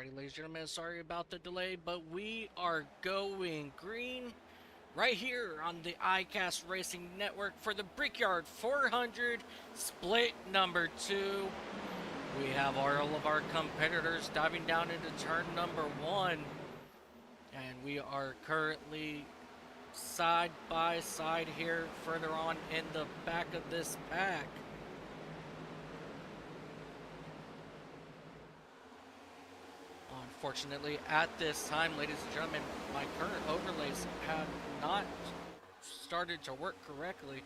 Alrighty, ladies and gentlemen, sorry about the delay, but we are going green right here on the ICAST Racing Network for the Brickyard 400 split number 2. We have all of our competitors diving down into turn number 1, and we are currently side by side here further on in the back of this pack. Unfortunately, at this time, ladies and gentlemen, my current overlays have not started to work correctly,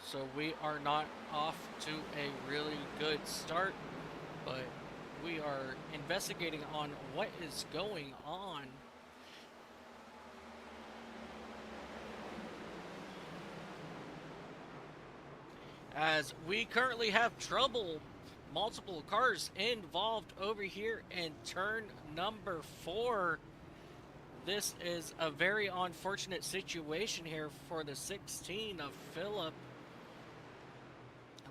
so we are not off to a really good start, but we are investigating on what is going on. As we currently have trouble, multiple cars involved over here in turn number 4. This is a very unfortunate situation here for the 16 of Phillip.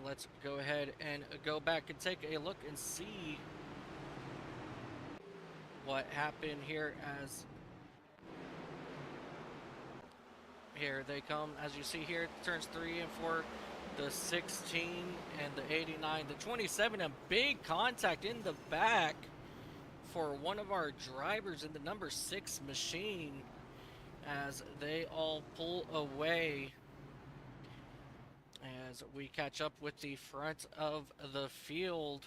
Let's go ahead and go back and take a look and see what happened here. As here they come, as you see here, turns 3 and 4, the 16 and the 89, the 27, a big contact in the back for one of our drivers in the number 6 machine, as they all pull away as we catch up with the front of the field.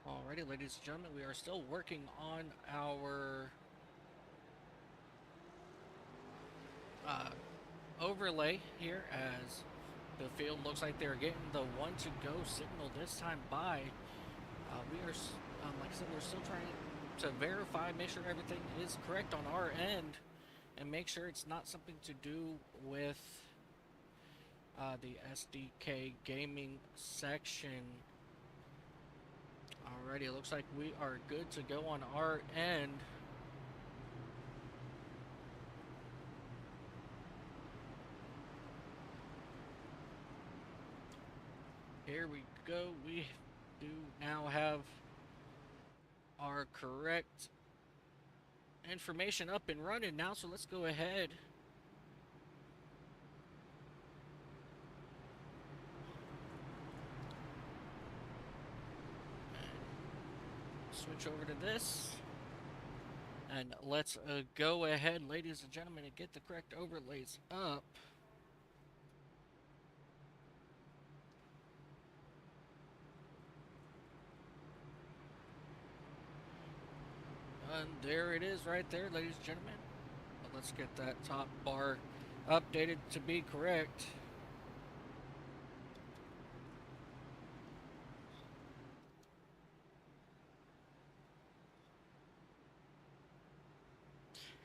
Alrighty, ladies and gentlemen, we are still working on our overlay here as the field looks like they're getting the 1-to-go signal this time by. We are, like I said, we're still trying to verify, make sure everything is correct on our end, and make sure it's not something to do with the SDK gaming section. Alrighty, it looks like we are good to go on our end. Here we go. We do now have our correct information up and running now, so let's go ahead and switch over to this, and let's go ahead, ladies and gentlemen, and get the correct overlays up. And there it is right there, ladies and gentlemen. Let's get that top bar updated to be correct.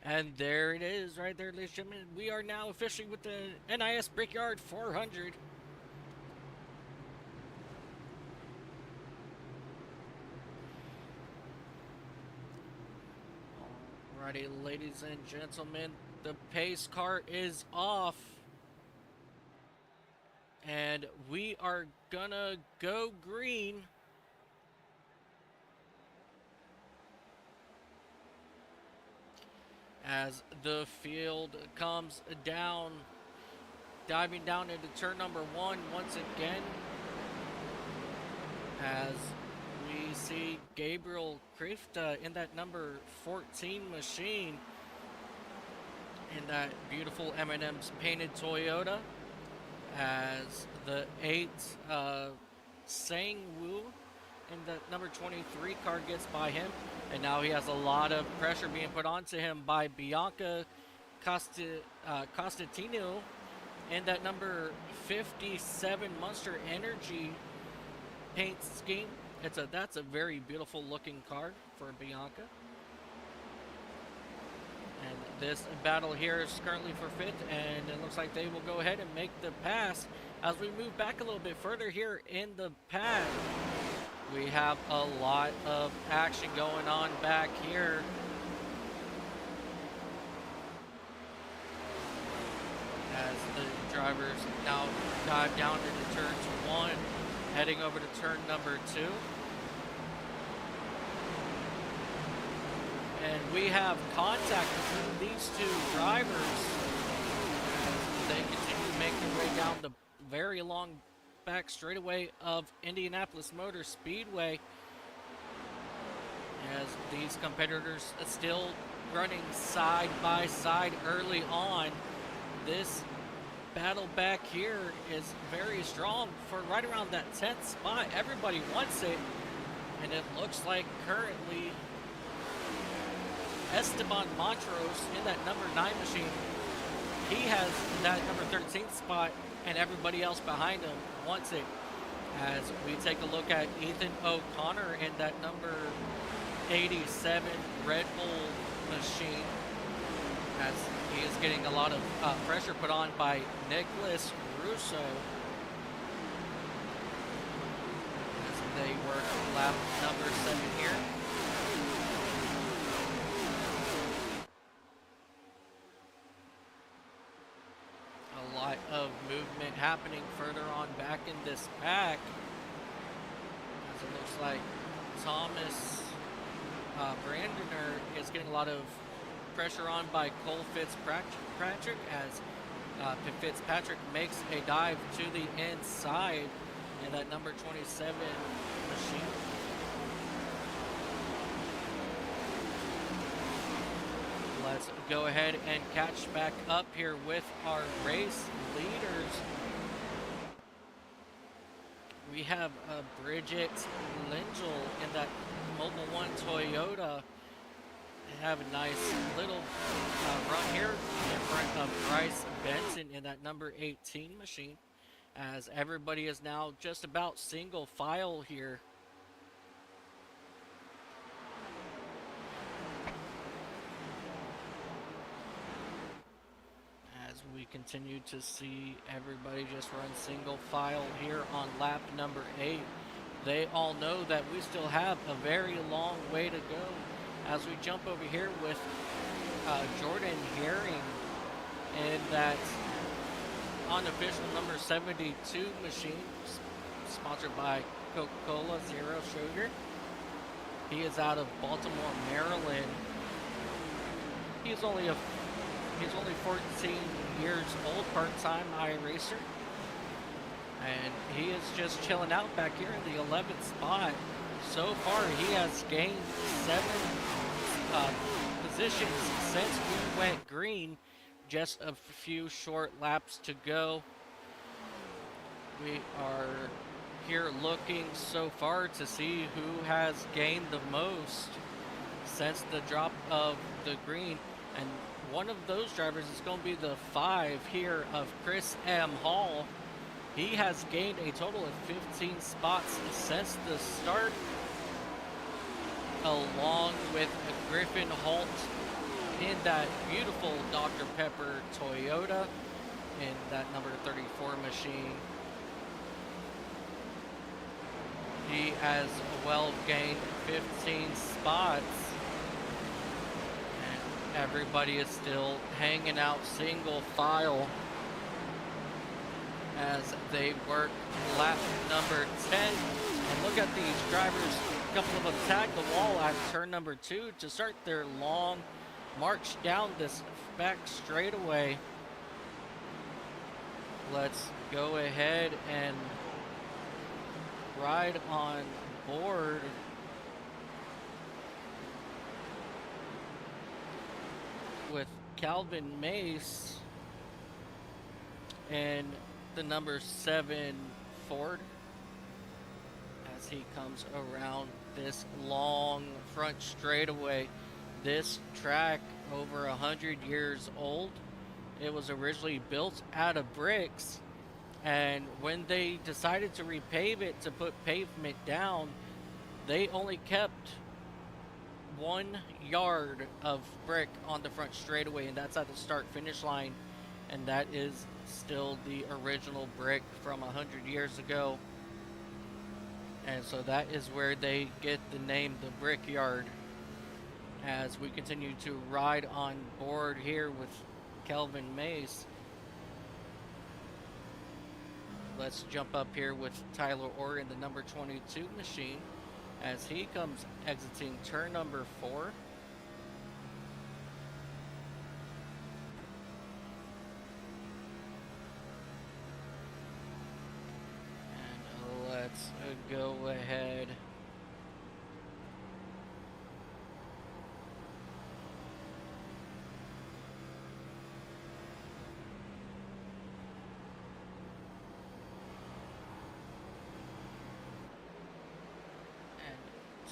And there it is right there, ladies and gentlemen. We are now officially with the NIS Brickyard 400. Alrighty, ladies and gentlemen, the pace car is off. And we are gonna go green. As the field comes down, diving down into turn number 1 once again. As we see Gabriel Krifta in that number 14 machine, in that beautiful M&M's painted Toyota, as the 8 Sang-woo in that number 23 car gets by him, and now he has a lot of pressure being put onto him by Bianca Costantino in that number 57 Monster Energy paint scheme. That's a very beautiful looking car for Bianca. And this battle here is currently for 5th, and it looks like they will go ahead and make the pass. As we move back a little bit further here in the pad, we have a lot of action going on back here. As the drivers now dive down into turn 1, heading over to turn number 2. And we have contact between these two drivers as they continue to make their way down the very long back straightaway of Indianapolis Motor Speedway, as these competitors are still running side by side early on. This battle back here is very strong for right around that 10th spot. Everybody wants it, and it looks like currently Esteban Montrose in that number 9 machine, he has that number 13th spot, and everybody else behind him wants it. As we take a look at Ethan O'Connor in that number 87 Red Bull machine, as he is getting a lot of pressure put on by Nicholas Russo as they work lap number 7 here. Lot of movement happening further on back in this pack, as it looks like Thomas Brandener is getting a lot of pressure on by Cole Fitzpatrick, as Fitzpatrick makes a dive to the inside in that number 27 machine. Let's go ahead and catch back up here with our race leaders. We have Bridget Lingel in that Mobile One Toyota have a nice little run here in front of Bryce Benson in that number 18 machine, as everybody is now just about single file here. As we continue to see everybody just run single file here on lap number 8. They all know that we still have a very long way to go. As we jump over here with Jordan Herring in that unofficial number 72 machine, sponsored by Coca-Cola Zero Sugar. He is out of Baltimore, Maryland. He's only 14 years old, part-time iRacer. And he is just chilling out back here in the 11th spot. So far, he has gained 7 positions since we went green. Just a few short laps to go. We are here looking so far to see who has gained the most since the drop of the green. And one of those drivers is going to be the 5 here of Chris M. Hall. He has gained a total of 15 spots since the start, along with Griffin Holt in that beautiful Dr. Pepper Toyota in that number 34 machine. He has well gained 15 spots, and everybody is still hanging out single file as they work lap number 10. And look at these drivers. A couple of them tag the wall at turn number 2 to start their long march down this back straightaway. Let's go ahead and ride on board with Calvin Mace and the number 7 Ford as he comes around this long front straightaway. This track over 100 years old. It was originally built out of bricks, and when they decided to repave it to put pavement down, they only kept 1 yard of brick on the front straightaway, and that's at the start finish line, and that is still the original brick from 100 years ago. And so that is where they get the name the Brickyard. As we continue to ride on board here with Kelvin Mace, let's jump up here with Tyler Orr in the number 22 machine as he comes exiting turn number 4. And let's go ahead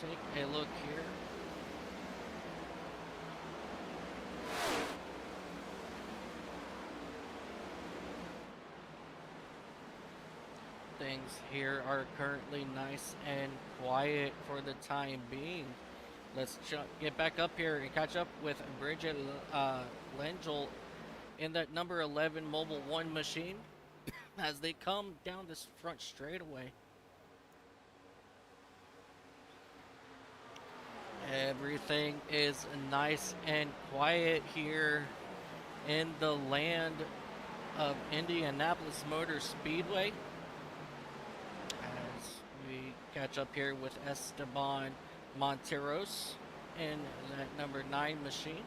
take a look here. Things here are currently nice and quiet for the time being. Let's get back up here and catch up with Bridget Lengel in that number 11 Mobile 1 machine as they come down this front straightaway. Everything is nice and quiet here in the land of Indianapolis Motor Speedway as we catch up here with Esteban Monteros in that number 9 machine.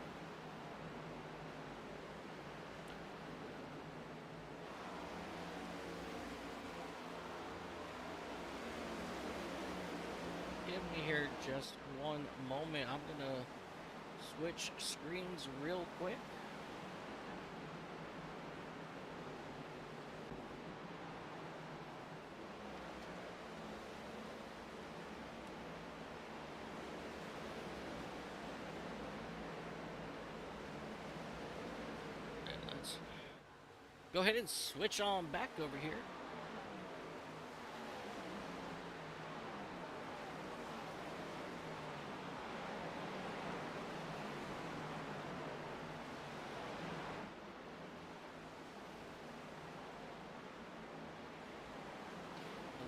Give me here just one moment. I'm gonna switch screens real quick. go ahead and switch on back over here.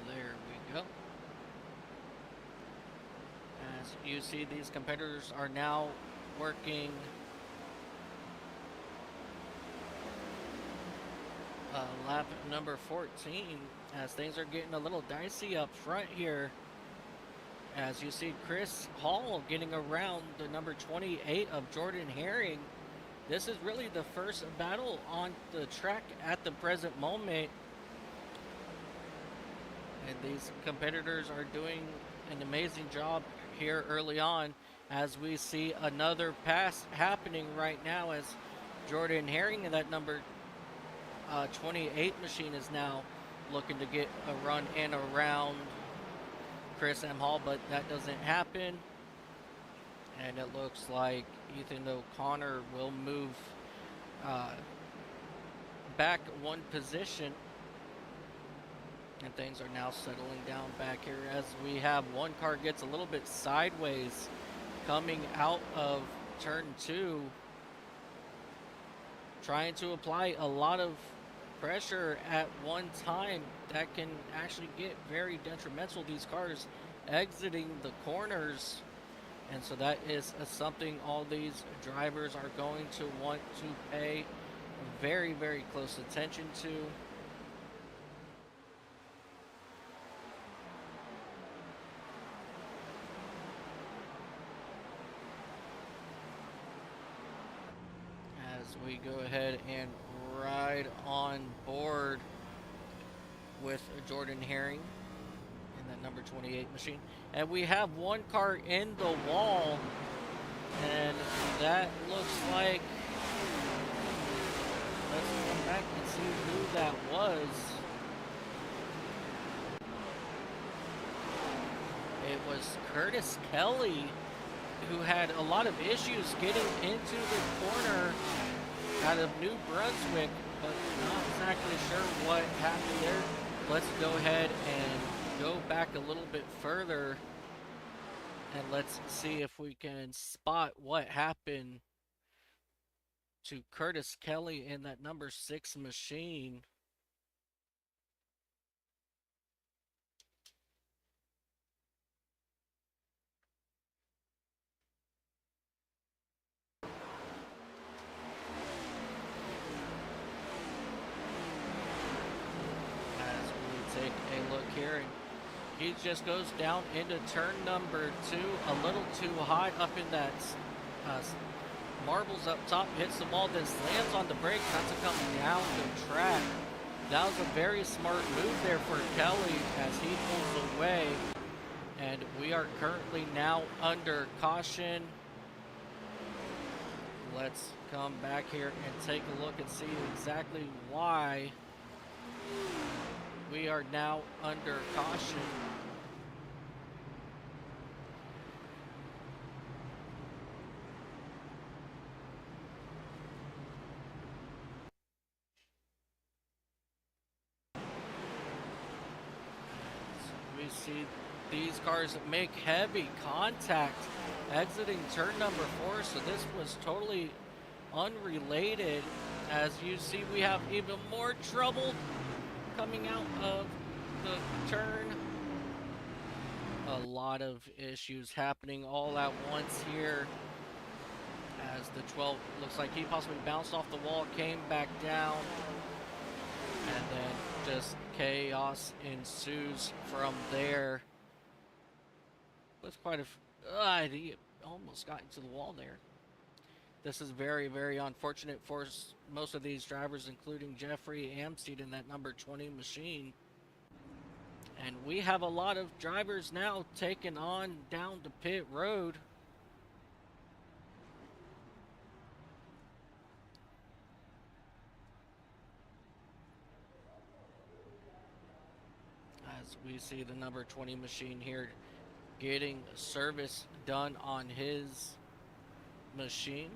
There we go. As you see, these competitors are now working lap number 14 as things are getting a little dicey up front here. As you see, Chris Hall getting around the number 28 of Jordan Herring. This is really the first battle on the track at the present moment. And these competitors are doing an amazing job here early on, as we see another pass happening right now as Jordan Herring and that number 28 machine is now looking to get a run in around Chris M. Hall, but that doesn't happen. And it looks like Ethan O'Connor will move back one position. And things are now settling down back here as we have one car gets a little bit sideways coming out of turn 2, trying to apply a lot of pressure at one time. That can actually get very detrimental. These cars exiting the corners, and so that is something all these drivers are going to want to pay very, very close attention to. As we go ahead and ride on board with Jordan Herring in that number 28 machine. And we have one car in the wall, and that looks like, let's come back and see who that was. It was Curtis Kelly, who had a lot of issues getting into the corner out of New Brunswick, but not exactly sure what happened there. Let's go ahead and go back a little bit further and let's see if we can spot what happened to Curtis Kelly in that number 6 machine. Take a look here, and he just goes down into turn number 2 a little too high up in that marbles up top, hits the wall, then slams on the brake, not to come down the track. That was a very smart move there for Kelly as he pulls away, and we are currently now under caution. Let's come back here and take a look and see exactly why we are now under caution. So we see these cars make heavy contact exiting turn number 4, so this was totally unrelated. As you see, we have even more trouble coming out of the turn. A lot of issues happening all at once here as the 12 looks like he possibly bounced off the wall, came back down, and then just chaos ensues from there. With quite a he almost got into the wall there. This is very, very unfortunate for most of these drivers, including Jeffrey Amstead in that number 20 machine. And we have a lot of drivers now taking on down the pit road. As we see the number 20 machine here getting service done on his machine.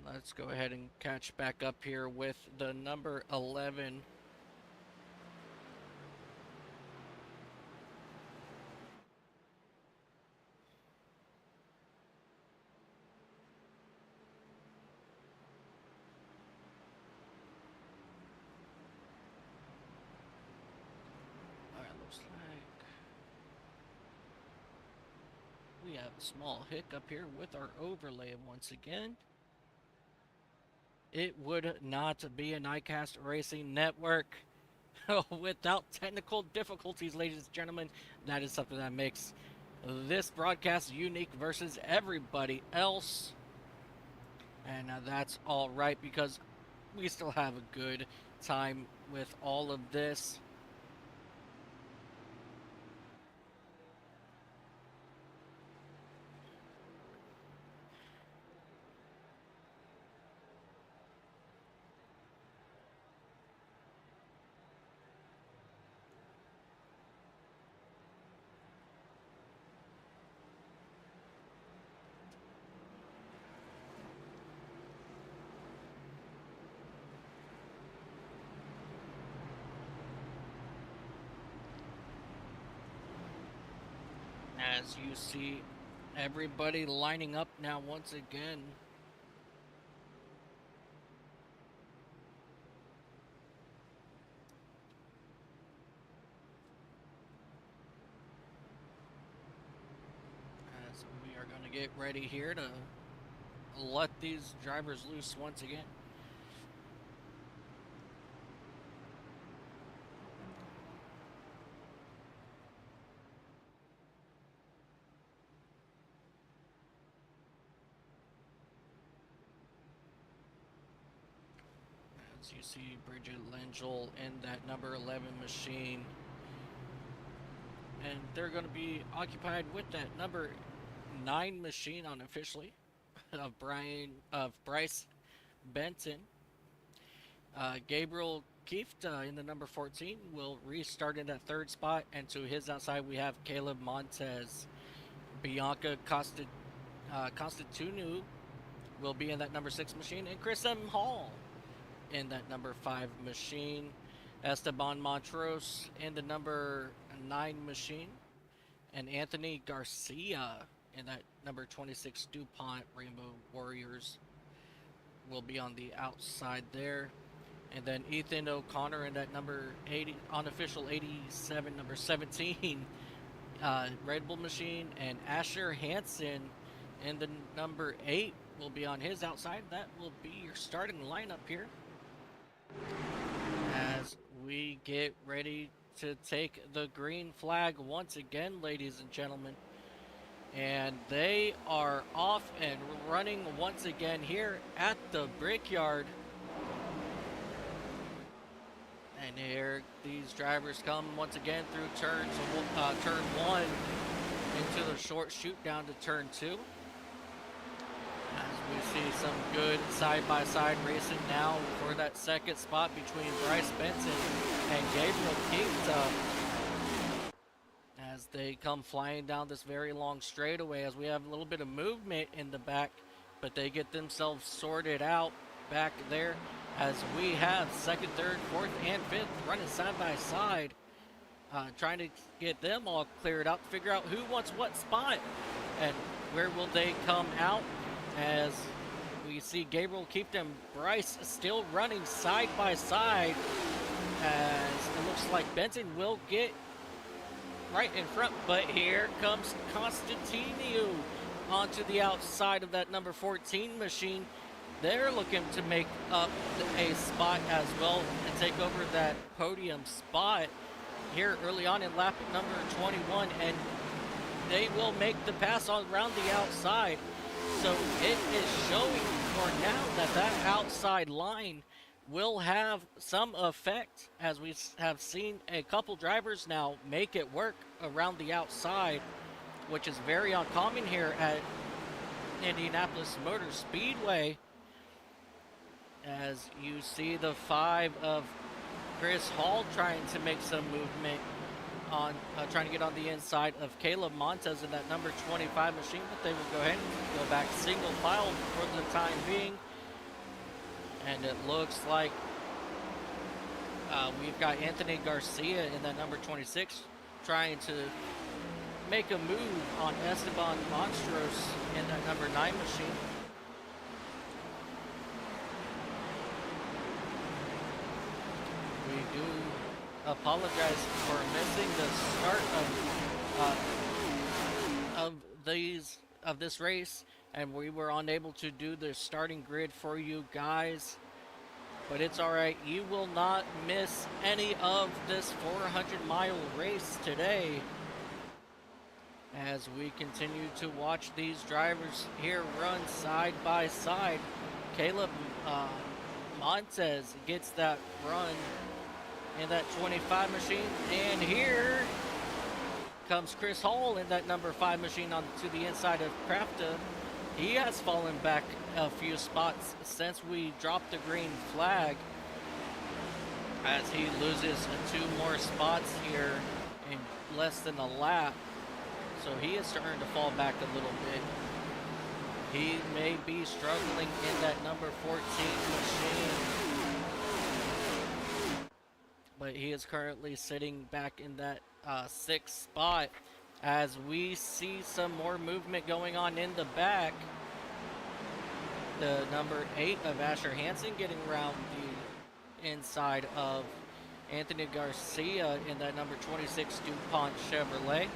And let's go ahead and catch back up here with the number 11. Alright, looks like we have a small hiccup here with our overlay once again. It would not be an ICAST Racing Network without technical difficulties, ladies and gentlemen. That is something that makes this broadcast unique versus everybody else. And that's all right, because we still have a good time with all of this. As you see everybody lining up now once again. As we are going to get ready here to let these drivers loose once again. As you see Bridget Lengel in that number 11 machine. And they're going to be occupied with that number 9 machine unofficially of Bryce Benton. Gabriel Kieft in the number 14 will restart in that 3rd spot, and to his outside we have Caleb Montez. Bianca Constantinu will be in that number 6 machine, and Chris M. Hall in that number 5 machine. Esteban Montrose in the number 9 machine, and Anthony Garcia in that number 26 DuPont Rainbow Warriors will be on the outside there. And then Ethan O'Connor in that number 80 unofficial 87 number 17 Red Bull machine, and Asher Hansen in the number 8 will be on his outside. That will be your starting lineup here as we get ready to take the green flag once again, ladies and gentlemen. And they are off and running once again here at the Brickyard. And here these drivers come once again through turn 1 into the short shoot down to turn 2. As we see some good side-by-side racing now for that 2nd spot between Bryce Benton and Gabriel Kieft, as they come flying down this very long straightaway, as we have a little bit of movement in the back, but they get themselves sorted out back there, as we have 2nd, 3rd, 4th, and 5th running side by side, trying to get them all cleared out to figure out who wants what spot and where will they come out, as we see Gabriel Kieft and Bryce still running side by side, as it looks like Benton will get right in front, but here comes Constantinu onto the outside of that number 14 machine. They're looking to make up a spot as well and take over that podium spot here early on in lap number 21, and they will make the pass all around the outside. So it is showing for now that that outside line will have some effect, as we have seen a couple drivers now make it work around the outside, which is very uncommon here at Indianapolis Motor Speedway. As you see the 5 of Chris Hall trying to make some movement on trying to get on the inside of Caleb Montez in that number 25 machine, but they will go ahead and go back single file for the time being. And it looks like we've got Anthony Garcia in that number 26 trying to make a move on Esteban Monstros in that number 9 machine. We do apologize for missing the start of this race, and we were unable to do the starting grid for you guys. But it's alright, you will not miss any of this 400-mile race today as we continue to watch these drivers here run side by side. Caleb Montez gets that run in that 25 machine, and here comes Chris Hall in that number 5 machine on to the inside of Crafta. He has fallen back a few spots since we dropped the green flag, as he loses 2 more spots here in less than a lap. So he is starting to fall back a little bit. He may be struggling in that number 14 machine, but he is currently sitting back in that 6th spot, as we see some more movement going on in the back. The number 8 of Asher Hansen getting around the inside of Anthony Garcia in that number 26 DuPont Chevrolet.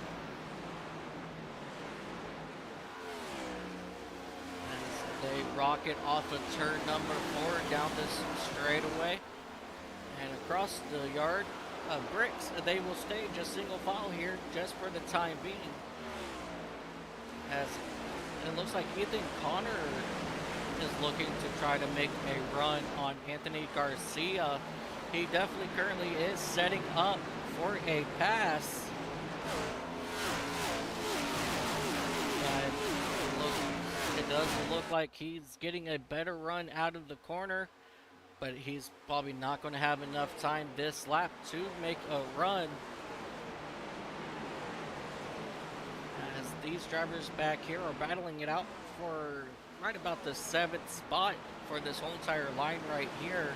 As they rocket off of turn number 4 down this straightaway and across the yard of bricks. They will stay just single file here just for the time being, as it looks like Ethan Connor is looking to try to make a run on Anthony Garcia. He definitely currently is setting up for a pass. And it does look like he's getting a better run out of the corner, but he's probably not going to have enough time this lap to make a run, as these drivers back here are battling it out for right about the 7th spot for this whole entire line right here.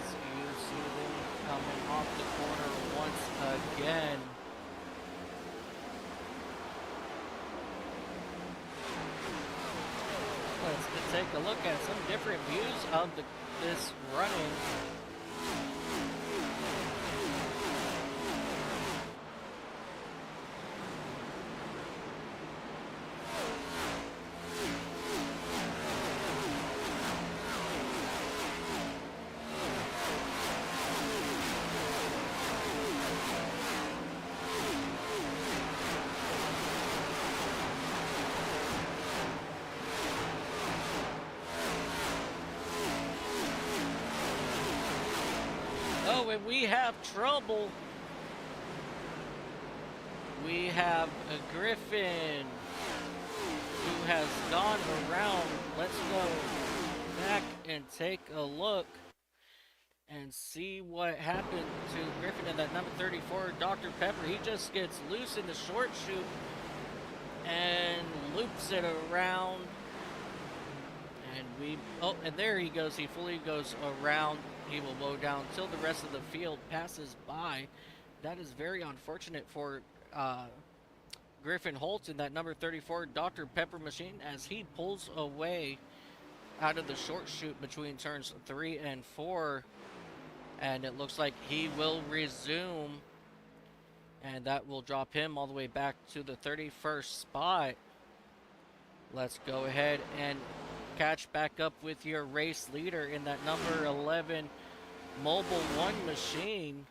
As you see them coming off the corner once again. Let's take a look at some different views of this running. Oh, and we have trouble. We have a Griffin who has gone around. Let's go back and take a look and see what happened to Griffin in that number 34, Dr. Pepper. He just gets loose in the short chute and loops it around. And and there he goes. He fully goes around. He will mow down till the rest of the field passes by. That is very unfortunate for Griffin Holtz in that number 34 Dr. Pepper machine, as he pulls away out of the short chute between turns 3 and 4. And it looks like he will resume, and that will drop him all the way back to the 31st spot. Let's go ahead and catch back up with your race leader in that number 11 Mobile 1 machine.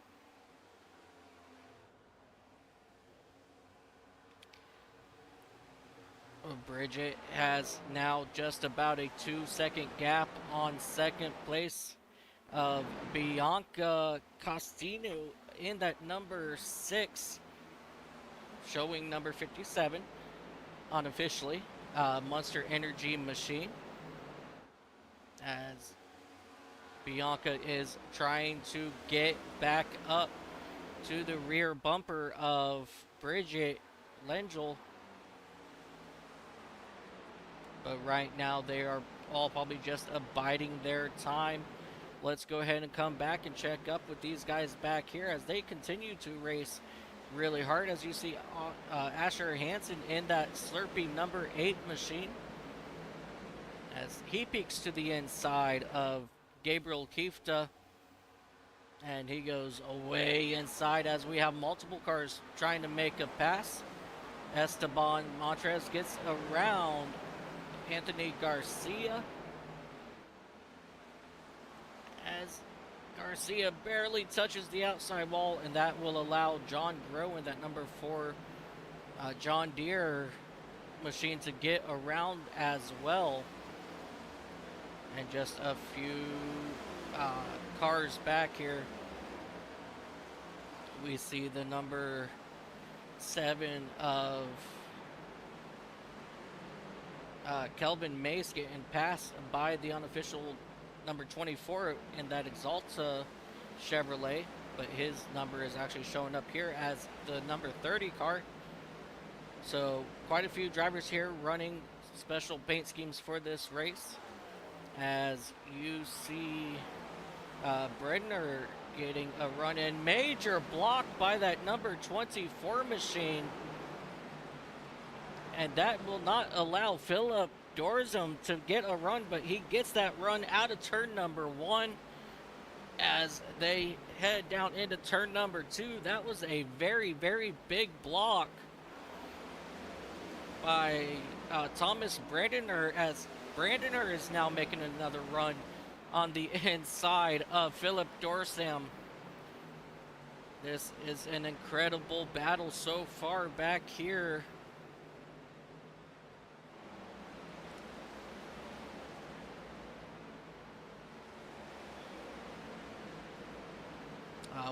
Bridget has now just about a 2-second gap on second place of Bianca Costino in that number 6, showing number 57 unofficially, Monster Energy machine, as Bianca is trying to get back up to the rear bumper of Bridget Lengel. But right now they are all probably just abiding their time. Let's go ahead and come back and check up with these guys back here as they continue to race really hard. As you see Asher Hansen in that Slurpee number 8 machine, as he peeks to the inside of Gabriel Kifta, and he goes away inside as we have multiple cars trying to make a pass. Esteban Montrez gets around Anthony Garcia as Garcia barely touches the outside wall, and that will allow John Groen, that number 4 John Deere machine, to get around as well. And just a few cars back here, we see the number 7 of Kelvin Mace getting passed by the unofficial number 24 in that Exalta Chevrolet, but his number is actually showing up here as the number 30 car. So quite a few drivers here running special paint schemes for this race. As you see Bredner getting a run in, major block by that number 24 machine, and that will not allow Philip Dorzum to get a run, but he gets that run out of turn number 1 as they head down into turn number 2. That was a very, very big block by Thomas Brandener, as Brandener is now making another run on the inside of Philip Dorsam. This is an incredible battle so far back here.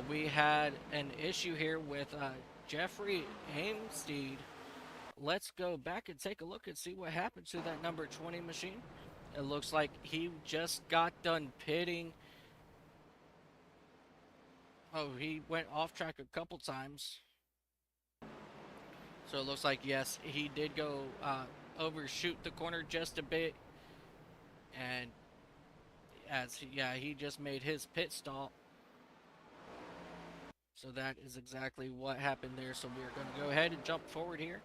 We had an issue here with Jeffrey Amstead. Let's go back and take a look and see what happened to that number 20 machine. It looks like he just got done pitting. Oh, he went off track a couple times. So it looks like, yes, he did go overshoot the corner just a bit. And as he just made his pit stop. So that is exactly what happened there. So we're going to go ahead and jump forward here.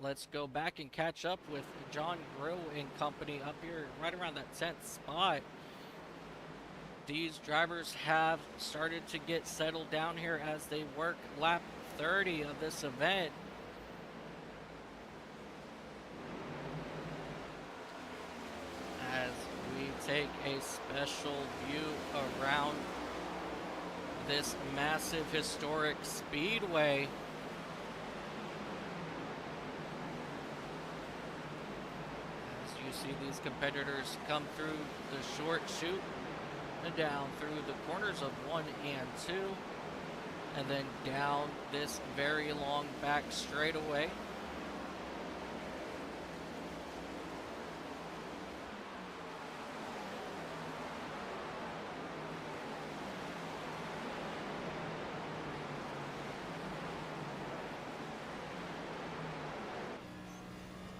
Let's go back and catch up with John Groh and company up here right around that 10th spot. These drivers have started to get settled down here as they work lap 30 of this event. As we take a special view around this massive historic speedway. You see these competitors come through the short chute and down through the corners of 1 and 2, and then down this very long back straightaway.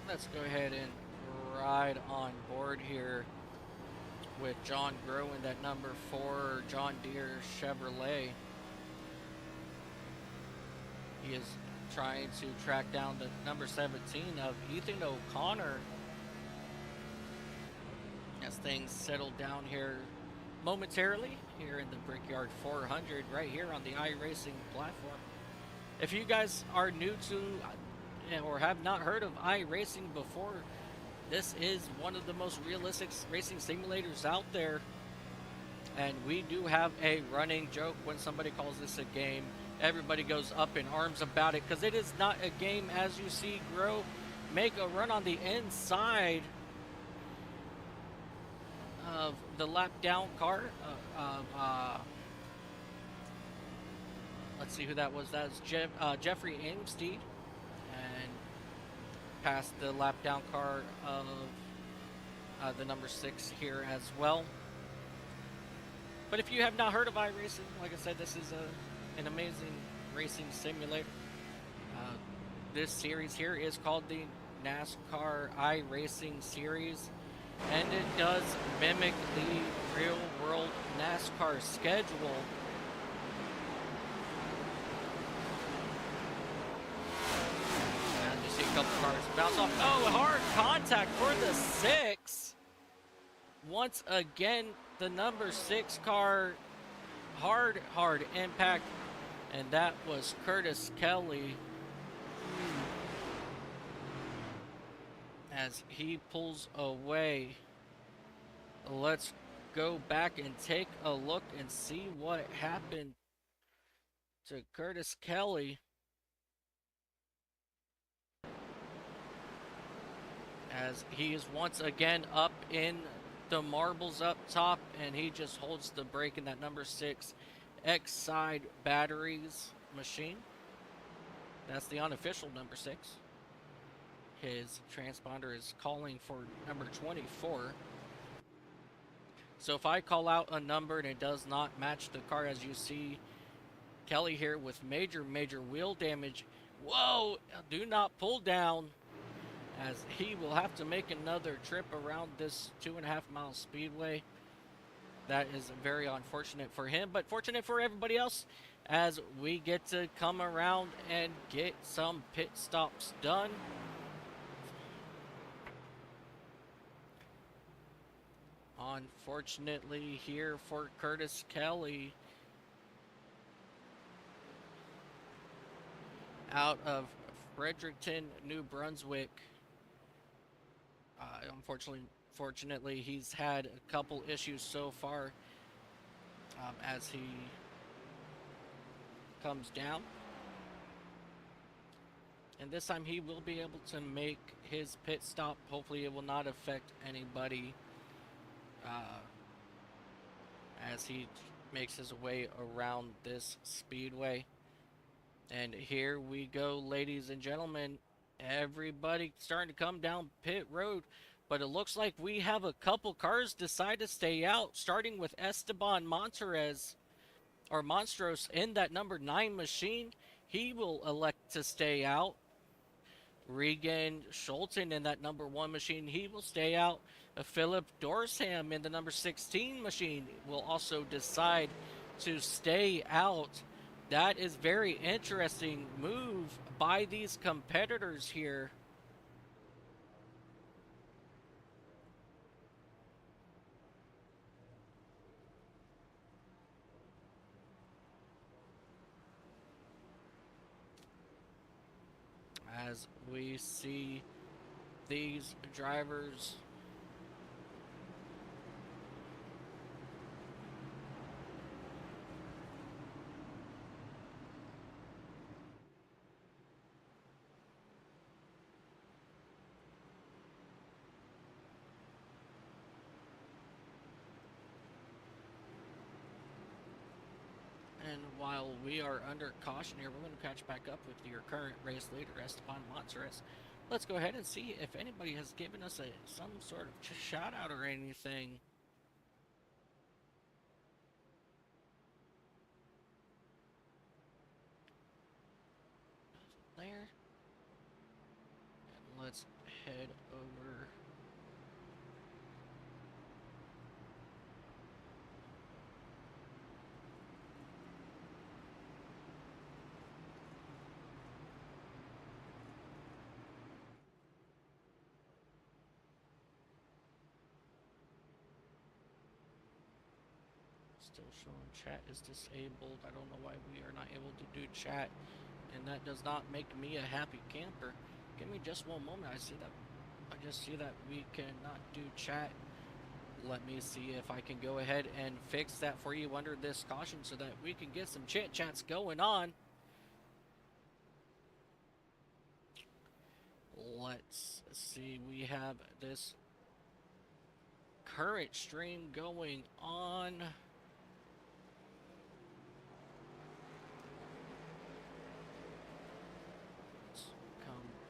Let's go ahead and ride on board here with John Groh in that number 4 John Deere Chevrolet. He is trying to track down the number 17 of Ethan O'Connor as things settle down here momentarily here in the Brickyard 400 right here on the iRacing platform. If you guys are new to or have not heard of iRacing before, this is one of the most realistic racing simulators out there, and we do have a running joke when somebody calls this a game. Everybody goes up in arms about it because it is not a game. As you see Groh make a run on the inside of the lap down car let's see who that was. That was Jeffrey Amstead, and past the lap down car of the number 6 here as well. But if you have not heard of iRacing, like I said, this is an amazing racing simulator. This series here is called the NASCAR iRacing series, and it does mimic the real world NASCAR schedule. And you see a couple cars bounce off. Oh, hard contact for the 6. Once again, the number 6 car, hard impact, and that was Curtis Kelly as he pulls away. Let's go back and take a look and see what happened to Curtis Kelly. As he is once again up in the marbles up top, and he just holds the brake in that number 6 X-Side Batteries machine. That's the unofficial number 6. His transponder is calling for number 24. So if I call out a number and it does not match the car, as you see Kelly here with major wheel damage. Whoa, do not pull down, as he will have to make another trip around this 2.5 mile speedway. That is very unfortunate for him, but fortunate for everybody else, as we get to come around and get some pit stops done. Unfortunately here for Curtis Kelly, out of Fredericton, New Brunswick. Fortunately, he's had a couple issues so far as he comes down. And this time he will be able to make his pit stop. Hopefully it will not affect anybody as he makes his way around this speedway. And here we go, ladies and gentlemen. Everybody starting to come down pit road, but it looks like we have a couple cars decide to stay out, starting with Esteban Monstros in that number 9 machine. He will elect to stay out. Regan Schulten in that number 1 machine, he will stay out. Philip Dorsham in the number 16 machine will also decide to stay out. That is very interesting move by these competitors here. As we see these drivers and while we are under caution here, we're going to catch back up with your current race leader, Esteban Monstros. Let's go ahead and see if anybody has given us some sort of shout out or anything. There. And let's head over. Still showing chat is disabled. I don't know why we are not able to do chat, and that does not make me a happy camper. Give me just one moment. I just see that we cannot do chat. Let me see if I can go ahead and fix that for you under this caution so that we can get some chit chats going on. Let's see. We have this current stream going on.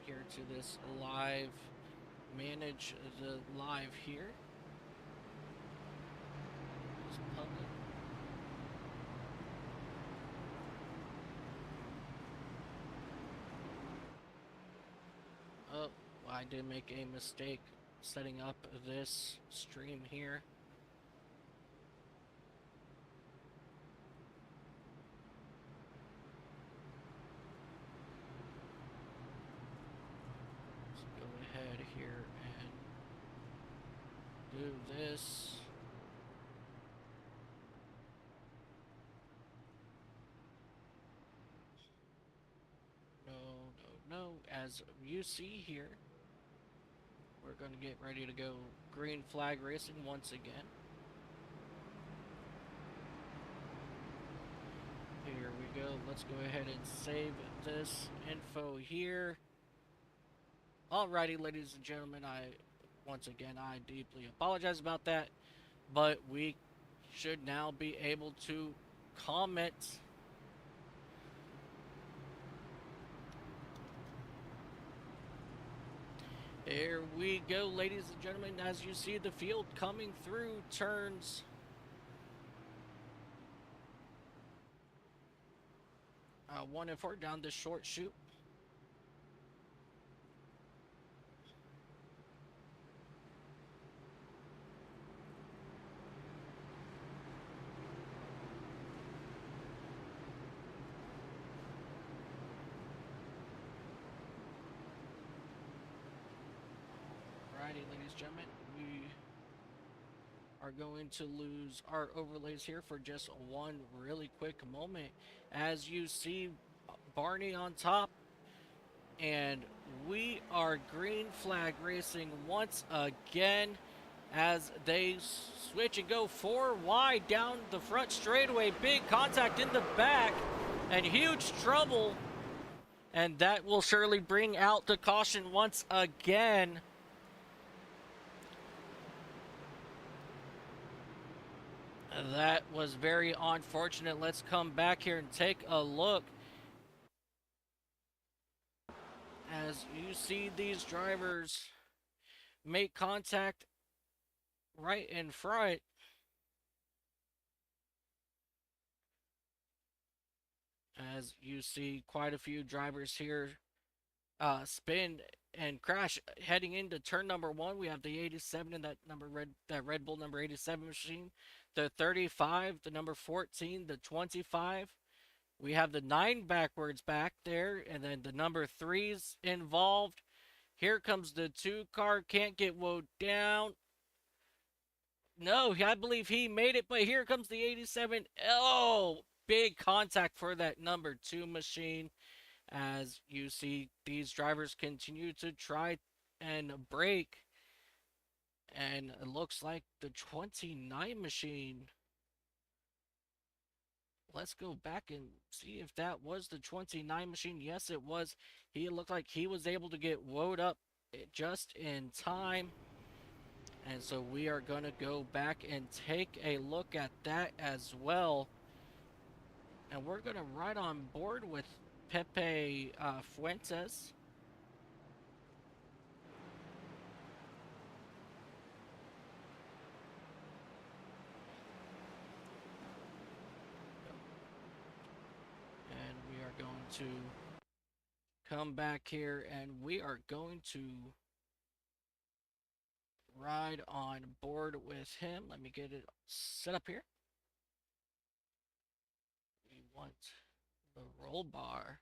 Here to this live, manage the live here. It's public. Oh, I did make a mistake setting up this stream here. Let's go ahead here and do this. No, as you see here, we're going to get ready to go green flag racing once again. Here we go. Let's go ahead and save this info here. Alrighty, ladies and gentlemen, once again, I deeply apologize about that, but we should now be able to comment. There we go, ladies and gentlemen, as you see the field coming through turns 1 and 4 down this short chute. Alrighty, ladies and gentlemen, we are going to lose our overlays here for just one really quick moment. As you see Barney on top, and we are green flag racing once again as they switch and go 4 wide down the front straightaway. Big contact in the back and huge trouble, and that will surely bring out the caution once again. That was very unfortunate. Let's come back here and take a look. As you see these drivers make contact right in front. As you see quite a few drivers here spin and crash heading into turn number 1. We have the 87 in that Red Bull number 87 machine, the 35, the number 14, the 25. We have the 9 backwards back there, and then the number 3's involved. Here comes the 2 car, can't get woed down. No, I believe he made it, but here comes the 87. Oh, big contact for that number 2 machine. As you see, these drivers continue to try and brake. And it looks like the 29 machine. Let's go back and see if that was the 29 machine. Yes, it was. He looked like he was able to get woed up just in time. And so we are going to go back and take a look at that as well. And we're going to ride on board with Pepe Fuentes. And we are going to come back here and we are going to ride on board with him. Let me get it set up here. We want the roll bar.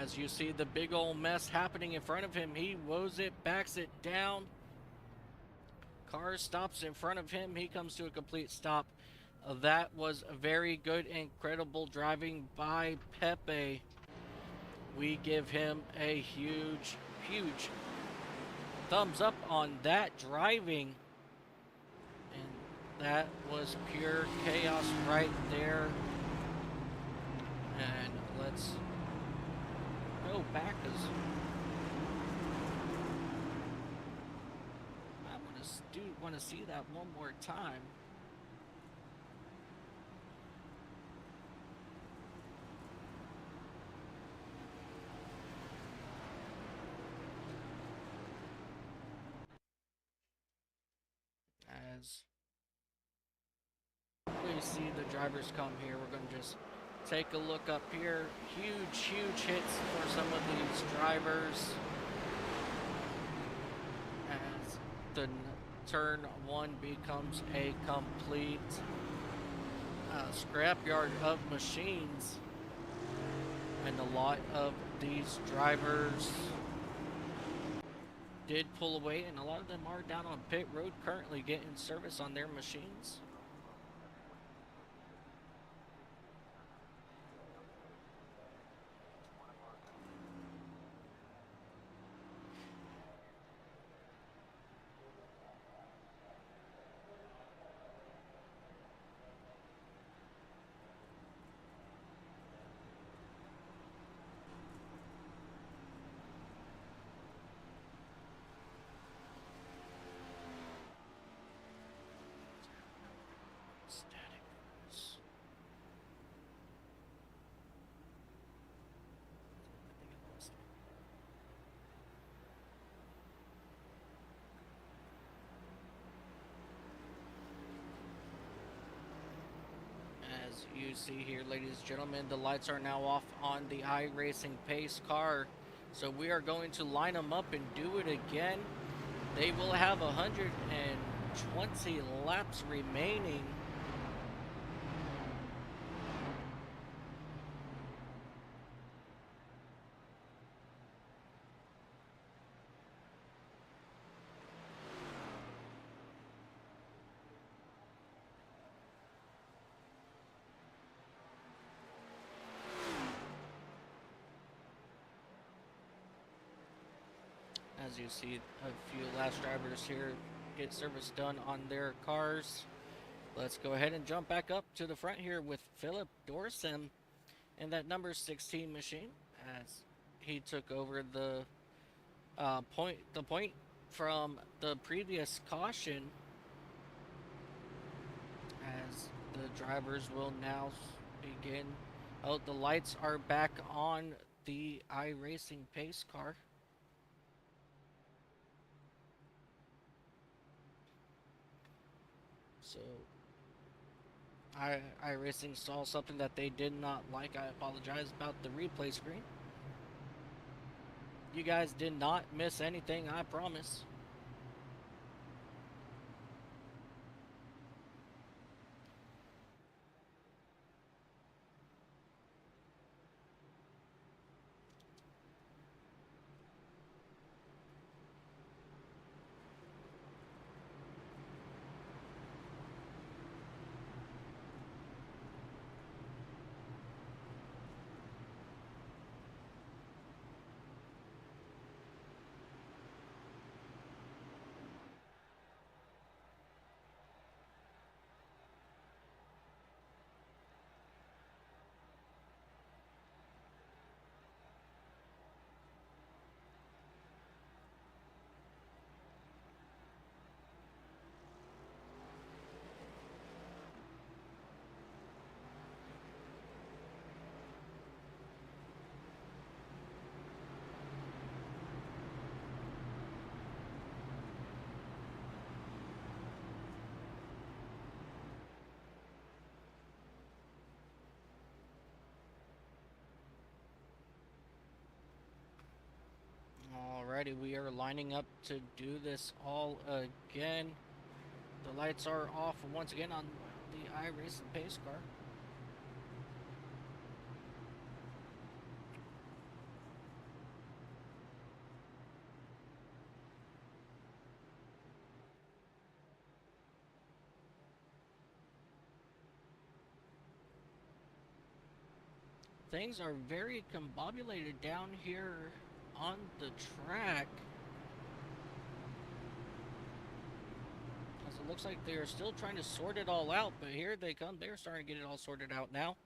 As you see the big old mess happening in front of him, he woes it, backs it down. Car stops in front of him. He comes to a complete stop. That was a very good, incredible driving by Pepe. We give him a huge, huge thumbs up on that driving. And that was pure chaos right there. And let's go back as I want to see that one more time. As we see the drivers come here, we're going to just Take a look up here. Huge hits for some of these drivers as the turn one becomes a complete scrapyard of machines, and a lot of these drivers did pull away, and a lot of them are down on pit road currently getting service on their machines. As you see here, ladies and gentlemen, the lights are now off on the iRacing pace car. So we are going to line them up and do it again. They will have 120 laps remaining. As you see, a few last drivers here get service done on their cars. Let's go ahead and jump back up to the front here with Philip Dorsem in that number 16 machine, as he took over the point from the previous caution, as the drivers will now begin. Oh, the lights are back on the iRacing pace car. So iRacing saw something that they did not like. I apologize about the replay screen. You guys did not miss anything, I promise. Alrighty, we are lining up to do this all again. The lights are off once again on the iRacing pace car. Things are very combobulated down here on the track, as it looks like they are still trying to sort it all out, but here they come. They're starting to get it all sorted out now.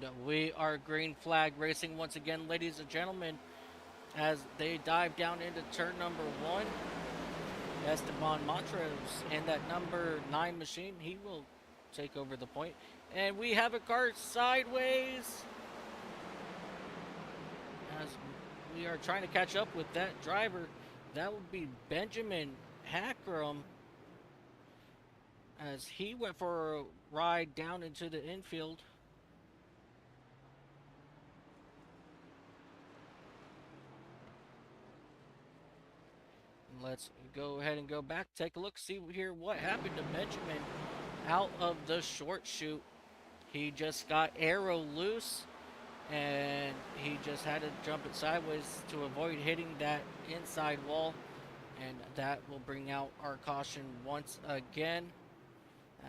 And we are green flag racing once again, ladies and gentlemen, as they dive down into turn number 1. Esteban Montrose and that number 9 machine, he will take over the point. And we have a car sideways as we are trying to catch up with that driver. That would be Benjamin Hackram, as he went for a ride down into the infield. Let's go ahead and go back, take a look, see here what happened to Benjamin out of the short chute. He just got arrow loose, and he just had to jump it sideways to avoid hitting that inside wall, and that will bring out our caution once again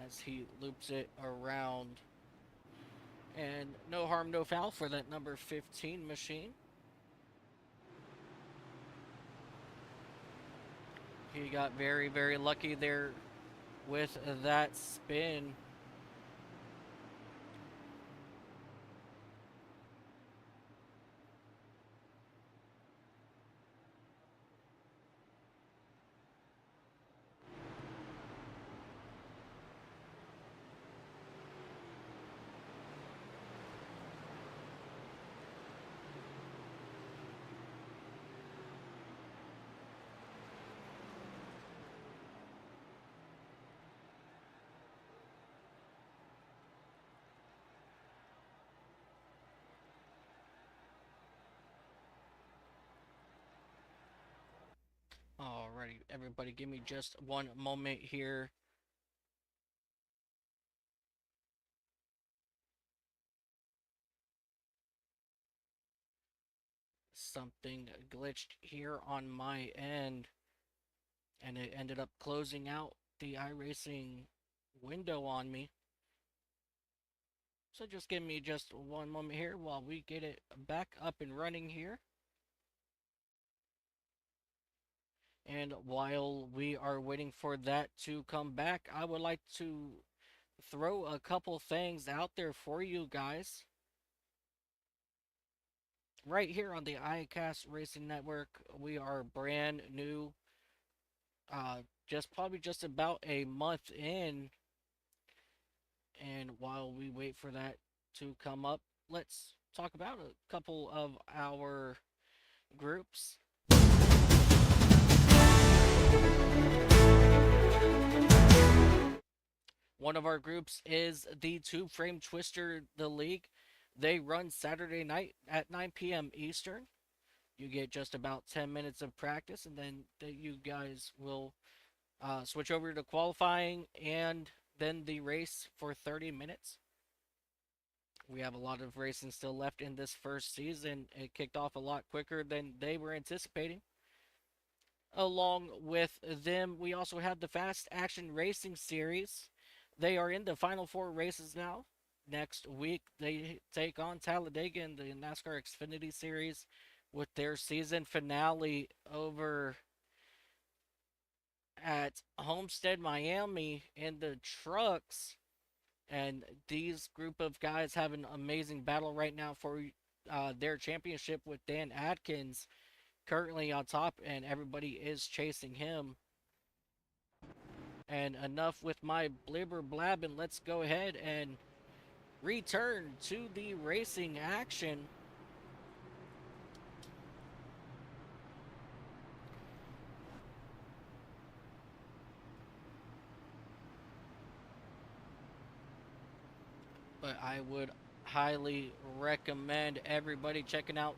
as he loops it around. And no harm, no foul for that number 15 machine. He got very, very lucky there with that spin. Alrighty, everybody, give me just one moment here. Something glitched here on my end, and it ended up closing out the iRacing window on me. So just give me just one moment here while we get it back up and running here. And while we are waiting for that to come back, I would like to throw a couple things out there for you guys. Right here on the ICAST Racing Network, we are brand new, just about a month in. And while we wait for that to come up, let's talk about a couple of our groups. One of our groups is the Two Frame Twister, the league. They run Saturday night at 9 p.m. Eastern. You get just about 10 minutes of practice, and then you guys will switch over to qualifying and then the race for 30 minutes. We have a lot of racing still left in this first season. It kicked off a lot quicker than they were anticipating. Along with them, we also have the Fast Action Racing Series. They are in the final 4 races now. Next week, they take on Talladega in the NASCAR Xfinity Series with their season finale over at Homestead, Miami in the trucks. And these group of guys have an amazing battle right now for their championship, with Dan Adkins currently on top, and everybody is chasing him. And enough with my blibber blabbing. Let's go ahead and return to the racing action. But I would highly recommend everybody checking out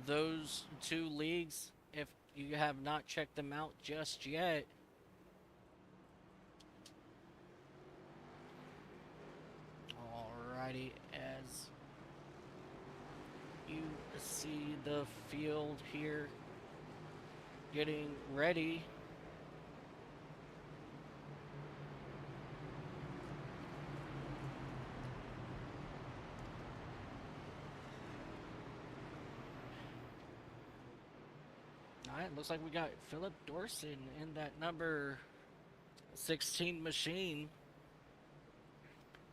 those 2 leagues if you have not checked them out just yet. Alrighty, as you see the field here getting ready. Alright, looks like we got Philip Dorson in that number 16 machine.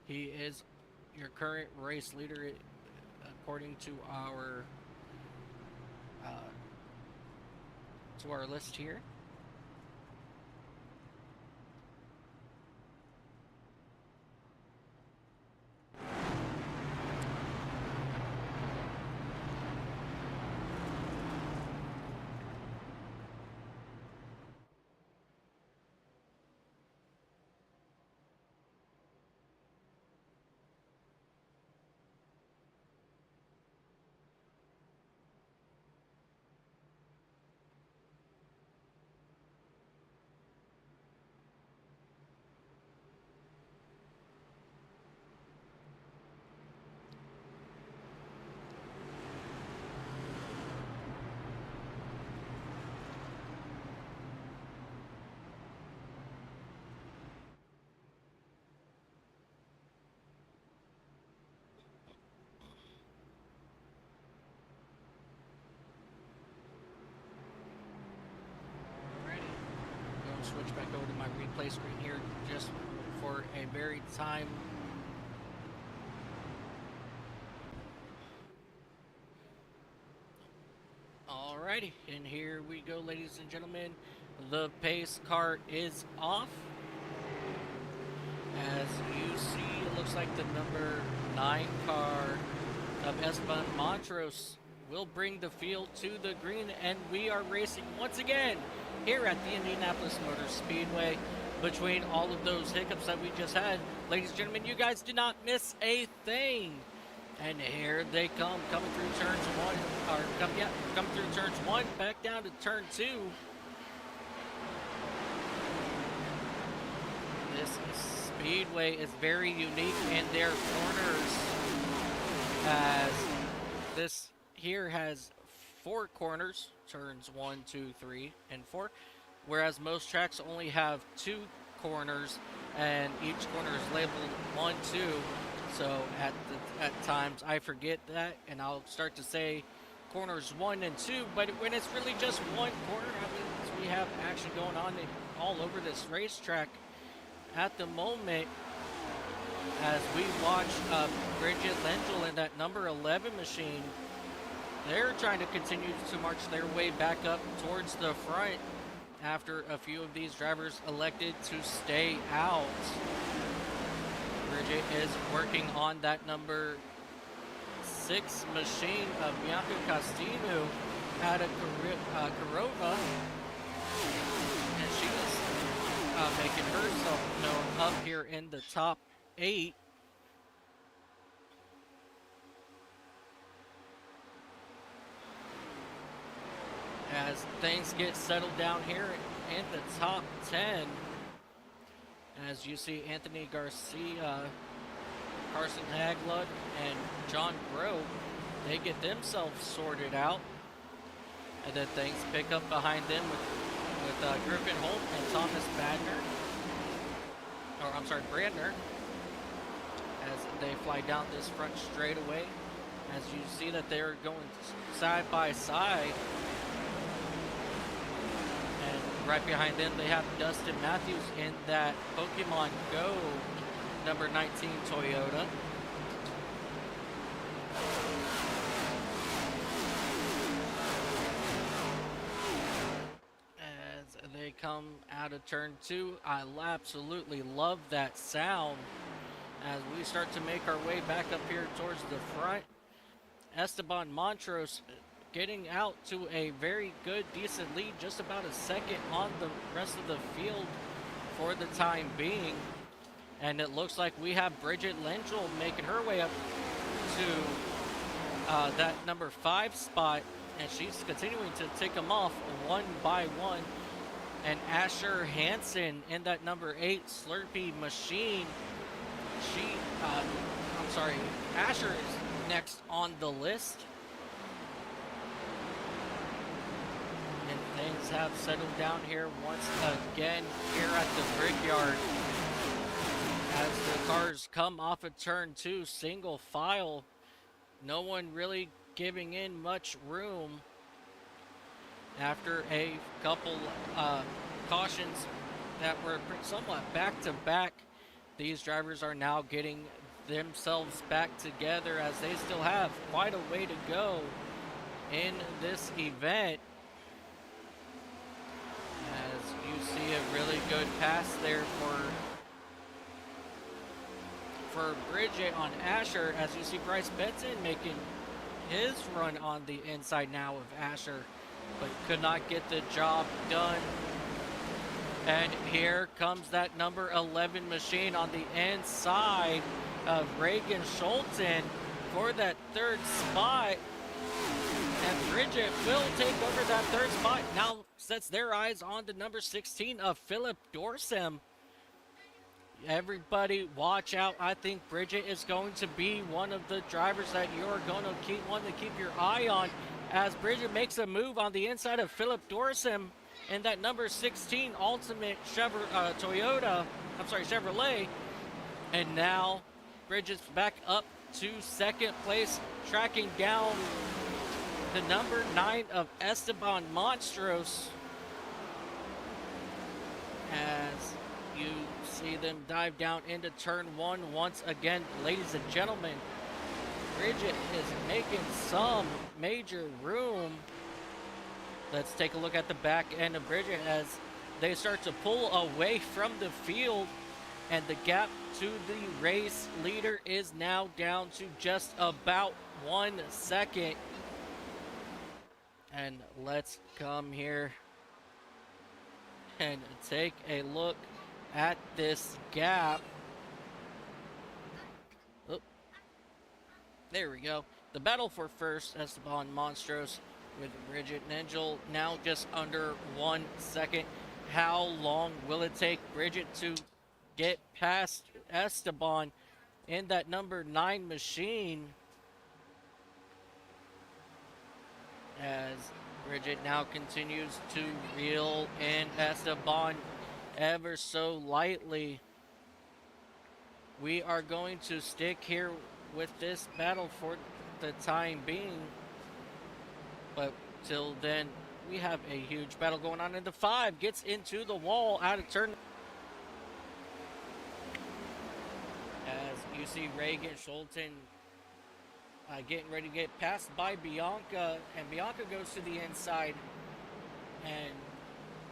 He is your current race leader, according uh, to our list here. Switch back over to my replay screen here just for a very time. Alrighty, and here we go, ladies and gentlemen. The pace car is off. As you see, it looks like the number 9 car of Esteban Montrose will bring the field to the green, and we are racing once again here at the Indianapolis Motor Speedway. Between all of those hiccups that we just had, ladies and gentlemen, you guys did not miss a thing. And here they come, coming through turns coming through turns 1, back down to turn 2. This speedway is very unique in their corners, as this here has 4 corners, turns 1, 2, 3, and 4, whereas most tracks only have 2 corners, and each corner is labeled 1, 2. So at times I forget that, and I'll start to say corners 1 and 2, but when it's really just 1 corner, I mean, we have action going on all over this racetrack at the moment. As we watch Bridget Lengel in that number 11 machine, they're trying to continue to march their way back up towards the front after a few of these drivers elected to stay out. Bridget is working on that number 6 machine of Bianca Castillo at a Corova, and she is making herself known up here in the top 8. As things get settled down here in the top 10, as you see Anthony Garcia, Carson Haglund, and John Grove, they get themselves sorted out, and then things pick up behind them with Griffin Holt and Thomas Brandner, as they fly down this front straightaway. As you see that they're going side by side. Right behind them, they have Dustin Matthews in that Pokemon Go number 19 Toyota. As they come out of turn 2, I absolutely love that sound. As we start to make our way back up here towards the front, Esteban Montrose getting out to a very good, decent lead, just about a second on the rest of the field for the time being. And it looks like we have Bridget Lengel making her way up to that number 5 spot, and she's continuing to tick them off one by one. And Asher Hansen in that number 8 Slurpee machine, Asher is next on the list. Things have settled down here once again here at the Brickyard, as the cars come off of turn 2 single file. No one really giving in much room after a couple cautions that were somewhat back to back. These drivers are now getting themselves back together as they still have quite a way to go in this event. As you see a really good pass there for Bridget on Asher, as you see Bryce Benson making his run on the inside now of Asher, but could not get the job done. And here comes that number 11 machine on the inside of Reagan Schulten for that third spot. And Bridget will take over that third spot. Now sets their eyes on the number 16 of Philip Dorsem. Everybody watch out. I think Bridget is going to be one of the drivers that you're going to want to keep your eye on, as Bridget makes a move on the inside of Philip Dorsem in that number 16 Ultimate Chevrolet. And now Bridget's back up to second place, tracking down the number 9 of Esteban Monstros, as you see them dive down into turn 1 once again. Ladies and gentlemen, Bridget is making some major room. Let's take a look at the back end of Bridget as they start to pull away from the field, and the gap to the race leader is now down to just about 1 second. And let's come here and take a look at this gap. Oh, there we go. The battle for first, Esteban Monstros with Bridget Nengel now just under 1 second. How long will it take Bridget to get past Esteban in that number 9 machine? As Bridget now continues to reel in Esteban ever so lightly. We are going to stick here with this battle for the time being, but till then we have a huge battle going on. In the 5 gets into the wall out of turn. As you see Reagan Schulten getting ready to get passed by Bianca, and Bianca goes to the inside and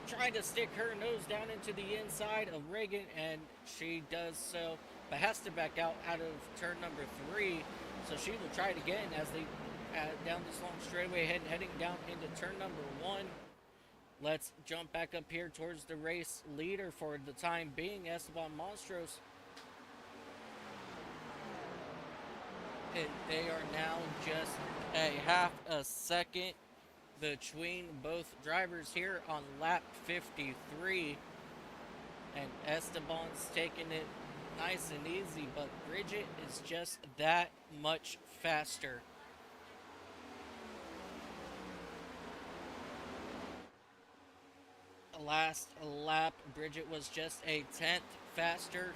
trying to stick her nose down into the inside of Reagan, and she does so, but has to back out of turn number 3. So she will try it again as they down this long straightaway heading down into turn number 1. Let's jump back up here towards the race leader for the time being, Esteban Monstros. And they are now just a half a second between both drivers here on lap 53. And Esteban's taking it nice and easy, but Bridget is just that much faster. Last lap, Bridget was just a 10th faster.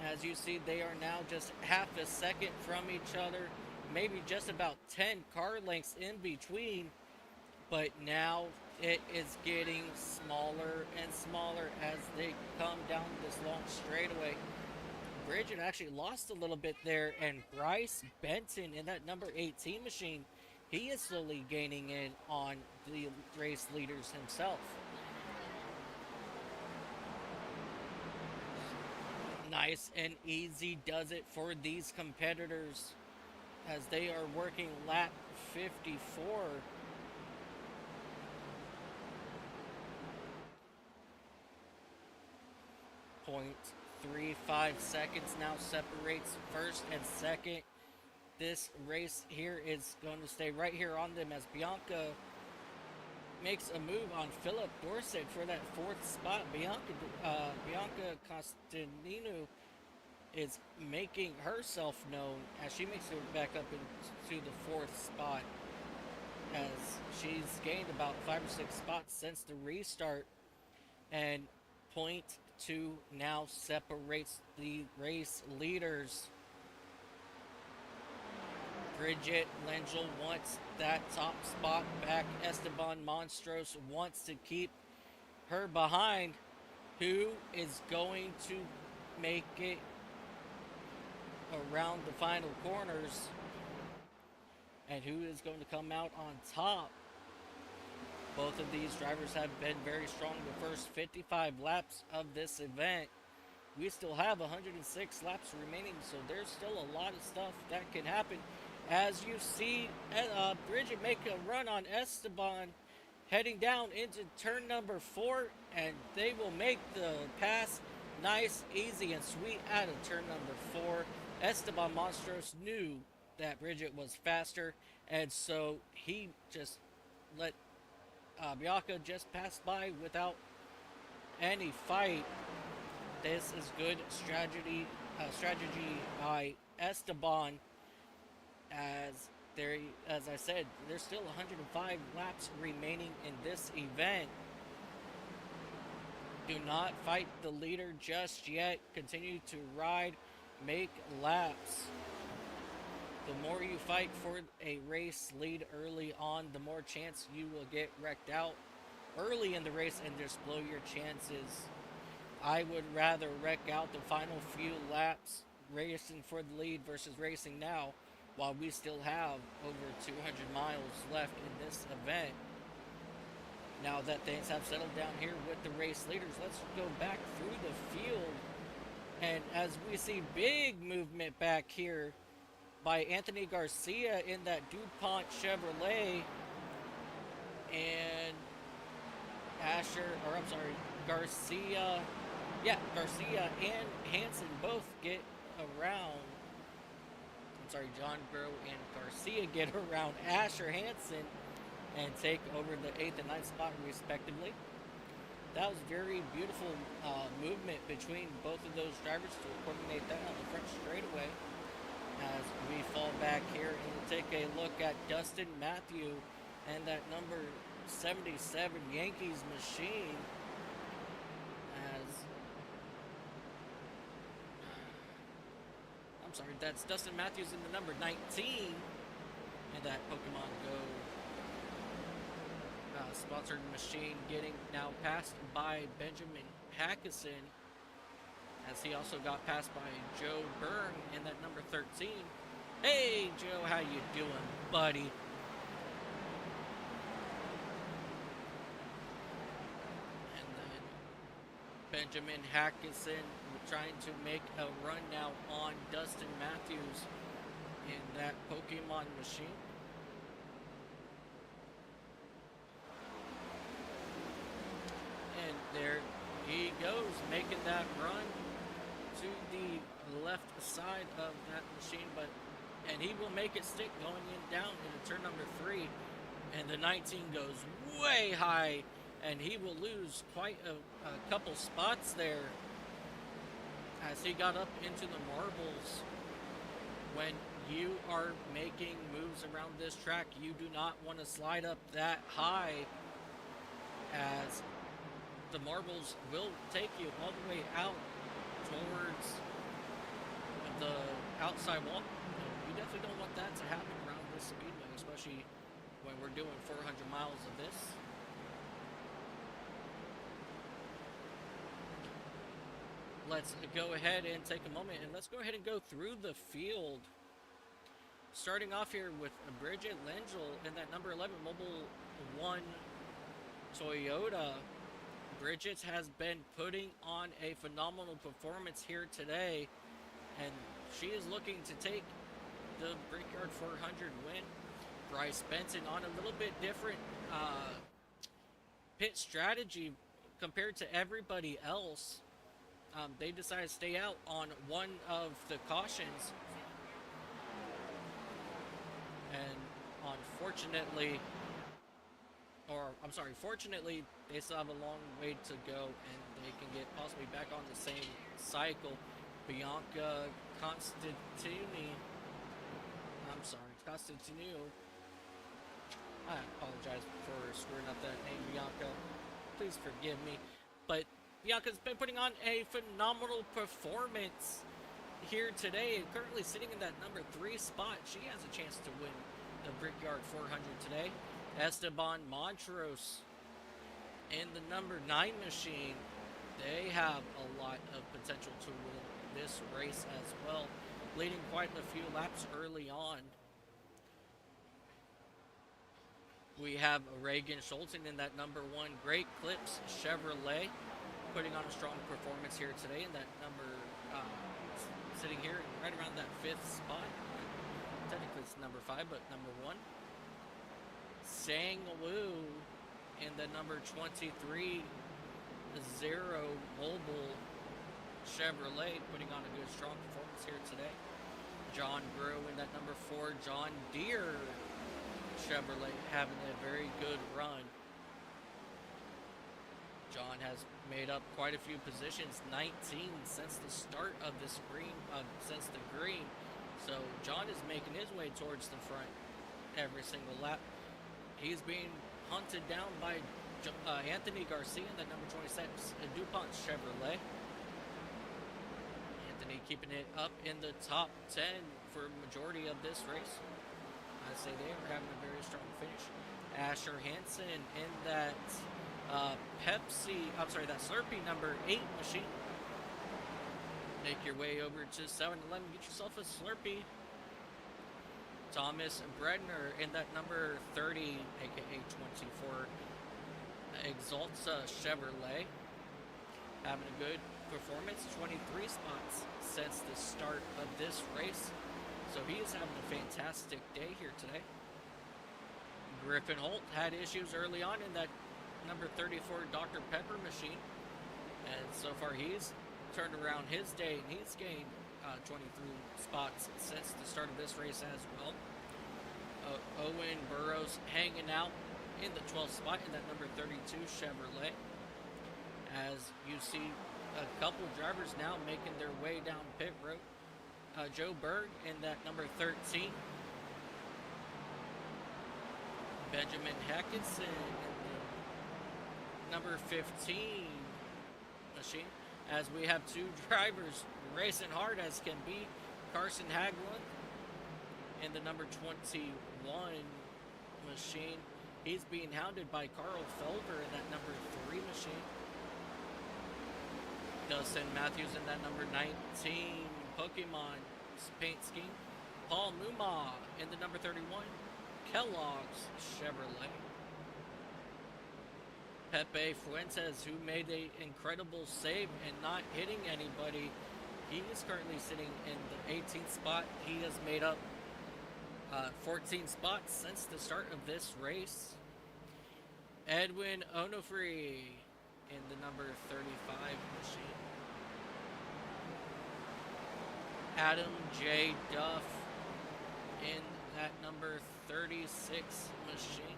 As you see, they are now just half a second from each other, maybe just about 10 car lengths in between, but now it is getting smaller and smaller as they come down this long straightaway. Bridget actually lost a little bit there, and Bryce Benton in that number 18 machine, he is slowly gaining in on the race leaders himself. Nice and easy does it for these competitors as they are working lap 54. .35 seconds now separates first and second. This race here is going to stay right here on them as Bianca makes a move on Philip Dorset for that 4th spot. Bianca Costantino is making herself known as she makes it back up into the 4th spot, as she's gained about 5 or 6 spots since the restart. And .2 now separates the race leaders. Bridget Lengel wants that top spot back. Esteban Monstros wants to keep her behind. Who is going to make it around the final corners. And who is going to come out on top? Both of these drivers have been very strong the first 55 laps of this event. We still have 106 laps remaining, so there's still a lot of stuff that can happen. As you see Bridget make a run on Esteban, heading down into turn number 4, and they will make the pass nice, easy, and sweet out of turn number 4. Esteban Monstros knew that Bridget was faster, and so he just let Bianca just pass by without any fight. This is good strategy by Esteban, as I said, there's still 105 laps remaining in this event. Do not fight the leader just yet. Continue to ride, make laps. The more you fight for a race lead early on, the more chance you will get wrecked out early in the race and just blow your chances. I would rather wreck out the final few laps racing for the lead versus racing now while we still have over 200 miles left in this event. Now that things have settled down here with the race leaders, let's go back through the field. And as we see big movement back here by Anthony Garcia in that DuPont Chevrolet, and Garcia and Hansen both get around. John Groh and Garcia get around Asher Hansen and take over the 8th and 9th spot respectively. That was very beautiful movement between both of those drivers to coordinate that on the front straightaway. As we fall back here and take a look at Dustin Matthew and that number 77 Yankees machine. That's Dustin Matthews in the number 19 and that Pokemon Go sponsored machine getting now passed by Benjamin Hackison, as he also got passed by Joe Byrne in that number 13. Hey Joe, how you doing, buddy? And then Benjamin Hackison trying to make a run now on Dustin Matthews in that Pokemon machine. And there he goes, making that run to the left side of that machine, and he will make it stick going down into turn number 3, and the 19 goes way high, and he will lose quite a couple spots there as he got up into the marbles. When you are making moves around this track, you do not want to slide up that high, as the marbles will take you all the way out towards the outside wall. You definitely don't want that to happen around this speedway, especially when we're doing 400 miles of this. Let's go ahead and take a moment and let's go ahead and go through the field. Starting off here with Bridget Lengel in that number 11 Mobile 1 Toyota. Bridget has been putting on a phenomenal performance here today, and she is looking to take the Brickyard 400 win. Bryce Benson on a little bit different pit strategy compared to everybody else. They decided to stay out on one of the cautions, and fortunately, they still have a long way to go, and they can get possibly back on the same cycle. Bianca Constantini, I apologize for screwing up that name, Bianca. Please forgive me. But Bianca's been putting on a phenomenal performance here today, currently sitting in that number 3 spot. She has a chance to win the Brickyard 400 today. Esteban Montrose in the number 9 machine. They have a lot of potential to win this race as well. leading quite a few laps early on. We have Reagan Schulten in that number 1 Great Clips Chevrolet, putting on a strong performance here today in that number, sitting here right around that 5th spot. Technically it's number 5, but number 1. Sang Wu in the number 23 Zero Mobile Chevrolet, putting on a good strong performance here today. John Brew in that number 4 John Deere Chevrolet, having a very good run. John has made up quite a few positions, 19 since the start of this since the green. So John is making his way towards the front every single lap. He's being hunted down by Anthony Garcia in the number 26 DuPont Chevrolet. Anthony keeping it up in the top 10 for a majority of this race. I say they are having a very strong finish. Asher Hansen in that that Slurpee number 8 machine. Make your way over to 7-Eleven, get yourself a Slurpee. Thomas Bredner in that number 30, aka 24, Exalta Chevrolet, having a good performance, 23 spots since the start of this race. So he is having a fantastic day here today. Griffin Holt had issues early on in that number 34 Dr. Pepper machine. And so far he's turned around his day and he's gained 23 spots since the start of this race as well. Owen Burrows hanging out in the 12th spot in that number 32 Chevrolet. As you see a couple drivers now making their way down pit road. Joe Berg in that number 13. Benjamin Hackinson in the number 15 machine. As we have 2 drivers racing hard as can be. Carson Haglund in the number 21 machine. He's being hounded by Carl Felder in that number 3 machine. Dustin Matthews in that number 19 Pokemon paint scheme. Paul Muma in the number 31 Kellogg's Chevrolet. Pepe Fuentes, who made an incredible save and not hitting anybody, he is currently sitting in the 18th spot. He has made up 14 spots since the start of this race. Edwin Onofre in the number 35 machine. Adam J. Duff in that number 36 machine.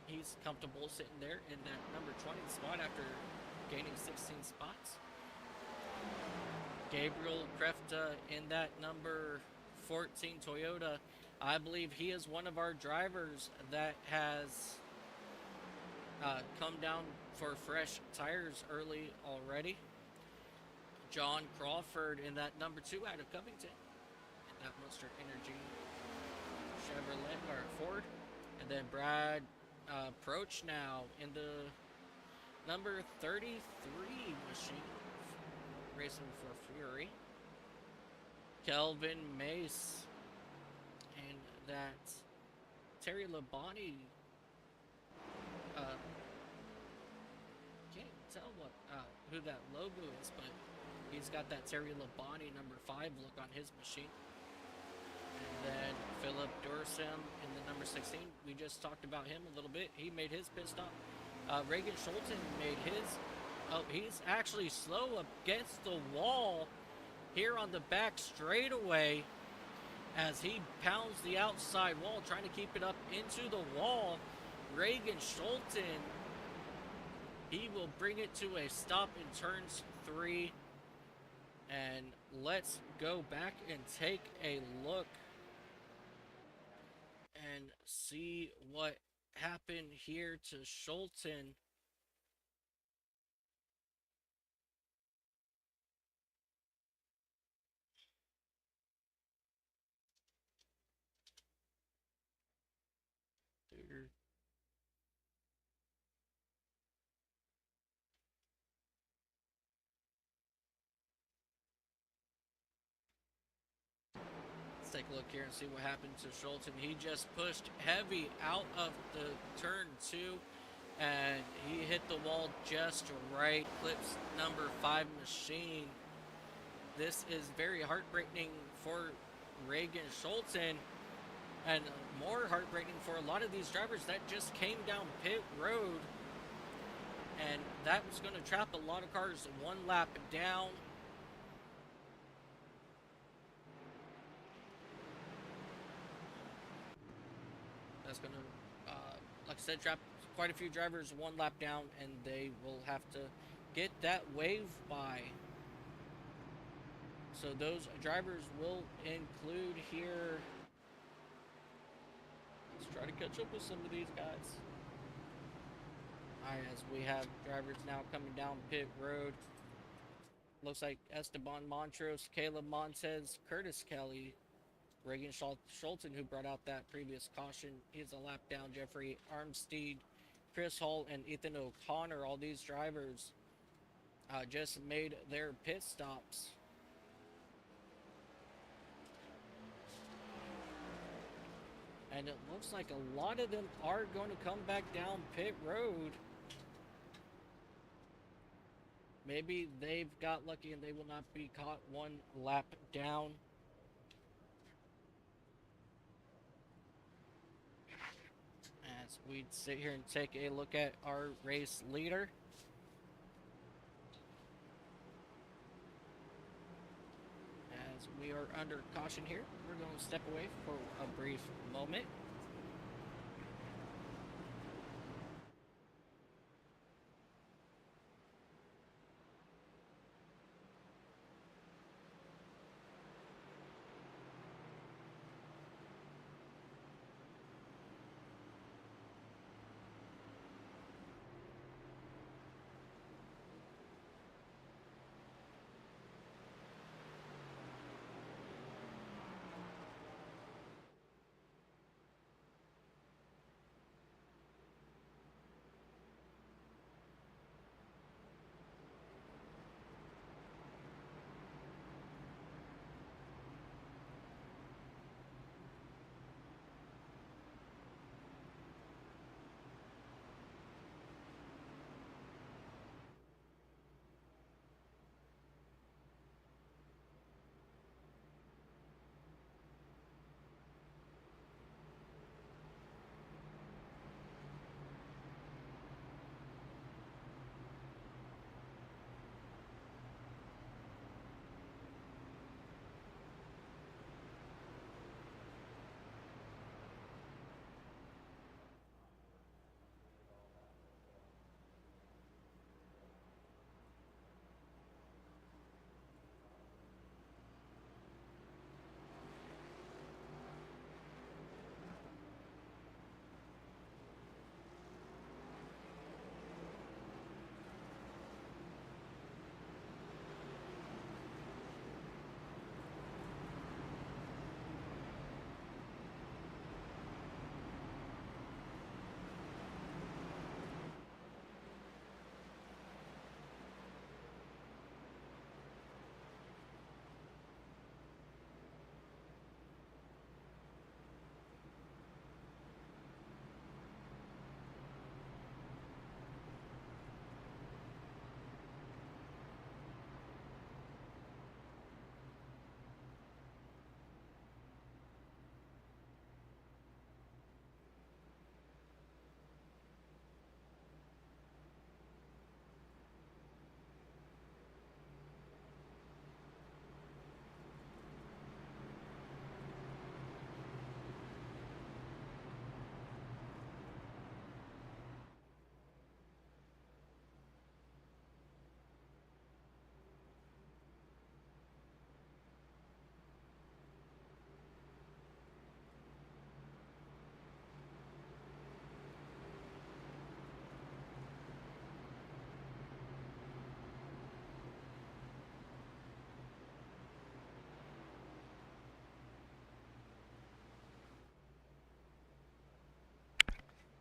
He's comfortable sitting there in that number 20 spot after gaining 16 spots. Gabriel Krefta in that number 14 Toyota. I believe he is one of our drivers that has come down for fresh tires early already. John Crawford in that number 2 out of Covington. In that Monster Energy Chevrolet or Ford. And then Brad Proch now in the number 33 machine, racing for Fury. Kelvin Mace and that Terry Labonte. Can't tell what who that logo is, but he's got that Terry Labonte number 5 look on his machine. And then Philip Dursum in the number 16. We just talked about him a little bit. He made his pit stop. Reagan Schulten made his. Oh, he's actually slow against the wall here on the back straightaway as he pounds the outside wall, trying to keep it up into the wall. Reagan Schulten, he will bring it to a stop in turns 3. And let's go back and take a look and see what happened here to Schulten. take a look here and see what happened to Schulten. He just pushed heavy out of the turn 2, and he hit the wall just right. Clips number 5 machine. This is very heartbreaking for Reagan Schulten, and more heartbreaking for a lot of these drivers that just came down pit road, and that was going to trap a lot of cars one lap down. That's going to, like I said, trap quite a few drivers one lap down, and they will have to get that wave by. So those drivers will include here. Let's try to catch up with some of these guys. Alright, as we have drivers now coming down pit road. Looks like Esteban Montrose, Caleb Montez, Curtis Kelly, Reagan Schulten, who brought out that previous caution. He's a lap down. Jeffrey Armstead, Chris Hall, and Ethan O'Connor. All these drivers just made their pit stops. And it looks like a lot of them are going to come back down pit road. Maybe they've got lucky and they will not be caught one lap down. As we sit here and take a look at our race leader. As we are under caution here, we're going to step away for a brief moment.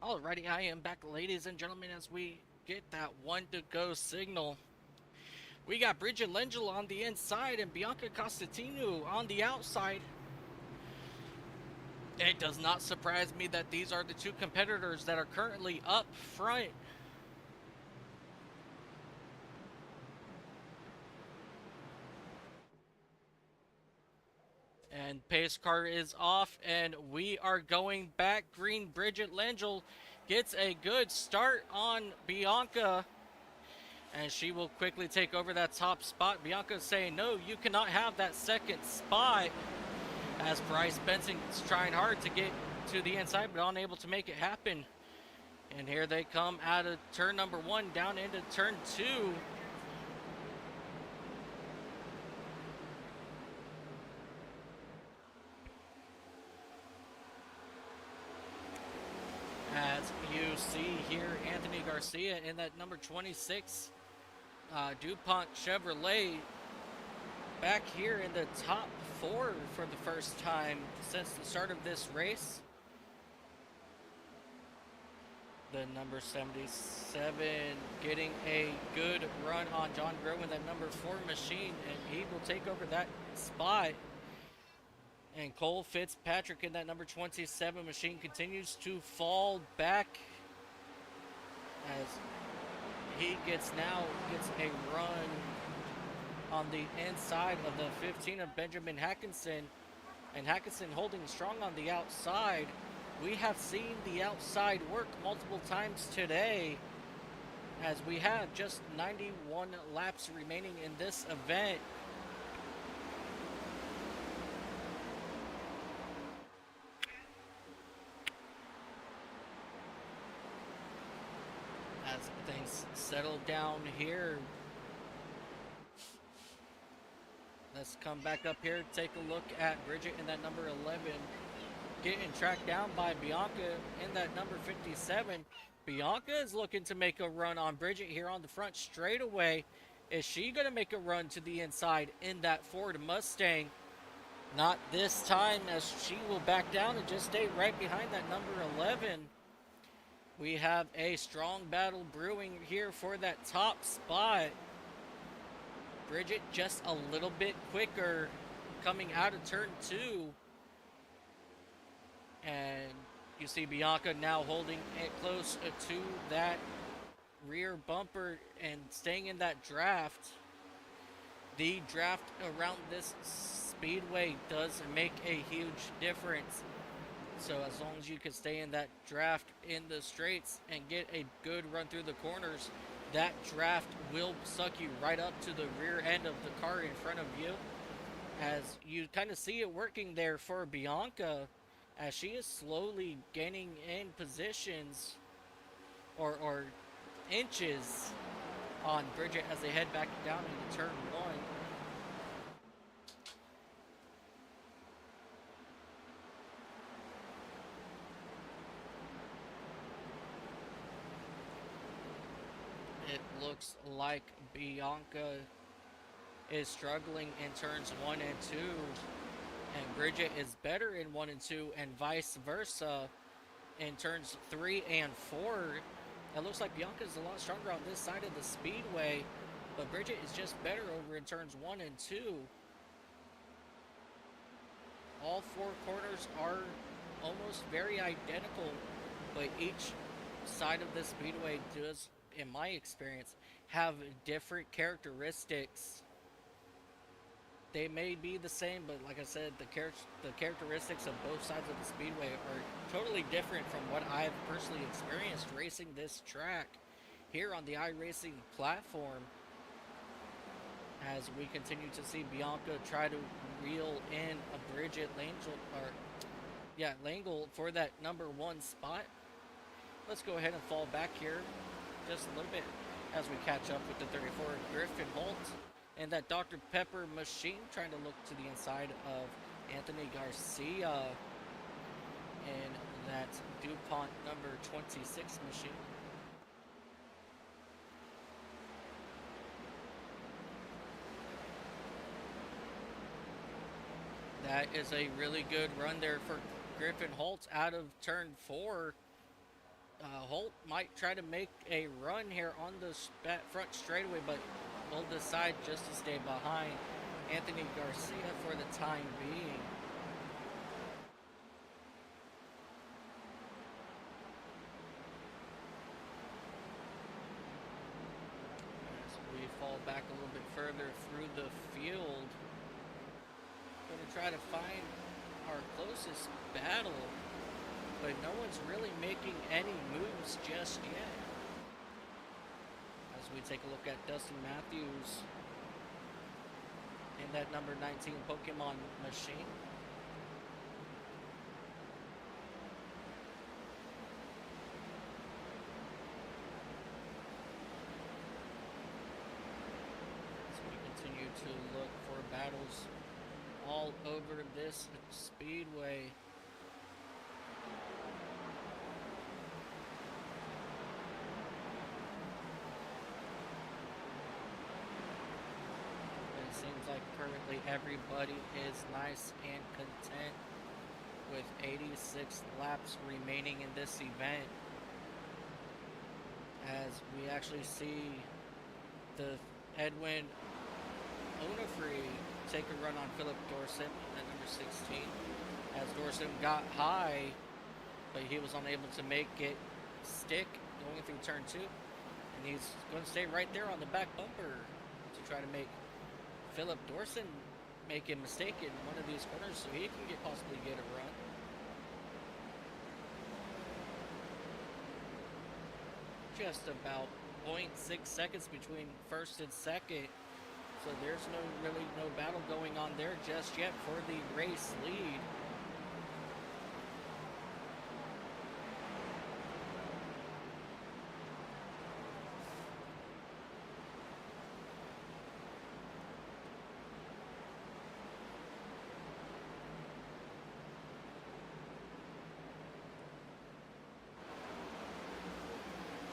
Alrighty, I am back, ladies and gentlemen, as we get that one to go signal. We got Bridget Lengel on the inside and Bianca Costantino on the outside. It does not surprise me that these are the two competitors that are currently up front. And pace car is off, and we are going back green. Bridget Langell gets a good start on Bianca, and she will quickly take over that top spot. Bianca saying, no, you cannot have that second spot, as Bryce Benson's trying hard to get to the inside, but unable to make it happen. And here they come out of turn number 1 down into turn 2. As you see here, Anthony Garcia in that number 26 DuPont Chevrolet back here in the top 4 for the first time since the start of this race. The number 77 getting a good run on John Groen, that number 4 machine, and he will take over that spot. And Cole Fitzpatrick in that number 27 machine continues to fall back as he gets a run on the inside of the 15 of Benjamin Hackinson, and Hackinson holding strong on the outside. We have seen the outside work multiple times today, as we have just 91 laps remaining in this event. As things settle down here, let's come back up here, take a look at Bridget in that number 11, getting tracked down by Bianca in that number 57. Bianca is looking to make a run on Bridget here on the front straightaway. Is she going to make a run to the inside in that Ford Mustang? Not this time, as she will back down and just stay right behind that number 11. We have a strong battle brewing here for that top spot. Bridget just a little bit quicker coming out of turn 2. And you see Bianca now holding it close to that rear bumper and staying in that draft. The draft around this speedway does make a huge difference. So as long as you can stay in that draft in the straights and get a good run through the corners, that draft will suck you right up to the rear end of the car in front of you. As you kind of see it working there for Bianca, as she is slowly gaining in positions or inches on Bridget as they head back down into turn 1. It looks like Bianca is struggling in turns 1 and 2, and Bridget is better in 1 and 2, and vice versa in turns 3 and 4. It looks like Bianca is a lot stronger on this side of the speedway, but Bridget is just better over in turns 1 and 2. All 4 corners are almost very identical, but each side of the speedway does, in my experience, have different characteristics. They may be the same, but like I said, the characteristics of both sides of the speedway are totally different from what I've personally experienced racing this track here on the iRacing platform. As we continue to see Bianca try to reel in a Bridget Langell for that number 1 spot. Let's go ahead and fall back here just a little bit as we catch up with the 34 Griffin Holt and that Dr. Pepper machine, trying to look to the inside of Anthony Garcia and that DuPont number 26 machine. That is a really good run there for Griffin Holt out of turn 4. Holt might try to make a run here on the front straightaway, but will decide just to stay behind Anthony Garcia for the time being. try to find our closest battle, but no one's really making any moves just yet. As we take a look at Dustin Matthews in that number 19 Pokemon machine. Continue to look for battles all over this speedway. It seems like currently everybody is nice and content with 86 laps remaining in this event, as we actually see the Edwin Onofre take a run on Philip Dorson at number 16, as Dorson got high, but he was unable to make it stick going through turn 2, and he's going to stay right there on the back bumper to try to make Philip Dorson make a mistake in one of these corners so he can possibly get a run. Just about 0.6 seconds between first and second. So there's really no battle going on there just yet for the race lead.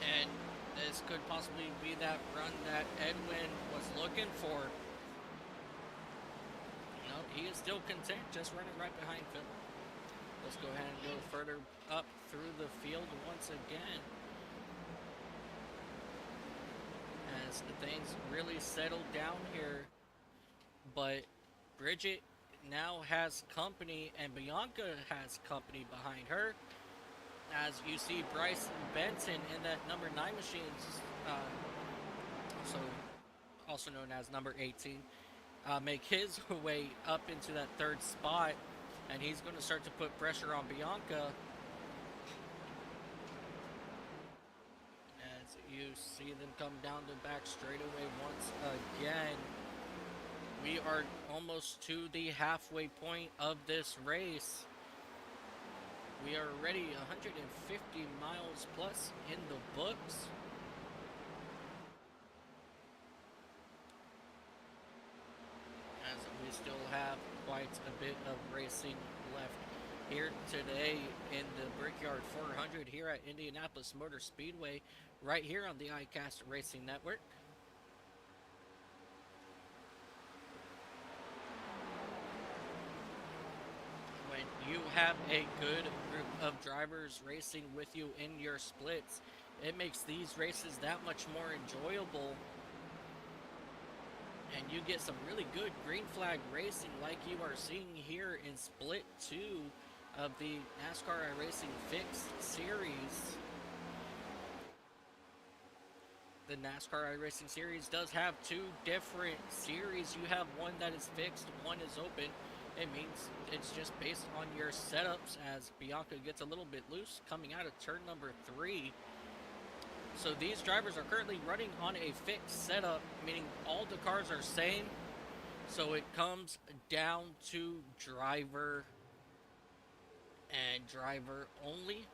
And this could possibly be that run that Edwin was looking for. No, he is still content, just running right behind Phil. Let's go ahead and go further up through the field once again, as the things really settled down here. But Bridget now has company, and Bianca has company behind her. As you see Bryce Benton in that number 9 machine, also known as number 18, make his way up into that third spot, and he's going to start to put pressure on Bianca. As you see them come down the back straightaway once again. We are almost to the halfway point of this race. We are already 150 miles plus in the books. As we still have quite a bit of racing left here today in the Brickyard 400 here at Indianapolis Motor Speedway, right here on the ICAST Racing Network. When you have a good group of drivers racing with you in your splits, it makes these races that much more enjoyable, and you get some really good green flag racing like you are seeing here in split 2 of the NASCAR iRacing Fixed Series. The NASCAR iRacing Series does have 2 different series. You have one that is fixed, one is open. It means it's just based on your setups, as Bianca gets a little bit loose coming out of turn number 3. So these drivers are currently running on a fixed setup, meaning all the cars are same. So it comes down to driver and driver only.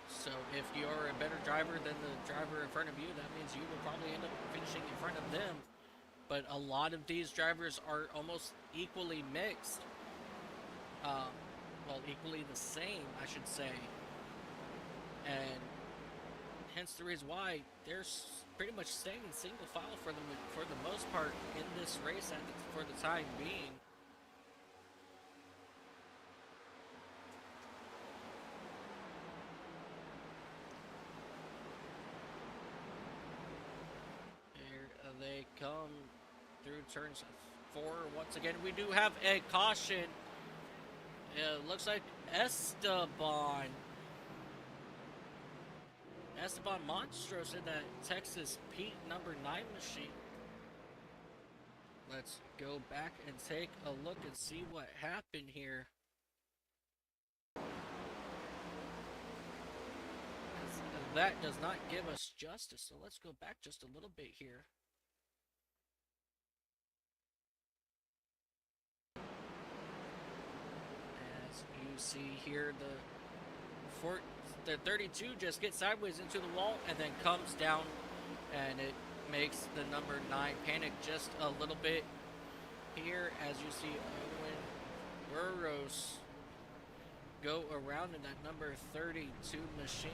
So if you're a better driver than the driver in front of you, that means you will probably end up finishing in front of them. But a lot of these drivers are almost equally mixed. Well, equally the same, I should say. And hence the reason why they're pretty much staying in single file for the most part in this race for the time being. Here they come through turns 4 once again. We do have a caution. It looks like Esteban Monstros in that Texas Pete number 9 machine. let's go back and take a look and see what happened here. That does not give us justice, so let's go back just a little bit here. As you see here, the 32 just gets sideways into the wall and then comes down, and it makes the number 9 panic just a little bit here. As you see Owen Burroughs go around in that number 32 machine,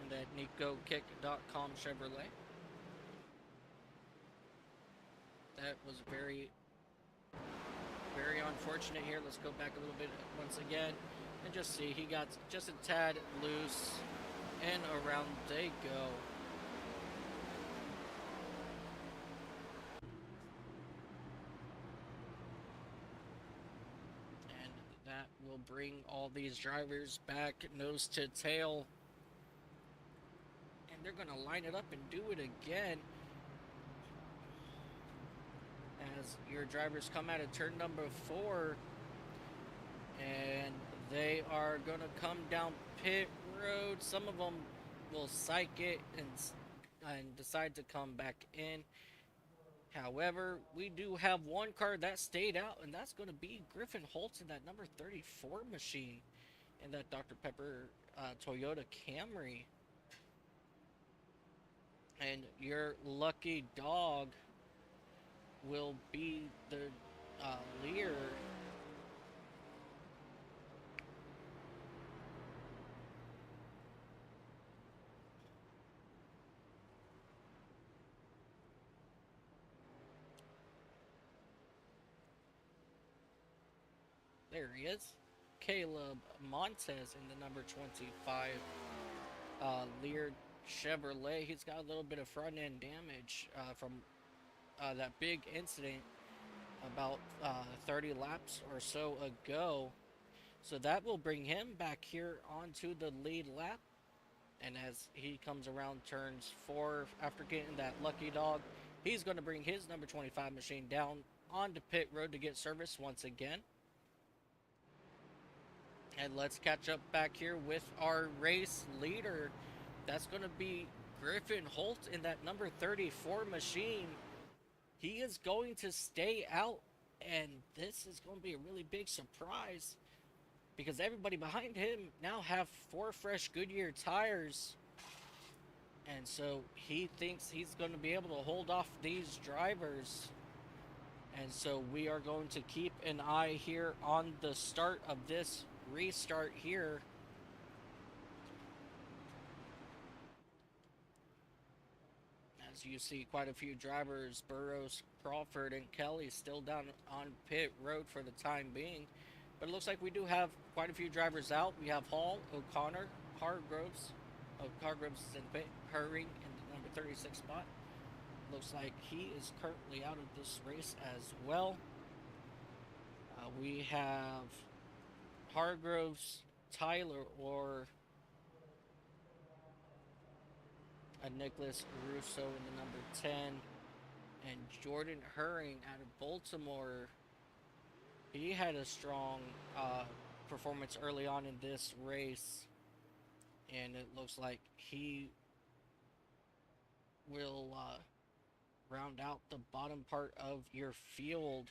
and that NicoKick.com Chevrolet. That was very unfortunate here. Let's go back a little bit once again and just see, he got just a tad loose, and around they go. And that will bring all these drivers back nose to tail, and they're gonna line it up and do it again. As your drivers come out of turn number 4, and they are going to come down pit road. Some of them will psych it and decide to come back in. However, we do have one car that stayed out, and that's going to be Griffin Holtz in that number 34 machine in that Dr. Pepper Toyota Camry. And your lucky dog will be the Lear. There he is, Caleb Montez in the number 25 Lear Chevrolet. He's got a little bit of front end damage from that big incident about 30 laps or so ago. So that will bring him back here onto the lead lap. And as he comes around turns 4 after getting that lucky dog, he's going to bring his number 25 machine down onto pit road to get service once again. And let's catch up back here with our race leader. That's going to be Griffin Holt in that number 34 machine. He is going to stay out, and this is going to be a really big surprise because everybody behind him now have 4 fresh Goodyear tires. And so he thinks he's going to be able to hold off these drivers. And so we are going to keep an eye here on the start of this restart here. As you see, quite a few drivers, Burroughs, Crawford, and Kelly, still down on pit road for the time being. But it looks like we do have quite a few drivers out. We have Hall, O'Connor, Hargroves. Hargroves is in pit, hurrying in the number 36 spot. Looks like he is currently out of this race as well. We have Hargroves, Tyler, or Nicholas Russo in the number 10, and Jordan Herring out of Baltimore. He had a strong performance early on in this race, and it looks like he will round out the bottom part of your field.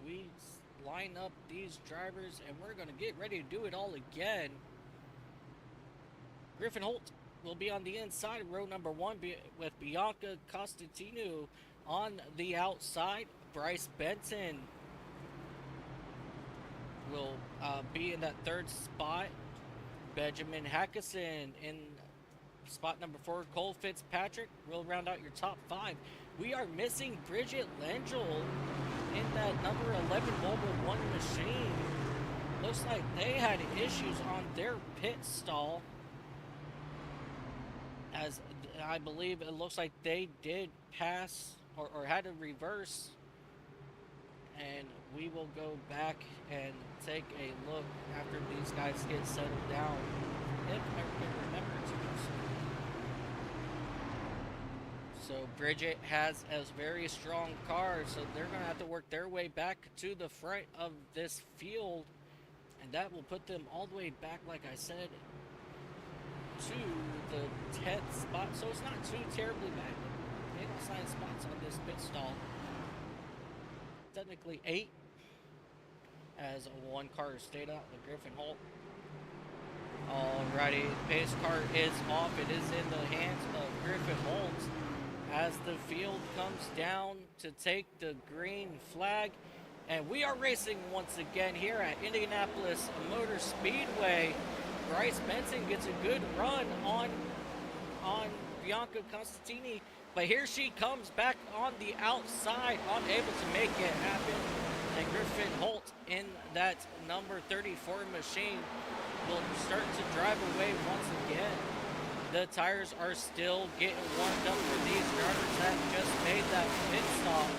We line up these drivers, and we're going to get ready to do it all again. Griffin Holt will be on the inside of row number 1 with Bianca Costantino on the outside. Bryce Benton will be in that 3rd spot. Benjamin Hackison in spot number 4. Cole Fitzpatrick will round out your top 5. We are missing Bridget Langell in that number 11 Mobile 1 machine. Looks like they had issues on their pit stall. as I believe it looks like they did pass or had to reverse, and we will go back and take a look after these guys get settled down, if I can remember to do so. So Bridget has a very strong car, so they're going to have to work their way back to the front of this field, and that will put them all the way back, like I said, to the 10th spot. So it's not too terribly bad. 8 assigned spots on this pit stall. Technically 8, as one car stayed out, the Griffin Holt. Alrighty, pace car is off. It is in the hands of Griffin Holt as the field comes down to take the green flag. And we are racing once again here at Indianapolis Motor Speedway. Bryce Benson gets a good run on Bianca Constantini, but here she comes back on the outside, unable to make it happen. And Griffin Holt in that number 34 machine will start to drive away once again. The tires are still getting warmed up for these drivers that just made that pit stop.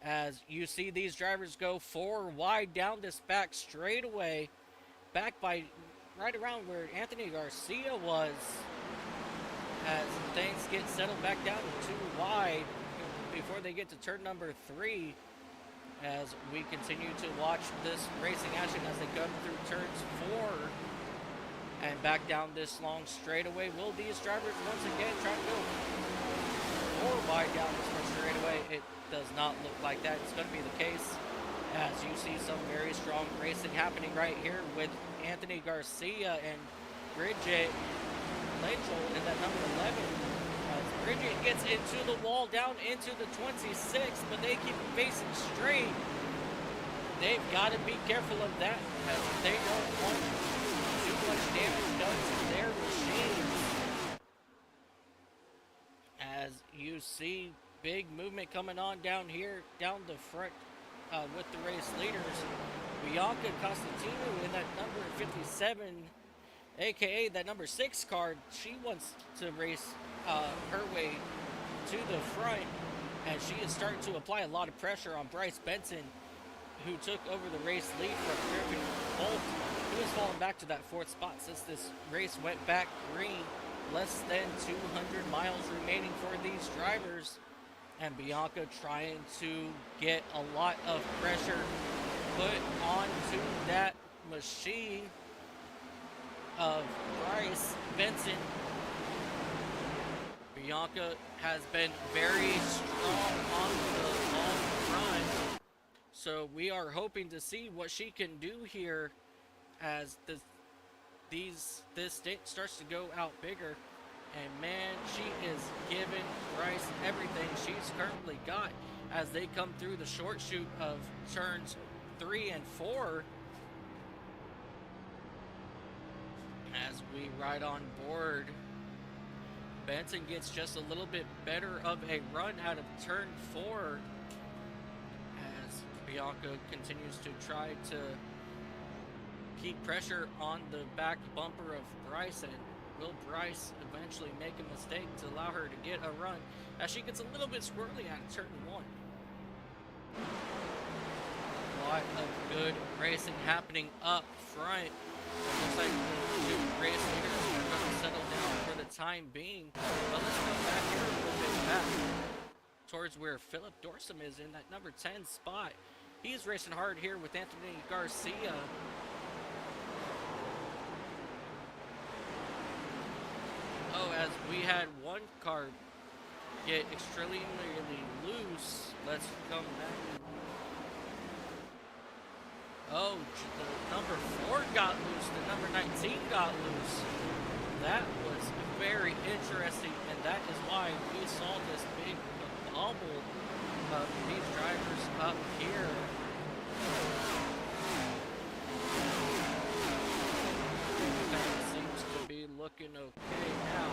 As you see these drivers go 4 wide down this back straightaway, back by right around where Anthony Garcia was, as things get settled back down to 2 wide before they get to turn number 3, as we continue to watch this racing action as they go through turns 4 and back down this long straightaway. Will these drivers once again try to go 4 wide down this one straightaway? It does not look like that. It's going to be the case, as you see some very strong racing happening right here with Anthony Garcia and Bridget Langell in that number 11. As Bridget gets into the wall, down into the 26, but they keep facing straight. They've got to be careful of that, as they don't want too much damage done to their machines. As you see big movement coming on down here, down the front with the race leaders. Bianca Costantino in that number 57, aka that number 6 card. She wants to race her way to the front, and she is starting to apply a lot of pressure on Bryce Benson, who took over the race lead from Griffin Holt, who has fallen back to that 4th spot since this race went back green. Less than 200 miles remaining for these drivers, and Bianca trying to get a lot of pressure put onto that machine of Bryce Benson. Bianca has been very strong on the long run, so we are hoping to see what she can do here as this state starts to go out bigger. And man, she is giving Bryce everything she's currently got as they come through the short chute of turns 3 and 4. As we ride on board, Benson gets just a little bit better of a run out of turn 4 as Bianca continues to try to keep pressure on the back bumper of Bryce. And will Bryce eventually make a mistake to allow her to get a run as she gets a little bit squirrely out of turn 1? A lot of good racing happening up front. It looks like the 2 race leaders are going to settle down for the time being. But let's go back here a little bit back towards where Philip Dorsum is in that number 10 spot. He's racing hard here with Anthony Garcia. Oh, as we had one car get extremely loose. Let's come back. Oh, the number 4 got loose. The number 19 got loose. That was very interesting, and that is why we saw this big bubble of these drivers up here. That seems to be looking okay now.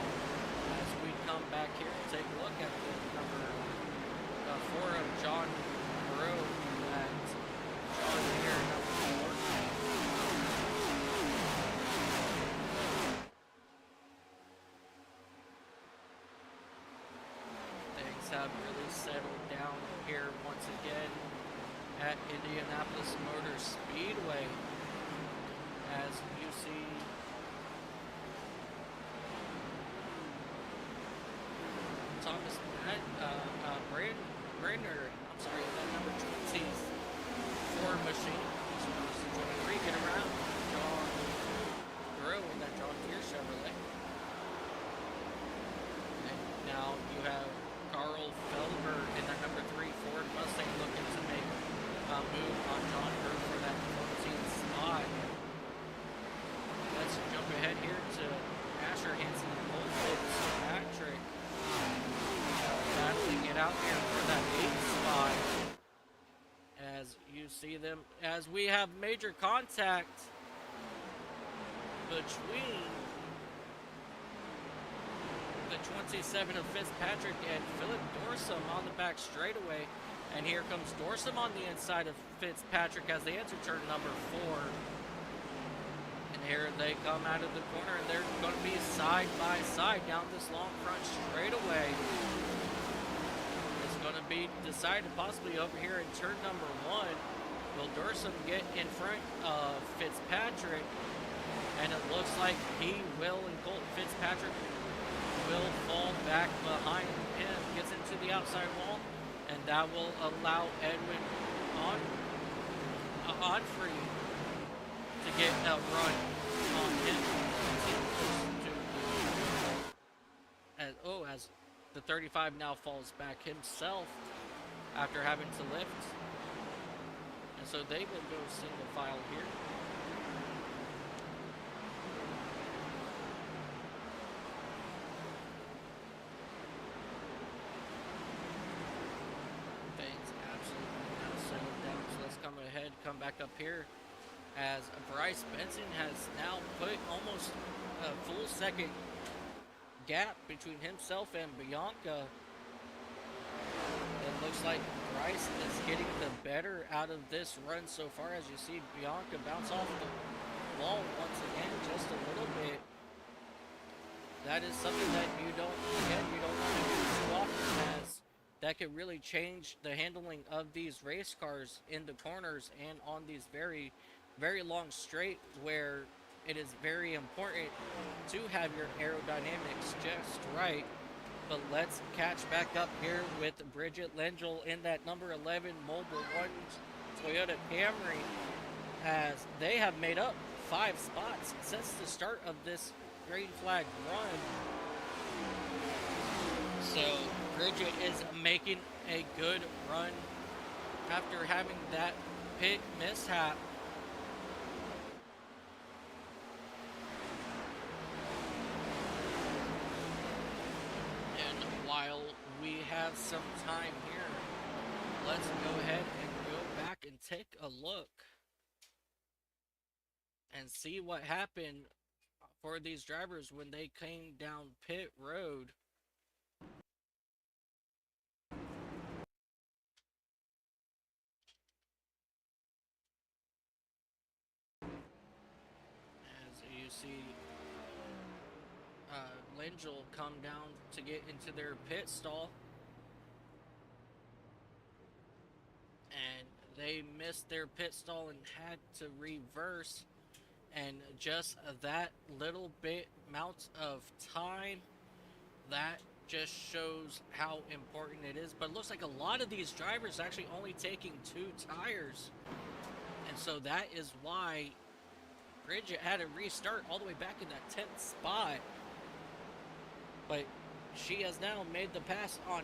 As we come back here and take a look at the number 4 of John Moreau. John here, number 4. things have really settled down here once again at Indianapolis Motor Speedway. As you see Thomas Brenner, I'm sorry, that number 20's Ford machine. Get around John Grill in that John Deere Chevrolet. And now you have Carl Felber in that number 3 Ford Mustang looking to make a move on John Grill for that 14th spot. Let's jump ahead here to Asher Hansen and Cole Fitzpatrick battling it out here for that 8th spot. As you see them, as we have major contact between the 27 of Fitzpatrick and Philip Dorsum on the back straightaway. And here comes Dorsum on the inside of Fitzpatrick as they enter turn number 4. And here they come out of the corner, and they're going to be side by side down this long front straightaway. Going to be decided possibly over here in turn number 1. Will Dorsum get in front of Fitzpatrick? And it looks like he will, and Colt Fitzpatrick will fall back behind him, gets into the outside wall, and that will allow Edwin Onfrey to get a run on him. As the 35 now falls back himself after having to lift. And so they will go single file here. Things absolutely now settled down. So let's come ahead, come back up here as Bryce Benson has now put almost a full second gap between himself and Bianca. It looks like Bryce is getting the better out of this run so far, as you see Bianca bounce off the wall once again just a little bit. That is something that you don't want to do too often, as that could really change the handling of these race cars in the corners and on these very, very long straight, where it is very important to have your aerodynamics just right. But let's catch back up here with Bridget Lengel in that number 11 Mobile 1 Toyota Camry, as they have made up 5 spots since the start of this green flag run. So Bridget is making a good run after having that pit mishap. While we have some time here, let's go ahead and go back and take a look and see what happened for these drivers when they came down pit road. As you see Lengel come down to get into their pit stall, and they missed their pit stall and had to reverse, and just that little bit amount of time, that just shows how important it is. But it looks like a lot of these drivers actually only taking 2 tires, and so that is why Bridget had to restart all the way back in that 10th spot. But she has now made the pass on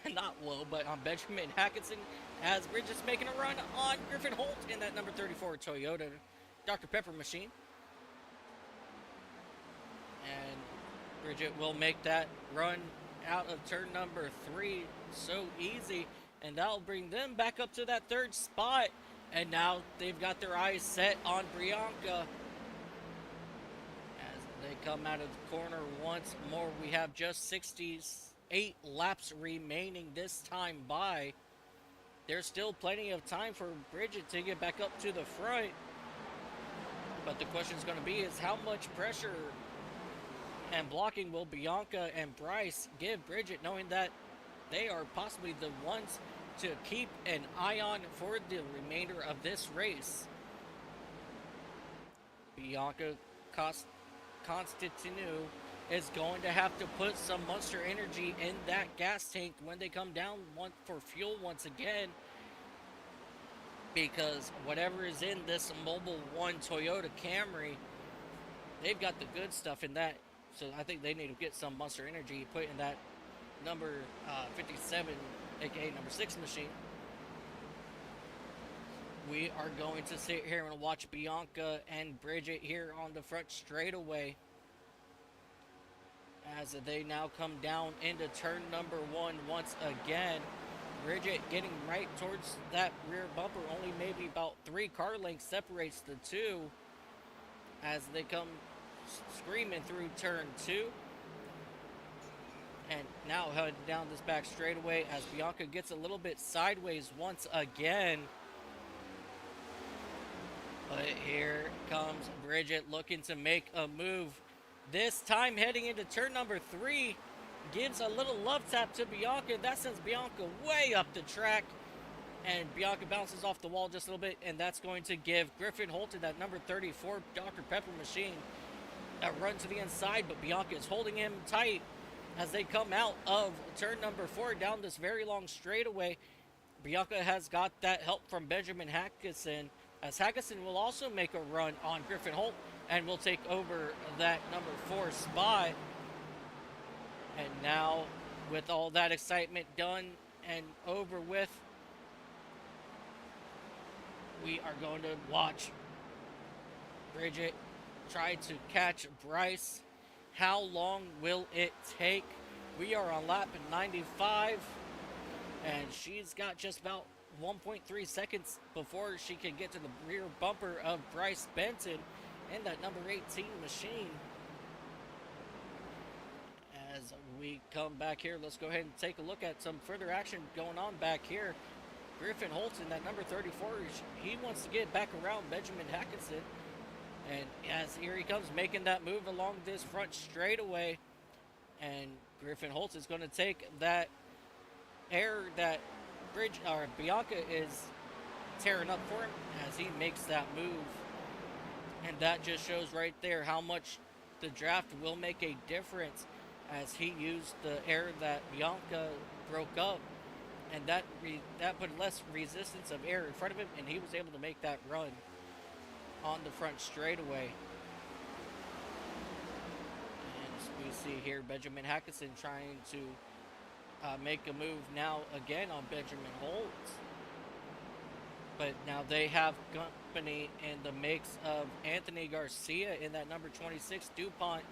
Lowe. Not Lowe, but on Benjamin Hackinson, as Bridget's making a run on Griffin Holt in that number 34 Toyota Dr. Pepper machine. And Bridget will make that run out of turn number 3 so easy. And that'll bring them back up to that 3rd spot. And now they've got their eyes set on Bianca. They come out of the corner once more. We have just 68 laps remaining this time by. There's still plenty of time for Bridget to get back up to the front. But the question is going to be is how much pressure And blocking will Bianca and Bryce give Bridget, knowing that they are possibly the ones to keep an eye on for the remainder of this race. Bianca Constantinu is going to have to put some Monster Energy in that gas tank when they come down for fuel once again, because whatever is in this Mobile 1 Toyota Camry, they've got the good stuff in that. So I think they need to get some Monster Energy put in that number 57, aka number 6 machine. We are going to sit here and watch Bianca and Bridget here on the front straightaway as they now come down into turn number 1 once again. Bridget getting right towards that rear bumper. Only maybe about 3 car lengths separates the two as they come screaming through turn 2. And now heading down this back straightaway as Bianca gets a little bit sideways once again. But here comes Bridget looking to make a move. This time heading into turn number 3. Gives a little love tap to Bianca. That sends Bianca way up the track. And Bianca bounces off the wall just a little bit. And that's going to give Griffin Holton, that number 34 Dr. Pepper machine, a run to the inside. But Bianca is holding him tight as they come out of turn number 4 down this very long straightaway. Bianca has got that help from Benjamin Hackison, as Hackison will also make a run on Griffin Holt and will take over that number 4 spot. And now, with all that excitement done and over with, we are going to watch Bridget try to catch Bryce. How long will it take? We are on lap 95, and she's got just about 1.3 seconds before she can get to the rear bumper of Bryce Benton in that number 18 machine. As we come back here, let's go ahead and take a look at some further action going on back here. Griffin Holton, that number 34, he wants to get back around Benjamin Hackison. And as here he comes making that move along this front straightaway. And Griffin Holtz is going to take that air that Bianca is tearing up for him as he makes that move. And that just shows right there how much the draft will make a difference, as he used the air that Bianca broke up, and that put less resistance of air in front of him, and he was able to make that run on the front straightaway. And as we see here, Benjamin Hackison trying to make a move now again on Benjamin Holt. But now they have company in the makes of Anthony Garcia in that number 26 DuPont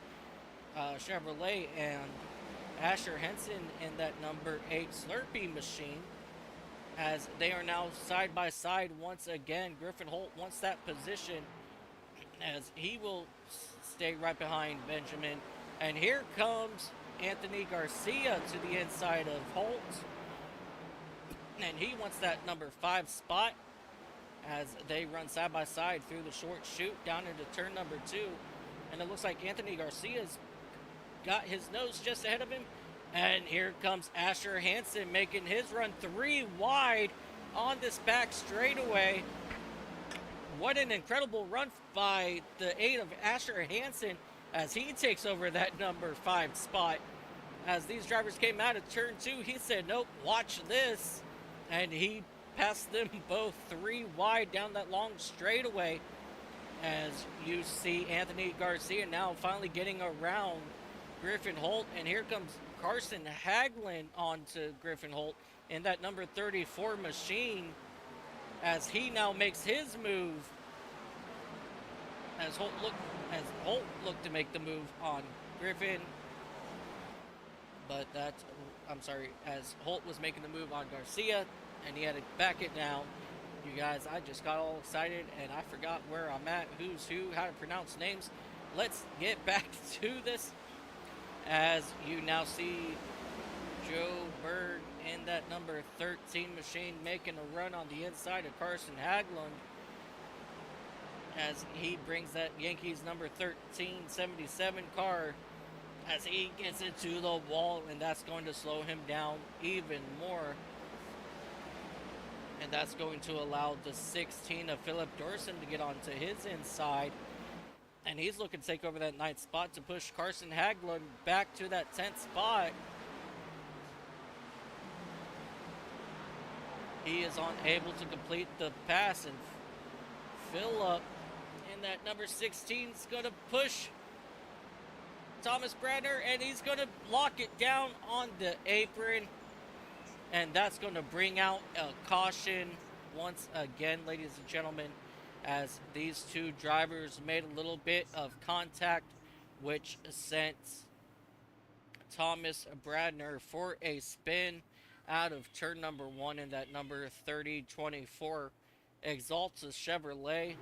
Chevrolet, and Asher Henson in that number 8 Slurpee machine, as they are now side by side once again. Griffin Holt wants that position, as he will stay right behind Benjamin. And here comes Anthony Garcia to the inside of Holt, and he wants that number 5 spot as they run side by side through the short chute down into turn number 2. And it looks like Anthony Garcia's got his nose just ahead of him. And here comes Asher Hansen making his run 3 wide on this back straightaway. What an incredible run by the 8 of Asher Hansen as he takes over that number 5 spot. As these drivers came out of turn 2, he said, nope, watch this. And he passed them both 3 wide down that long straightaway. As you see Anthony Garcia now finally getting around Griffin Holt. And here comes Carson Haglin onto Griffin Holt in that number 34 machine, as he now makes his move, as Holt looked to make the move on Griffin, but as Holt was making the move on Garcia, and he had to back it down. You guys, I just got all excited and I forgot where I'm at, who's who, how to pronounce names. Let's get back to this, as you now see Joe Berg in that number 13 machine making a run on the inside of Carson Haglund, as he brings that Yankees number 1377 car as he gets into the wall, and that's going to slow him down even more. And that's going to allow the 16 of Philip Dorson to get onto his inside. And he's looking to take over that 9th spot to push Carson Haglund back to that 10th spot. He is unable to complete the pass, and Philip in that number 16 is going to push Thomas Bradner, and he's going to lock it down on the apron. And that's going to bring out a caution once again, ladies and gentlemen, as these two drivers made a little bit of contact, which sent Thomas Bradner for a spin out of turn number 1 in that number 3024 Exalta Chevrolet.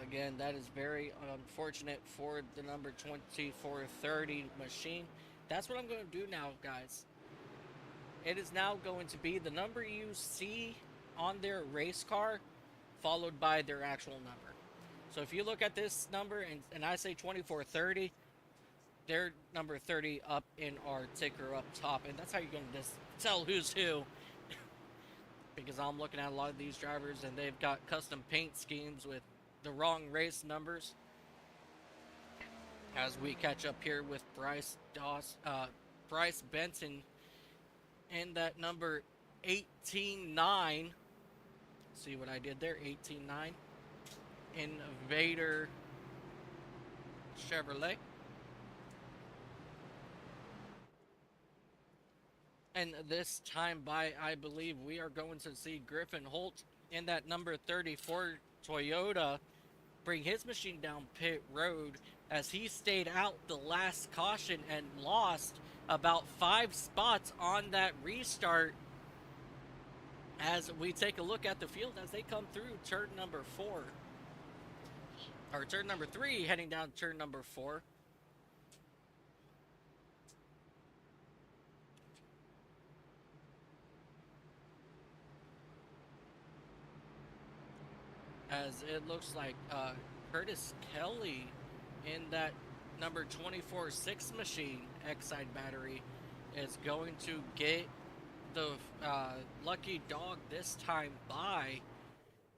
Again, that is very unfortunate for the number 2430 machine. That's what I'm going to do now, guys. It is now going to be the number you see on their race car, followed by their actual number. So if you look at this number and I say 2430, they're number 30 up in our ticker up top. And that's how you're going to just tell who's who. Because I'm looking at a lot of these drivers and they've got custom paint schemes with the wrong race numbers. As we catch up here with Bryce Benson in that number 18-9. See what I did there? 18-9. Invader Chevrolet. And this time by, I believe we are going to see Griffin Holt in that number 34 Toyota bring his machine down pit road, as he stayed out the last caution and lost about 5 spots on that restart. As we take a look at the field as they come through turn number 4, or turn number 3, heading down turn number 4. As it looks like Curtis Kelly in that number 24-6 machine, Excite battery, is going to get the lucky dog this time by.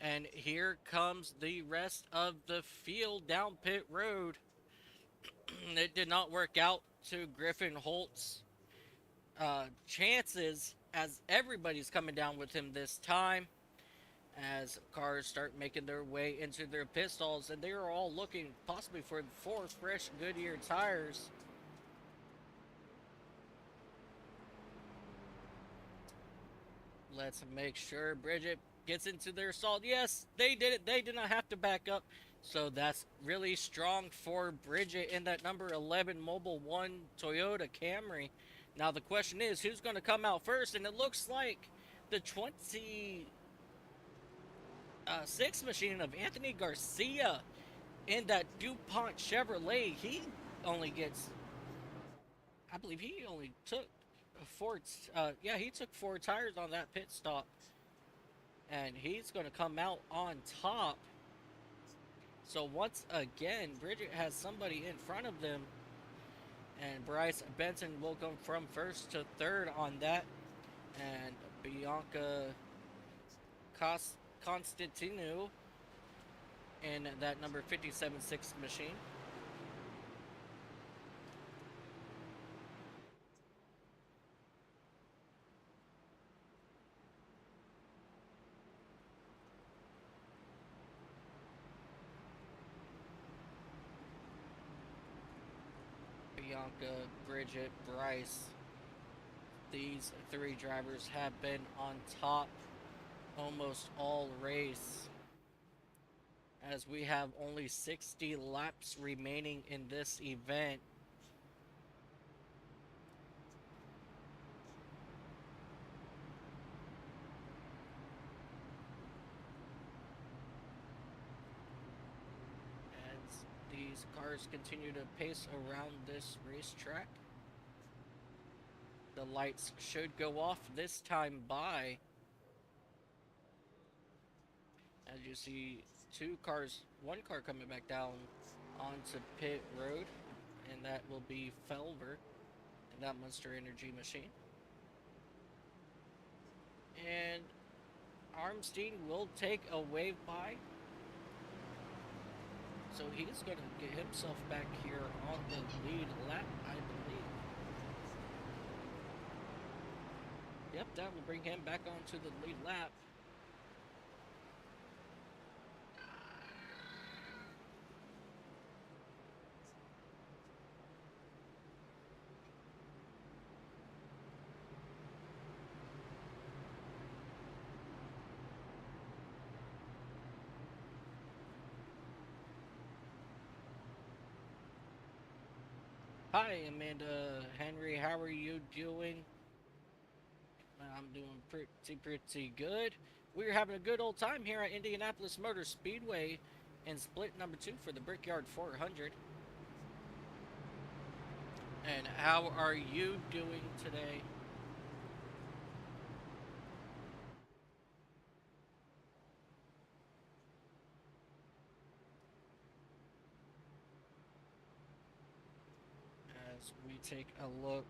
And here comes the rest of the field down pit road. It did not work out to Griffin Holt's chances, as everybody's coming down with him this time. As cars start making their way into their pit stalls, and they are all looking possibly for 4 fresh Goodyear tires. Let's make sure Bridget gets into their stall. Yes, they did it. They did not have to back up. So that's really strong for Bridget in that number 11 Mobile 1 Toyota Camry. Now the question is, who's going to come out first? And it looks like the 6 machine of Anthony Garcia in that DuPont Chevrolet. He only gets, I believe he only took 4, he took 4 tires on that pit stop. And he's going to come out on top. So once again, Bridget has somebody in front of them. And Bryce Benson will go from first to third on that. And Bianca Constantino in that number 57-6 machine. Bianca, Bridget, Bryce. These 3 drivers have been on top almost all race, as we have only 60 laps remaining in this event. As these cars continue to pace around this racetrack, the lights should go off this time by. As you see 2 cars, 1 car coming back down onto pit road, and that will be Felver and that Monster Energy machine. And Armstein will take a wave by. So he's going to get himself back here on the lead lap, I believe. Yep, that will bring him back onto the lead lap. Hi, Amanda Henry. How are you doing? I'm doing pretty good. We're having a good old time here at Indianapolis Motor Speedway in split number 2 for the Brickyard 400. And how are you doing today? As we take a look.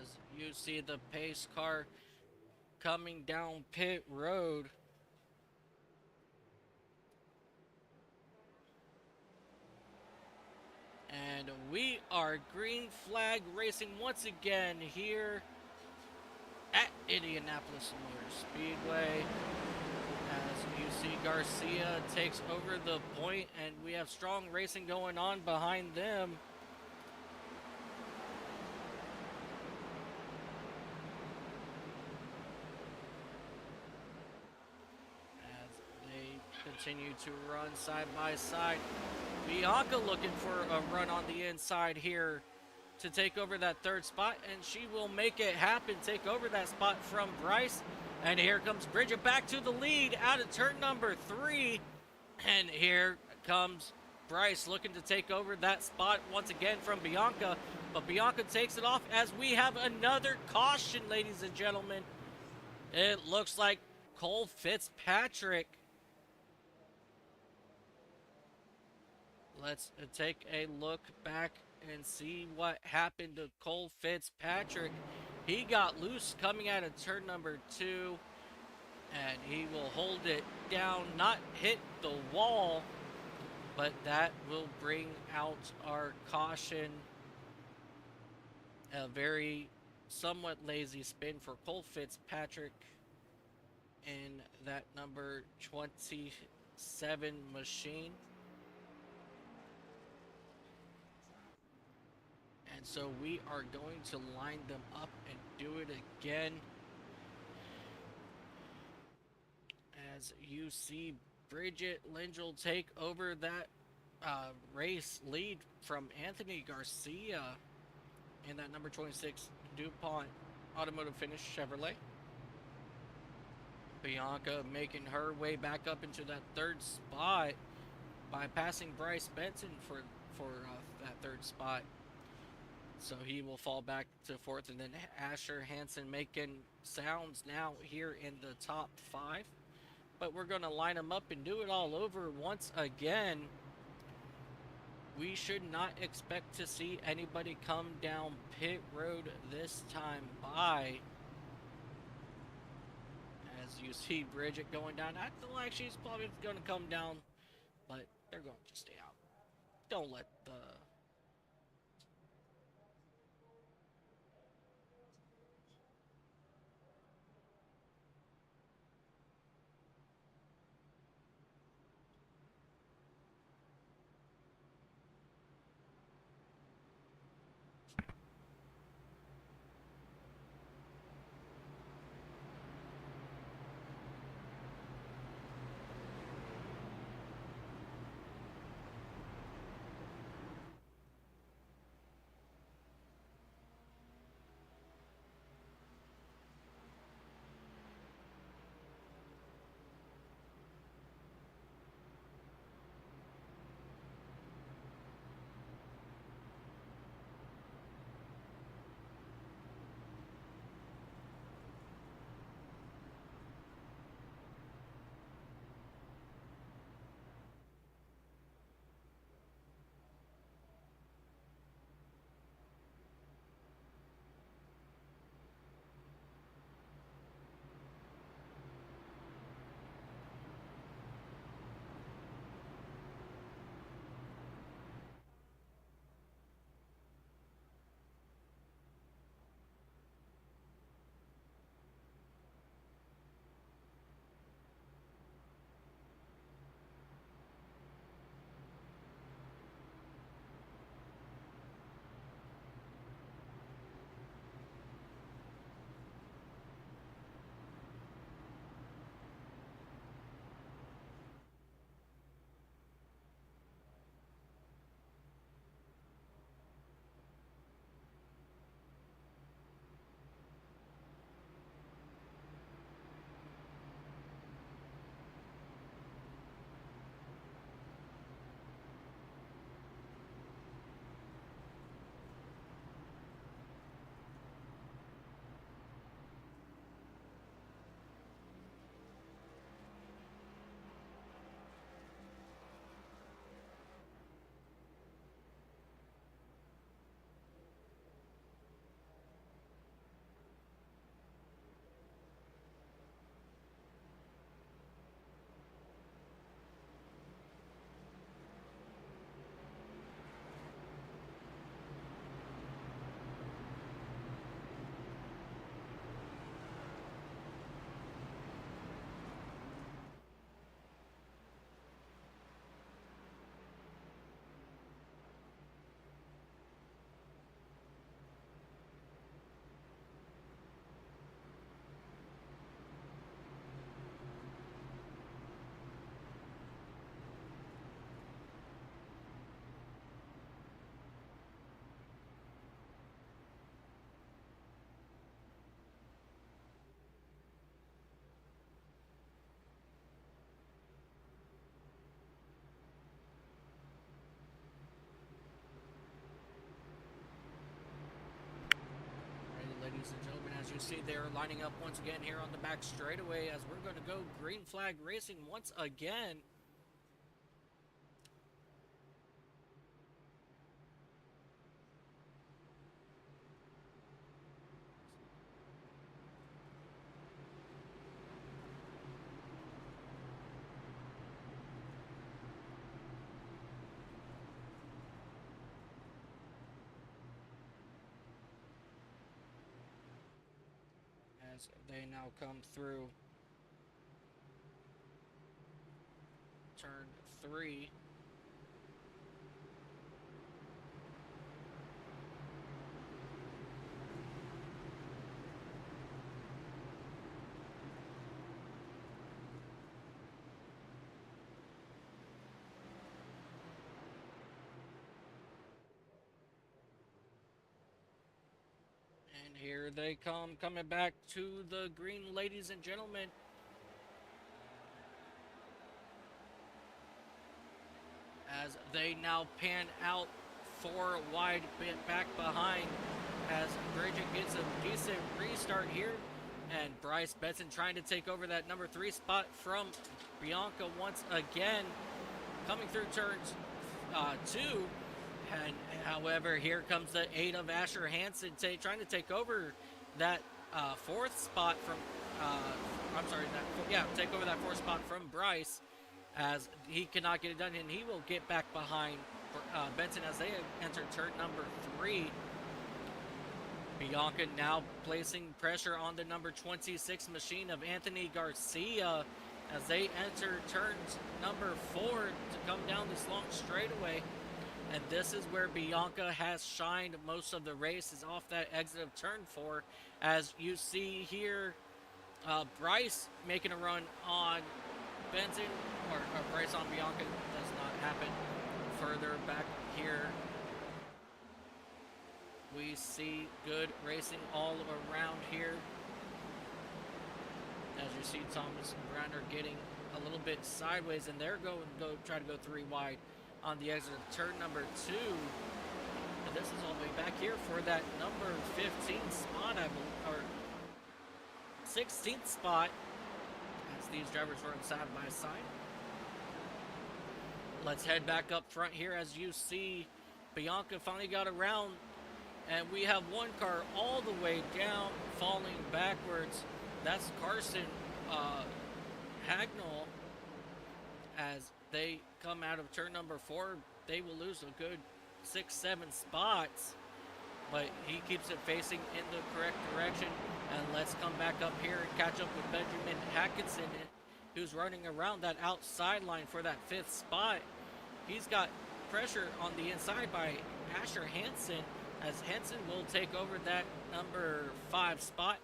As you see the pace car coming down pit road. And we are green flag racing once again here at Indianapolis Motor Speedway. As you see, Garcia takes over the point, and we have strong racing going on behind them. As they continue to run side by side. Bianca looking for a run on the inside here to take over that third spot, and she will make it happen, take over that spot from Bryce. And here comes Bridget back to the lead out of turn number 3. And here comes Bryce looking to take over that spot once again from Bianca. But Bianca takes it off as we have another caution, ladies and gentlemen. It looks like Cole Fitzpatrick. Let's take a look back and see what happened to Cole Fitzpatrick. He got loose coming out of turn number 2, and he will hold it down, not hit the wall, but that will bring out our caution. A very somewhat lazy spin for Cole Fitzpatrick in that number 27 machine. And so we are going to line them up and do it again. As you see Bridget Lingel take over that race lead from Anthony Garcia in that number 26 DuPont Automotive Finish Chevrolet. Bianca making her way back up into that third spot by passing Bryce Benson for that third spot. So he will fall back to 4th, and then Asher Hansen making sounds now here in the top 5. But we're going to line them up and do it all over once again. We should not expect to see anybody come down pit road this time by. As you see Bridget going down. I feel like she's probably going to come down, but they're going to stay out. Don't let the... you see, they're lining up once again here on the back straightaway as we're going to go green flag racing once again. As they now come through turn 3. And here they come, coming back to the green, ladies and gentlemen. As they now pan out 4 wide back behind, as Bridget gets a decent restart here, and Bryce Benson trying to take over that number 3 spot from Bianca once again, coming through turns 2. And however, here comes the 8 of Asher Hansen trying to take over that 4th spot from take over that 4th spot from Bryce, as he cannot get it done, and he will get back behind Benson as they enter turn number 3. Bianca now placing pressure on the number 26 machine of Anthony Garcia as they enter turns number 4 to come down this long straightaway. And this is where Bianca has shined most of the race, is off that exit of turn 4. As you see here, Bryce making a run on Benson, or Bryce on Bianca, does not happen. Further back here, we see good racing all around here. As you see, Thomas and Brown are getting a little bit sideways, and they're going to try to go 3 wide on the exit of turn number 2. And this is all the way back here for that number 15 spot, or 16th spot, as these drivers run side by side. Let's head back up front here. As you see, Bianca finally got around, and we have one car all the way down, falling backwards. That's Carson Hagnall. As they come out of turn number 4, they will lose a good 6-7 spots, but he keeps it facing in the correct direction. And let's come back up here and catch up with Benjamin Hackinson, who's running around that outside line for that 5th spot. He's got pressure on the inside by Asher Hansen, as Hansen will take over that number 5 spot.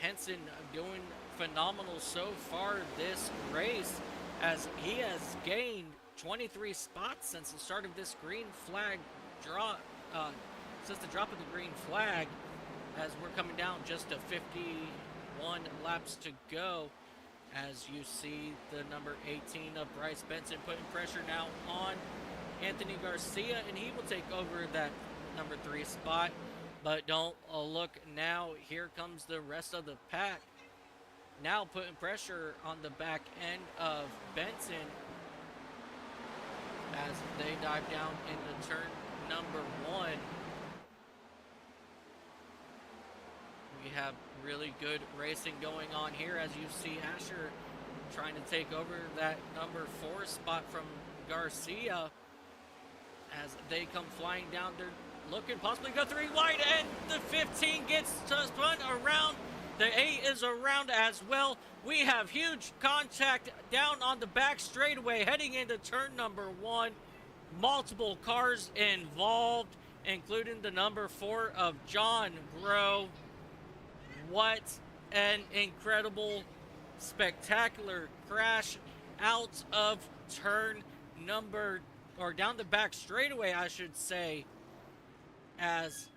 Hansen doing phenomenal so far this race, as he has gained 23 spots since the start of this green flag drop, since the drop of the green flag, as we're coming down just to 51 laps to go. As you see, the number 18 of Bryce Benson putting pressure now on Anthony Garcia, and he will take over that number 3 spot. But don't look now, here comes the rest of the pack, now putting pressure on the back end of Benson as they dive down into turn number 1. We have really good racing going on here, as you see Asher trying to take over that number 4 spot from Garcia. As they come flying down, they're looking possibly go 3 wide, and the 15 gets spun around. The 8 is around as well. We have huge contact down on the back straightaway heading into turn number 1. Multiple cars involved, including the number 4 of John Groh. What an incredible, spectacular crash out of turn number, or down the back straightaway, I should say, as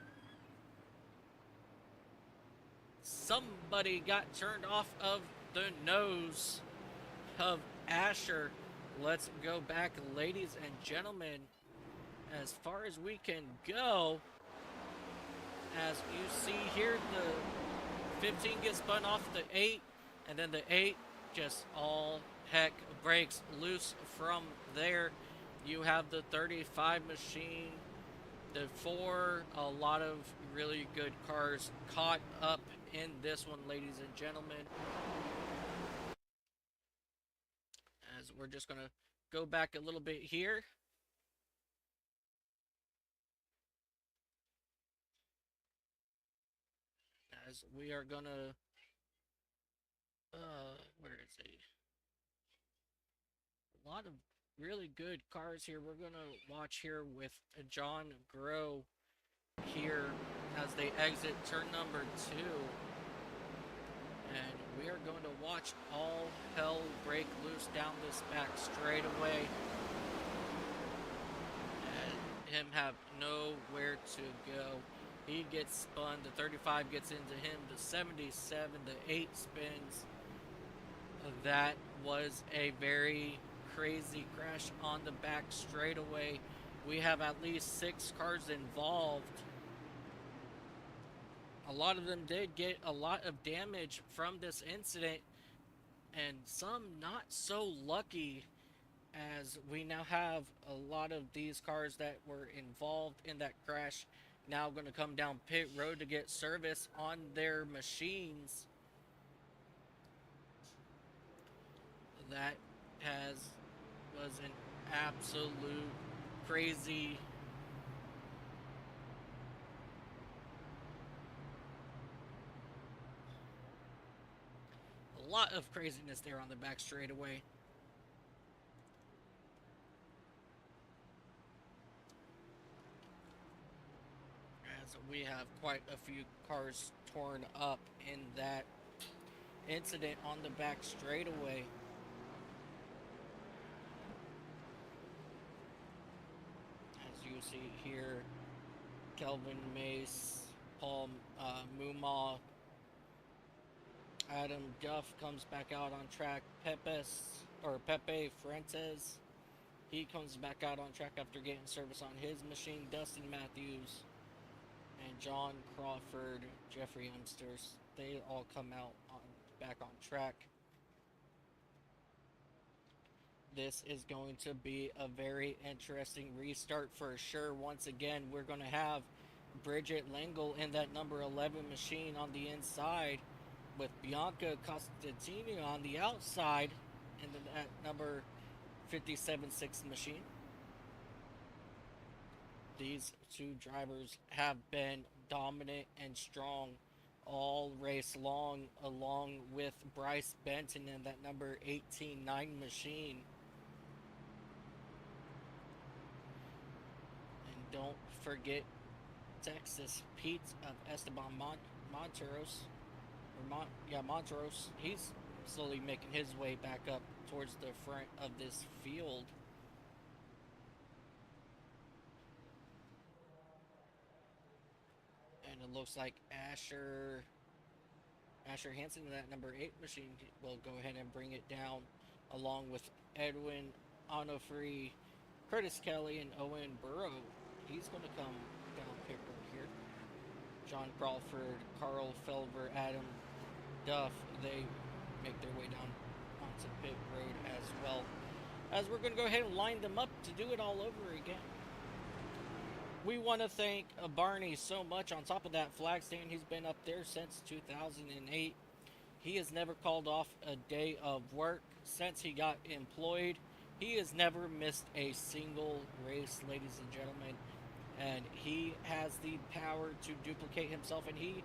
somebody got turned off of the nose of Asher. Let's go back, ladies and gentlemen, as far as we can go. As you see here, the 15 gets spun off the 8, and then the 8 just all heck breaks loose from there. You have the 35 machine, the 4, a lot of really good cars caught up in this one, ladies and gentlemen. As we're just going to go back a little bit here. As we are going to, where is it? A lot of really good cars here. We're going to watch here with John Grow here as they exit turn number 2. And we are going to watch all hell break loose down this back straightaway. And him have nowhere to go. He gets spun, the 35 gets into him, the 77, the 8 spins. That was a very crazy crash on the back straightaway. We have at least 6 cars involved. A lot of them did get a lot of damage from this incident, and some not so lucky, as we now have a lot of these cars that were involved in that crash now going to come down pit road to get service on their machines. That was an absolute crazy a lot of craziness there on the back straightaway. As we have quite a few cars torn up in that incident on the back straightaway. As you see here, Kelvin Mace, Paul Muma, Adam Duff comes back out on track. Pepe Fuentes, he comes back out on track after getting service on his machine. Dustin Matthews and John Crawford, Jeffrey Youngsters, they all come out back on track. This is going to be a very interesting restart for sure. Once again, we're going to have Bridget Lengel in that number 11 machine on the inside, with Bianca Costantini on the outside in that number 57-6 machine. These 2 drivers have been dominant and strong all race long, along with Bryce Benton in that number 18-9 machine. And don't forget Texas Pete of Esteban Monteros. Monteros. He's slowly making his way back up towards the front of this field. And it looks like Asher Hansen in that number 8 machine will go ahead and bring it down, along with Edwin Onofree, Curtis Kelly, and Owen Burrow. He's going to come down pit road here. John Crawford, Carl Felber, Adam Duff, they make their way down onto pit road as well. As we're going to go ahead and line them up to do it all over again. We want to thank Barney so much. On top of that flag stand, he's been up there since 2008. He has never called off a day of work since he got employed. He has never missed a single race, ladies and gentlemen. And he has the power to duplicate himself, and he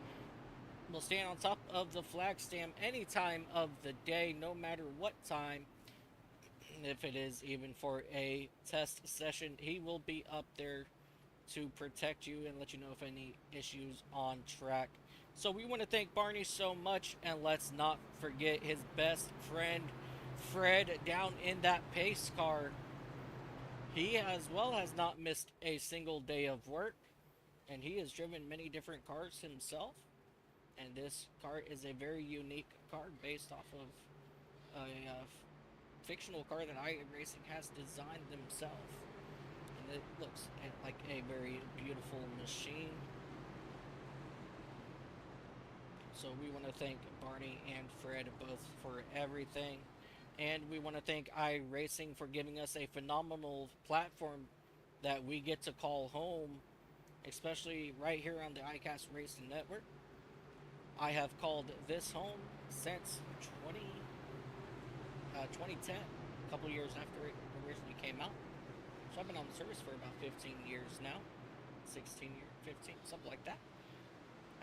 will stand on top of the flag stand any time of the day, no matter what time. If it is even for a test session, he will be up there to protect you and let you know if any issues on track. So we want to thank Barney so much, and let's not forget his best friend Fred down in that pace car. He as well has not missed a single day of work, and he has driven many different cars himself, and this car is a very unique car based off of a fictional car that iRacing has designed themselves. It looks like a very beautiful machine. So we want to thank Barney and Fred both for everything. And we want to thank iRacing for giving us a phenomenal platform that we get to call home, especially right here on the iCast Racing Network. I have called this home since 2010, a couple years after it originally came out. So I've been on the service for about 15 years now, 16 years, 15, something like that.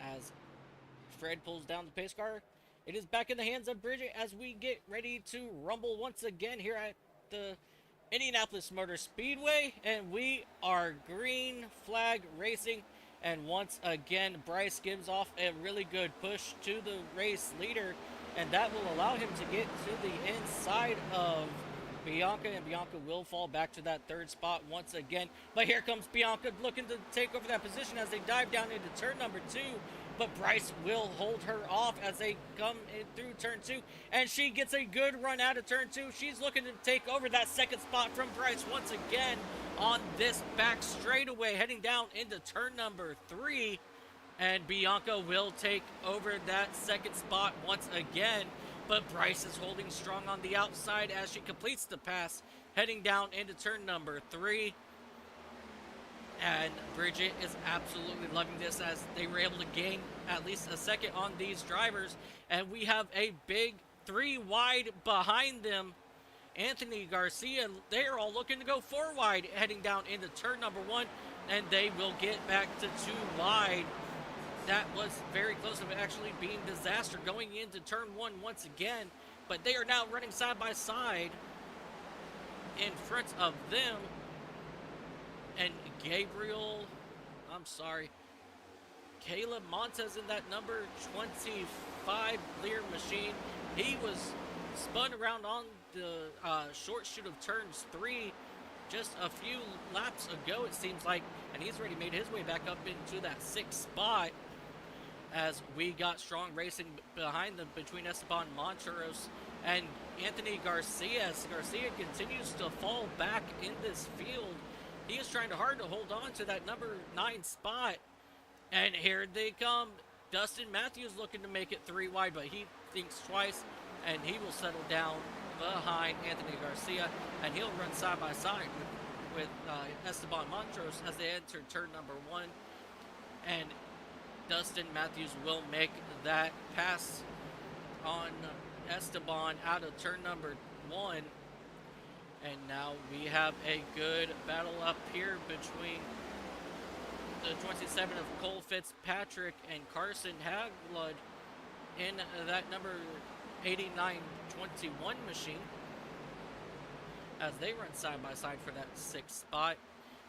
As Fred pulls down the pace car, it is back in the hands of Bridget as we get ready to rumble once again here at the Indianapolis Motor Speedway, and we are green flag racing. And once again, Bryce gives off a really good push to the race leader, and that will allow him to get to the inside of Bianca, and Bianca will fall back to that third spot once again. But here comes Bianca looking to take over that position as they dive down into turn number 2. But Bryce will hold her off as they come in through turn 2. And she gets a good run out of turn 2. She's looking to take over that second spot from Bryce once again on this back straightaway, heading down into turn number 3. And Bianca will take over that second spot once again. But Bryce is holding strong on the outside as she completes the pass, heading down into turn number 3. And Bridget is absolutely loving this as they were able to gain at least a second on these drivers. And we have a big 3 wide behind them. Anthony Garcia, they are all looking to go 4 wide heading down into turn number 1. And they will get back to 2 wide. That was very close to actually being disaster going into turn 1 once again. But they are now running side by side in front of them. And Caleb Montez in that number 25 Lear machine. He was spun around on the short chute of turns 3 just a few laps ago, it seems like, and he's already made his way back up into that 6th spot as we got strong racing behind them between Esteban Monteros and Anthony Garcia. Garcia continues to fall back in this field. He is trying hard to hold on to that number 9 spot. And here they come. Dustin Matthews looking to make it 3 wide, but he thinks twice, and he will settle down behind Anthony Garcia, and he'll run side by side with Esteban Monteros as they enter turn number 1. And Dustin Matthews will make that pass on Esteban out of turn number 1. And now we have a good battle up here between the 27 of Cole Fitzpatrick and Carson Haglund in that number 8921 machine as they run side by side for that 6th spot.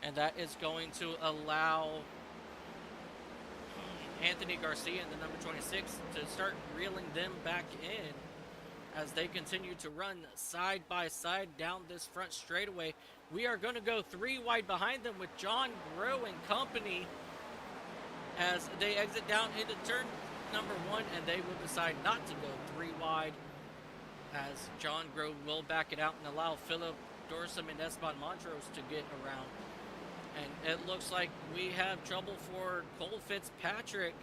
And that is going to allow Anthony Garcia in the number 26 to start reeling them back in as they continue to run side by side down this front straightaway. We are going to go 3 wide behind them with John Groh and company as they exit down into turn number 1, and they will decide not to go 3 wide as John Groh will back it out and allow Philip Dorsum and Esteban Monteros to get around. And it looks like we have trouble for Cole Fitzpatrick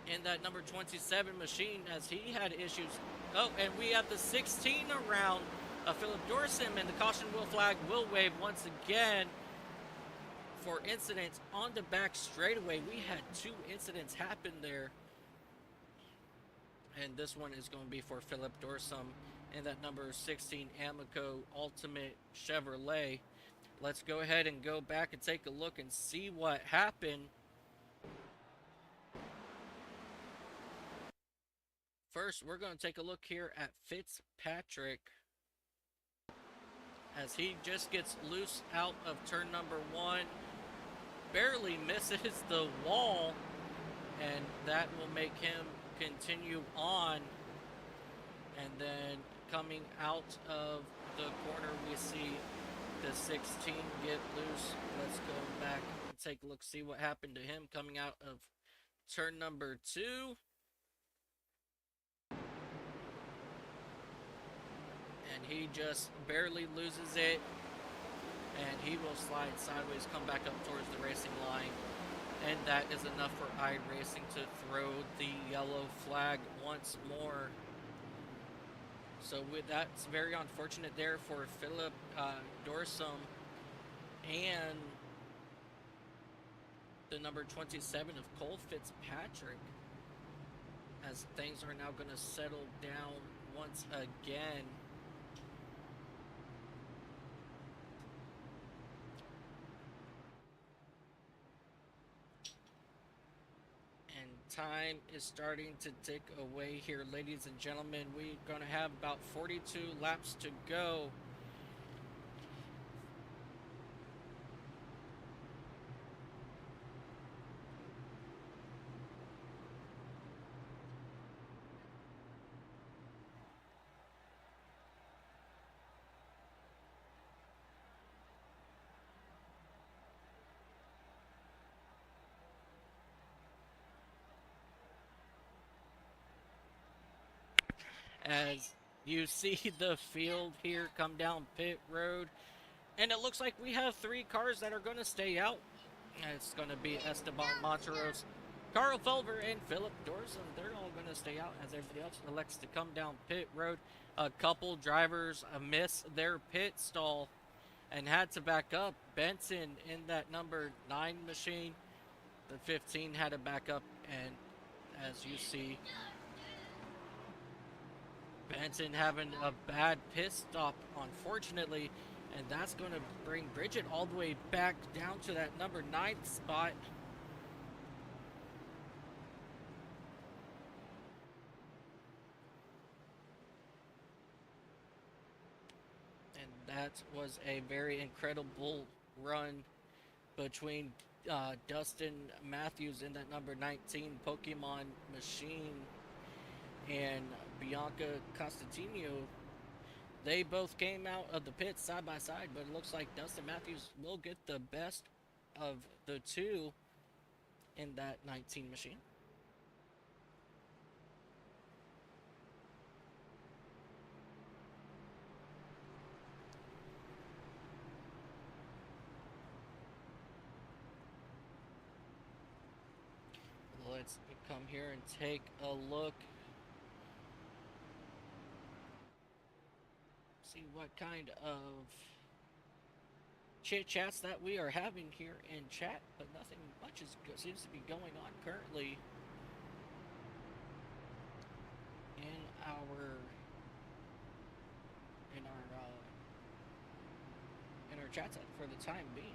in that number 27 machine as he had issues. Oh, and we have the 16 around Philip Dorsum, and the caution wheel flag will wave once again for incidents on the back straightaway. We had 2 incidents happen there. And this one is going to be for Philip Dorsum in that number 16 Amico Ultimate Chevrolet. Let's go ahead and go back and take a look and see what happened. First, we're going to take a look here at Fitzpatrick as he just gets loose out of turn number 1, barely misses the wall, and that will make him continue on. And then coming out of the corner, we see the 16 get loose. Let's go back and take a look, see what happened to him coming out of turn number 2. And he just barely loses it, and he will slide sideways, come back up towards the racing line. And that is enough for iRacing to throw the yellow flag once more. So that's very unfortunate there for Philip Dorsum and the number 27 of Cole Fitzpatrick, as things are now going to settle down once again. And time is starting to tick away here, ladies and gentlemen. We're going to have about 42 laps to go. As you see the field here come down pit road, and it looks like we have 3 cars that are going to stay out. It's going to be Esteban Monteros, Carl Felver, and Philip Dorson. They're all going to stay out as everybody else elects to come down pit road. A couple drivers miss their pit stall and had to back up. Benson in that number 9 machine. The 15 had to back up, and as you see, Benson having a bad pit stop, unfortunately, and that's going to bring Bridget all the way back down to that number 9th spot. And that was a very incredible run between Dustin Matthews in that number 19 Pokemon machine and Bianca Costantino. They both came out of the pit side by side, but it looks like Dustin Matthews will get the best of the two in that 19 machine. Let's come here and take a look. See what kind of chit chats that we are having here in chat, but nothing much seems to be going on currently in our chat set for the time being.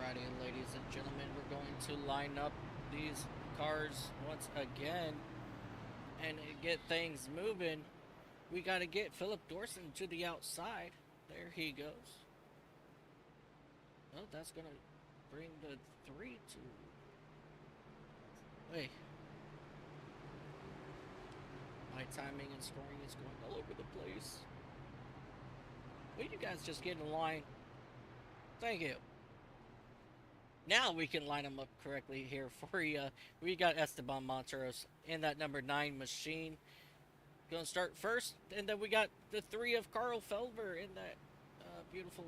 Alrighty, ladies and gentlemen, we're going to line up these cars once again and get things moving. We got to get Philip Dorson to the outside. There he goes. Well, that's going to bring the 3 to... Wait. My timing and scoring is going all over the place. Will you guys just get in line? Thank you. Now we can line them up correctly here for you. We got Esteban Monteros in that number 9 machine. Going to start first. And then we got the 3 of Carl Felver in that beautiful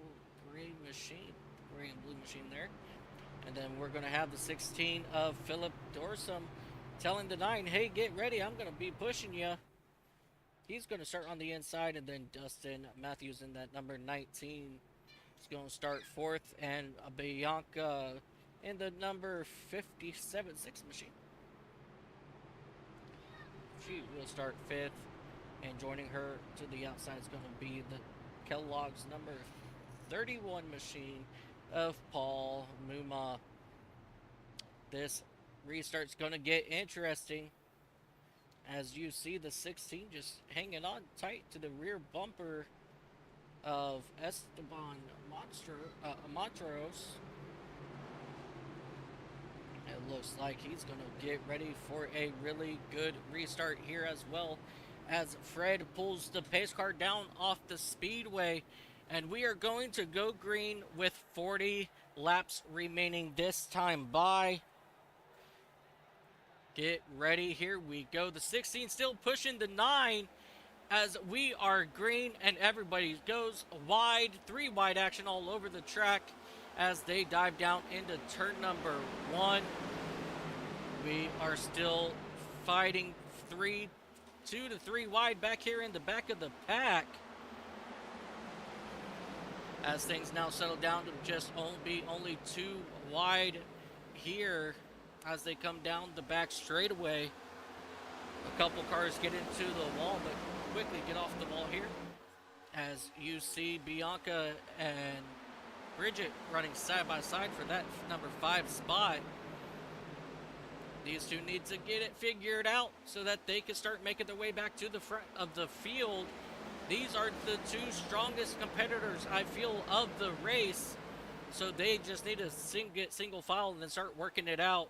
gray machine. Gray and blue machine there. And then we're going to have the 16 of Philip Dorsum telling the 9, hey, get ready. I'm going to be pushing you. He's going to start on the inside. And then Dustin Matthews in that number 19 is going to start 4th. And Bianca in the number 57 6 machine. She will start 5th. And joining her to the outside is going to be the Kellogg's number 31 machine of Paul Muma. This restart's going to get interesting as you see the 16 just hanging on tight to the rear bumper of Esteban Monteros It looks like he's going to get ready for a really good restart here, as well as Fred pulls the pace car down off the speedway. And we are going to go green with 40 laps remaining this time by. Get ready, here we go. The 16 still pushing the 9 as we are green, and everybody goes wide. 3 wide action all over the track as they dive down into turn number 1. We are still fighting 2 to 3 wide back here in the back of the pack, as things now settle down to just only 2 wide here as they come down the back straightaway. A couple cars get into the wall, but quickly get off the wall here, as you see Bianca and Bridget running side by side for that number 5 spot. These two need to get it figured out so that they can start making their way back to the front of the field. These are the 2 strongest competitors, I feel, of the race. So they just need to get single file and then start working it out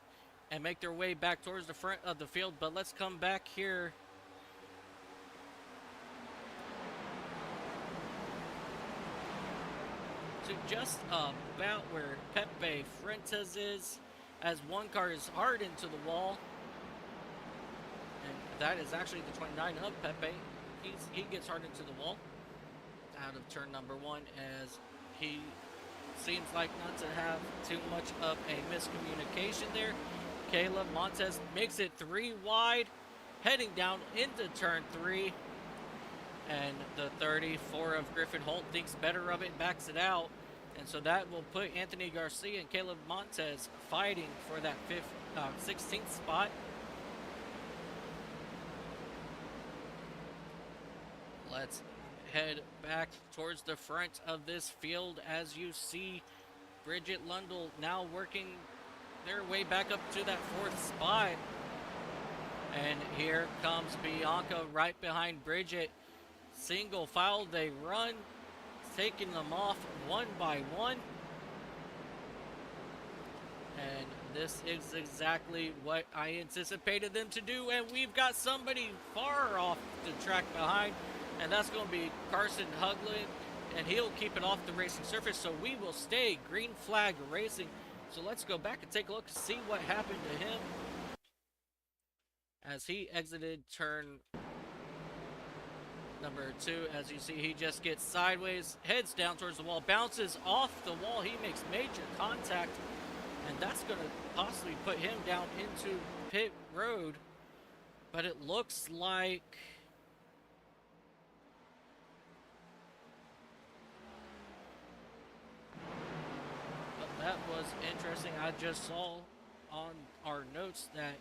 and make their way back towards the front of the field. But let's come back here to just about where Pepe Fuentes is, as one car is hard into the wall. And that is actually the 29 of Pepe. He gets hard into the wall out of turn number 1, as he seems like not to have too much of a miscommunication there. Caleb Montez makes it 3 wide, heading down into turn 3. And the 34 of Griffin Holt thinks better of it, backs it out. And so that will put Anthony Garcia and Caleb Montez fighting for that 16th spot. Let's head back towards the front of this field, as you see Bridget Lundell now working their way back up to that 4th spot. And here comes Bianca right behind Bridget. Single file they run, taking them off one by one. And this is exactly what I anticipated them to do. And we've got somebody far off the track behind, and that's going to be Carson Huglin, and he'll keep it off the racing surface. So we will stay green flag racing. So let's go back and take a look to see what happened to him as he exited turn number 2. As you see, he just gets sideways, heads down towards the wall, bounces off the wall. He makes major contact, and that's going to possibly put him down into pit road. But it looks like that was interesting. I just saw on our notes that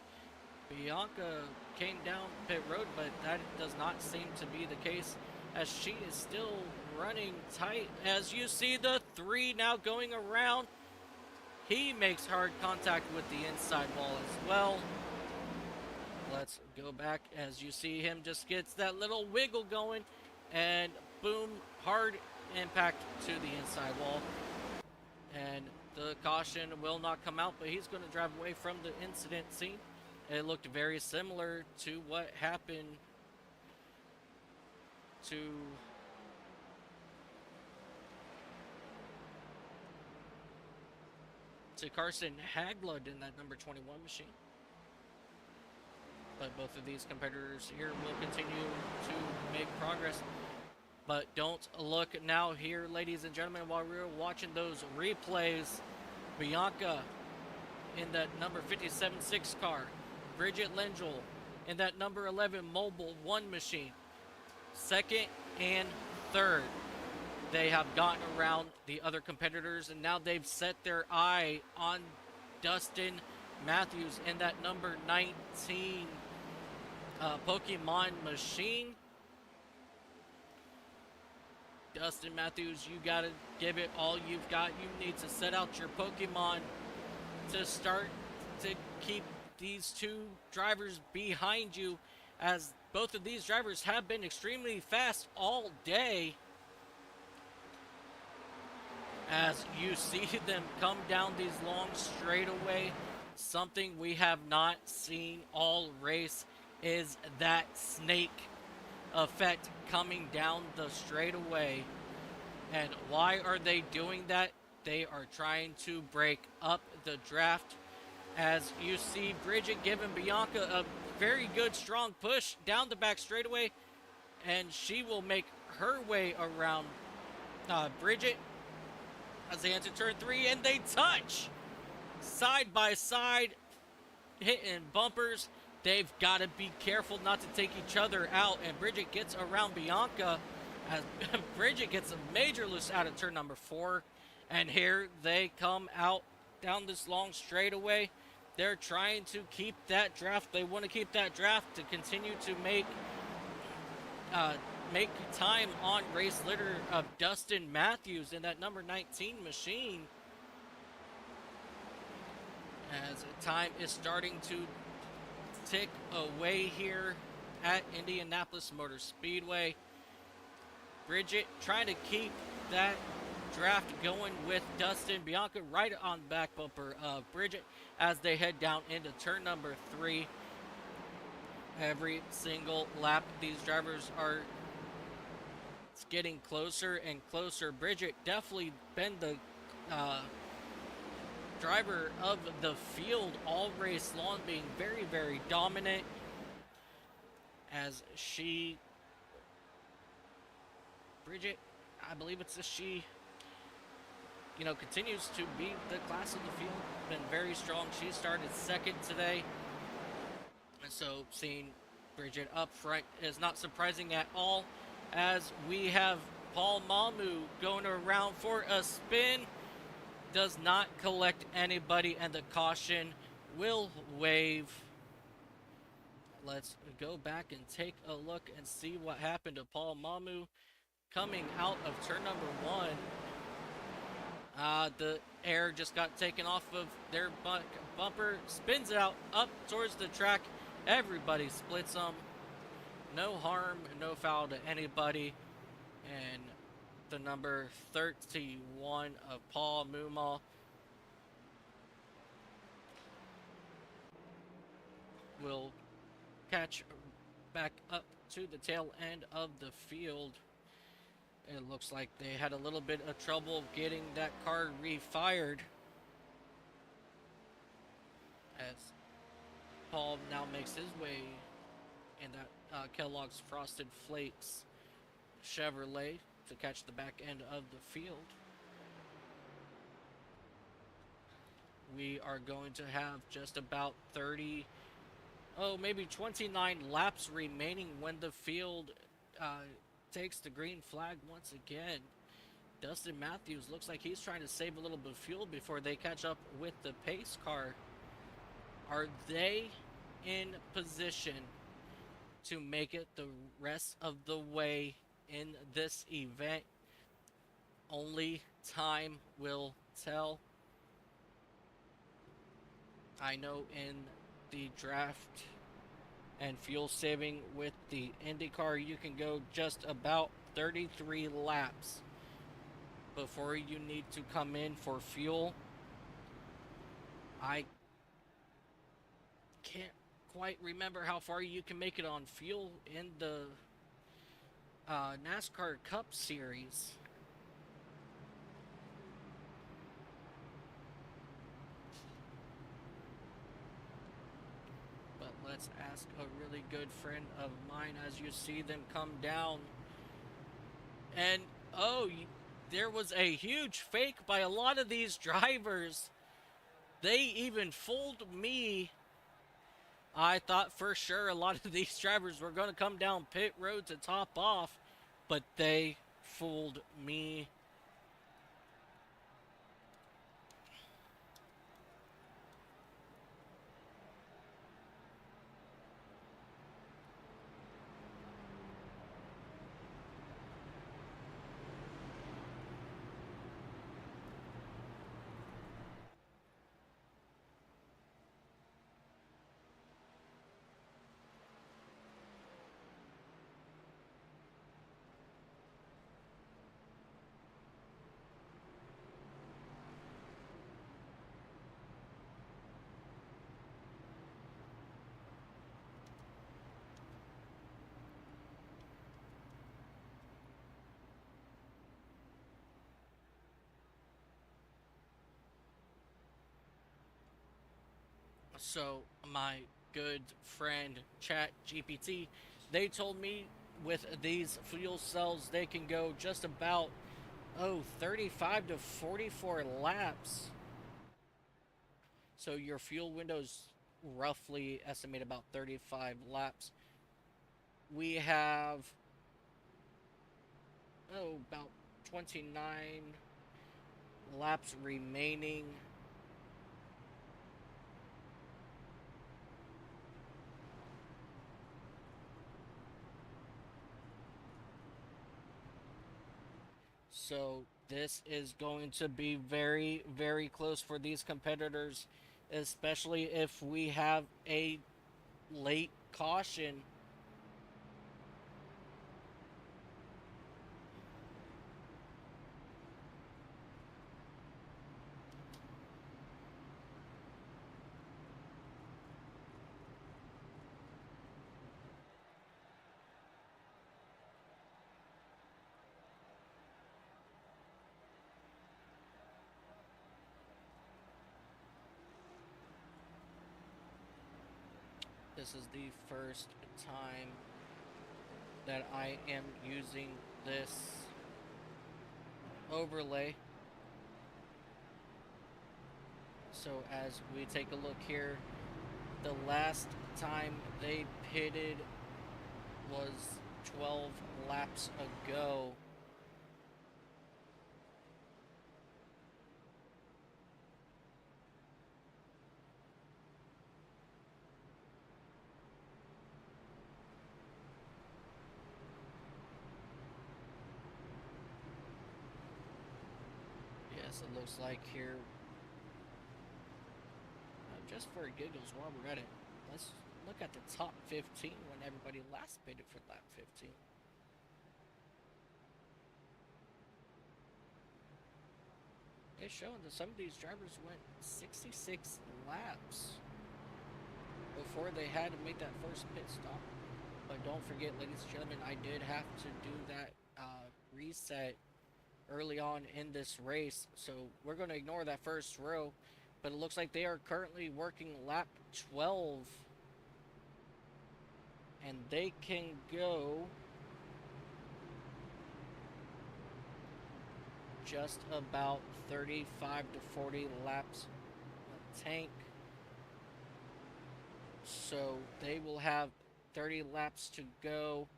Bianca came down pit road, but that does not seem to be the case, as she is still running tight. As you see the 3 now going around, he makes hard contact with the inside wall as well. Let's go back, as you see him just gets that little wiggle going, and boom, hard impact to the inside wall. And the caution will not come out, but he's going to drive away from the incident scene. It looked very similar to what happened to Carson Haglund in that number 21 machine. But both of these competitors here will continue to make progress. But don't look now here, ladies and gentlemen, while we're watching those replays. Bianca in that number 57-6 car. Bridget Lendl in that number 11 Mobile 1 machine. 2nd and 3rd. They have gotten around the other competitors, and now they've set their eye on Dustin Matthews in that number 19 Pokemon machine. Dustin Matthews, you got to give it all you've got. You need to set out your Pokemon to start to keep these 2 drivers behind you, as both of these drivers have been extremely fast all day. As you see them come down these long straightaway something we have not seen all race is that snake effect coming down the straightaway. And why are they doing that? They are trying to break up the draft. As you see Bridget giving Bianca a very good strong push down the back straightaway, and she will make her way around Bridget as they enter turn 3, and they touch side by side, hitting bumpers. They've got to be careful not to take each other out, and Bridget gets around Bianca as Bridget gets a major loose out of turn number 4. And here they come out down this long straightaway. They're trying to keep that draft. They want to keep that draft to continue to make time on race litter of Dustin Matthews in that number 19 machine. As time is starting to tick away here at Indianapolis Motor Speedway. Bridget trying to keep that draft going with Dustin. Bianca right on the back bumper of Bridget as they head down into turn number 3. Every single lap, these drivers are getting closer and closer. Bridget definitely been the driver of the field all race long, being very, very dominant as Bridget, I believe it's a she, continues to be the class of the field. Been very strong. She started second today. And so seeing Bridget up front is not surprising at all, as we have Paul Mamu going around for a spin. Does not collect anybody, and the caution will wave. Let's go back and take a look and see what happened to Paul Mamu coming out of turn number 1. The air just got taken off of their bumper, spins it out up towards the track. Everybody splits them. No harm, no foul to anybody. And the number 31 of Paul Muma will catch back up to the tail end of the field. It looks like they had a little bit of trouble getting that car refired, as Paul now makes his way in that Kellogg's Frosted Flakes Chevrolet to catch the back end of the field. We are going to have just about maybe 29 laps remaining when the field takes the green flag once again. Dustin Matthews looks like he's trying to save a little bit of fuel before they catch up with the pace car. Are they in position to make it the rest of the way in this event? Only time will tell. I know in the draft and fuel saving with the IndyCar, you can go just about 33 laps before you need to come in for fuel. I can't quite remember how far you can make it on fuel in the NASCAR Cup Series. But let's ask a really good friend of mine as you see them come down. And there was a huge fake by a lot of these drivers. They even fooled me. I thought for sure a lot of these drivers were going to come down pit road to top off, but they fooled me. So my good friend Chat GPT, they told me with these fuel cells they can go just about 35 to 44 laps. So your fuel windows roughly estimate about 35 laps. We have about 29 laps remaining. So this is going to be very, very close for these competitors, especially if we have a late caution. This is the first time that I am using this overlay. So as we take a look here, the last time they pitted was 12 laps ago. Yes, it looks like here, just for giggles while we're at it, let's look at the top 15 when everybody last pitted for lap 15. It's showing that some of these drivers went 66 laps before they had to make that first pit stop. But don't forget, ladies and gentlemen, I did have to do that reset early on in this race. So we're going to ignore that first row. But it looks like they are currently working lap 12. And they can go just about 35 to 40 laps a tank. So they will have 30 laps to go.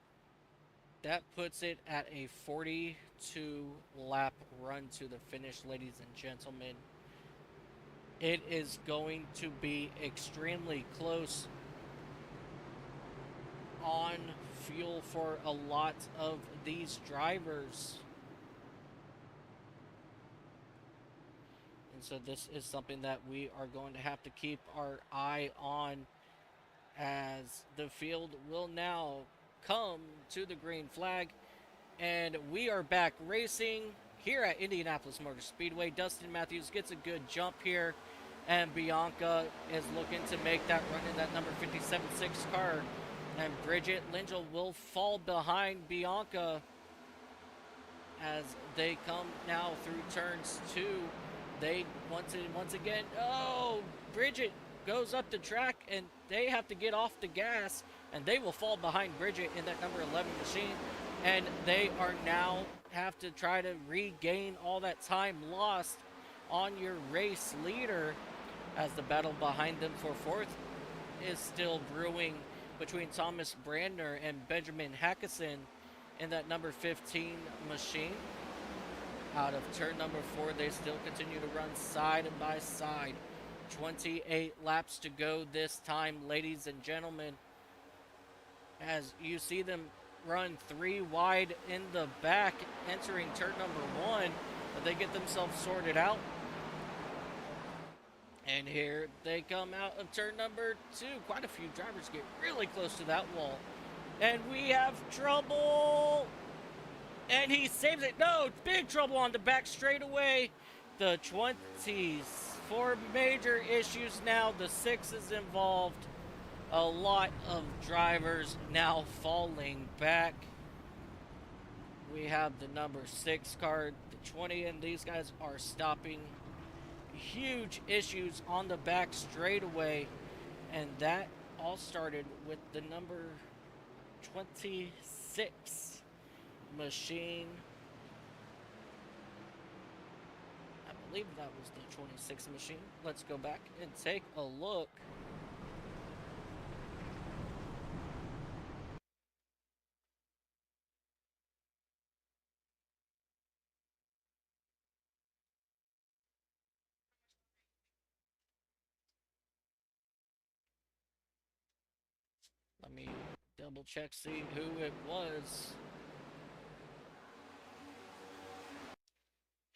That puts it at a 42 lap run to the finish, ladies and gentlemen. It is going to be extremely close on fuel for a lot of these drivers. And so this is something that we are going to have to keep our eye on, as the field will now come to the green flag. And we are back racing here at Indianapolis Motor Speedway. Dustin Matthews gets a good jump here, and Bianca is looking to make that run in that number 57-6 car. And Bridget Lingel will fall behind Bianca as they come now through turns 2. They once again, Bridget goes up the track and they have to get off the gas, and they will fall behind Bridget in that number 11 machine. And they are now have to try to regain all that time lost on your race leader, as the battle behind them for fourth is still brewing between Thomas Brandner and Benjamin Hackison in that number 15 machine. Out of turn number 4, they still continue to run side by side. 28 laps to go this time, ladies and gentlemen, as you see them run 3 wide in the back entering turn number 1, but they get themselves sorted out. And here they come out of turn number 2. Quite a few drivers get really close to that wall. And we have trouble. And he saves it. No, big trouble on the back straightaway. The 20s. 4 major issues now. The 6 is involved. A lot of drivers now falling back. We have the number 6 car, the 20, and these guys are stopping. Huge issues on the back straightaway. And that all started with the number 26 machine. I believe that was the 26 machine. Let's go back and take a look. Let me double check, see who it was.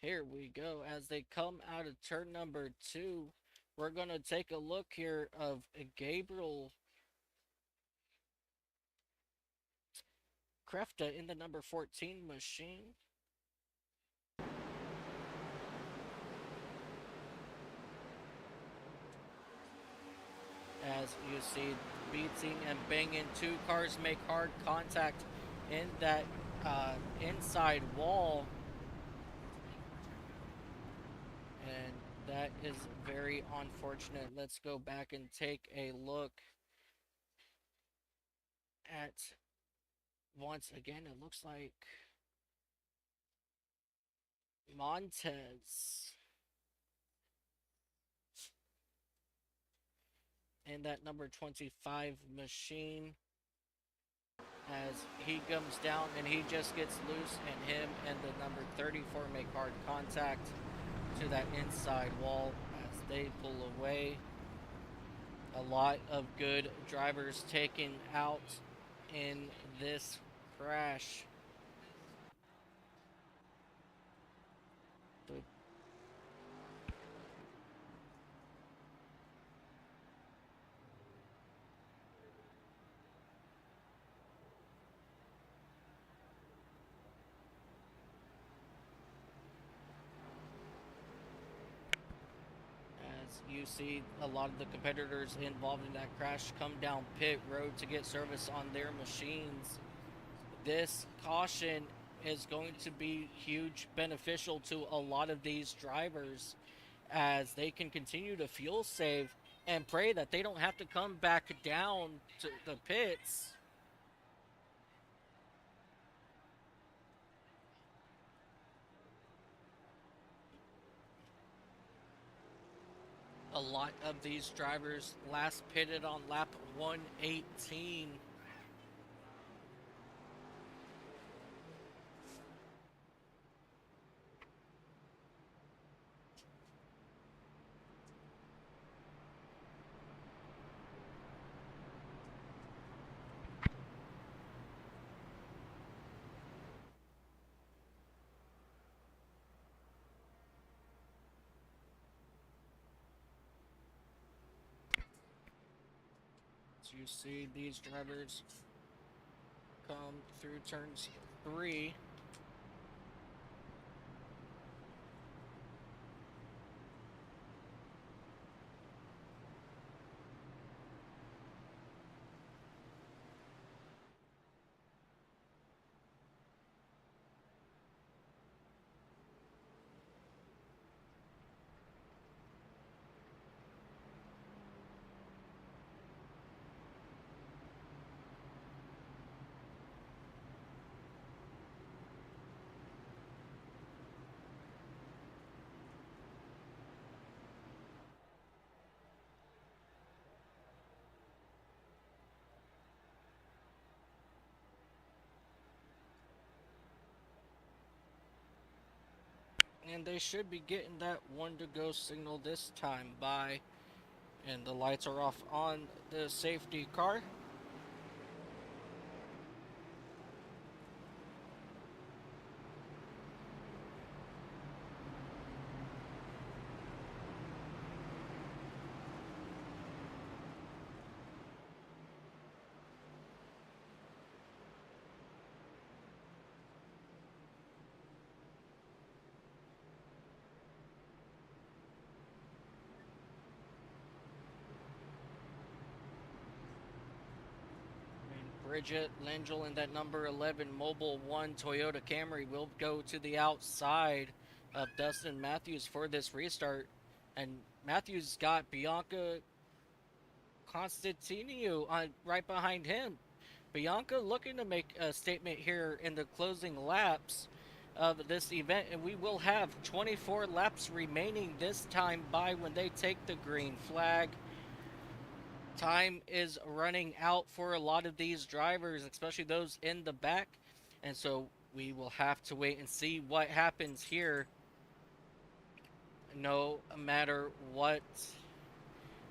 Here we go. As they come out of turn number 2, we're going to take a look here of Gabriel Krefta in the number 14 machine. As you see, beating and banging, two cars make hard contact in that inside wall. And that is very unfortunate. Let's go back and take a look at, once again, it looks like Montez in that number 25 machine, as he comes down and he just gets loose, and him and the number 34 make hard contact to that inside wall as they pull away. A lot of good drivers taken out in this crash. But as you see, a lot of the competitors involved in that crash come down pit road to get service on their machines. This caution is going to be huge beneficial to a lot of these drivers, as they can continue to fuel save and pray that they don't have to come back down to the pits. A lot of these drivers last pitted on lap 118. So you see these drivers come through turns 3. And they should be getting that one to go signal this time by. And the lights are off on the safety car. Bridget Langell in that number 11 Mobile 1 Toyota Camry will go to the outside of Dustin Matthews for this restart. And Matthews got Bianca Constantinu on right behind him. Bianca looking to make a statement here in the closing laps of this event, and we will have 24 laps remaining this time by when they take the green flag. Time is running out for a lot of these drivers, especially those in the back, and so we will have to wait and see what happens here. No matter what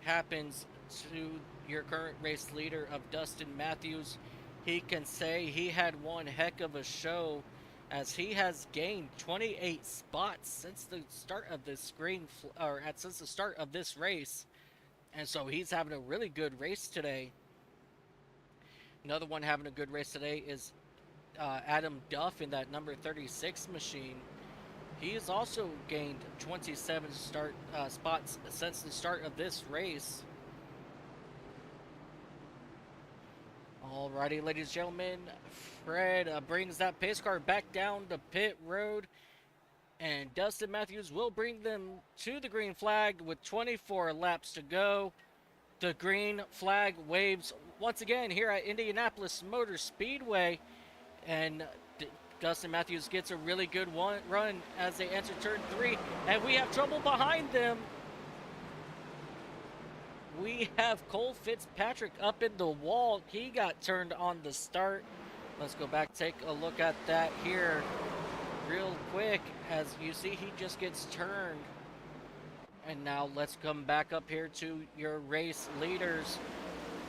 happens to your current race leader of Dustin Matthews, he can say he had one heck of a show, as he has gained 28 spots since the start of this since the start of this race, and so he's having a really good race today. Another one having a good race today is Adam Duff in that number 36 machine. He has also gained 27 spots since the start of this race. Alrighty, ladies and gentlemen, Fred brings that pace car back down the pit road, and Dustin Matthews will bring them to the green flag with 24 laps to go. The green flag waves once again here at Indianapolis Motor Speedway, and Dustin Matthews gets a really good run as they enter turn 3, and we have trouble behind them. We have Cole Fitzpatrick up in the wall. He got turned on the start. Let's go back, take a look at that here real quick. As you see, he just gets turned. And now let's come back up here to your race leaders,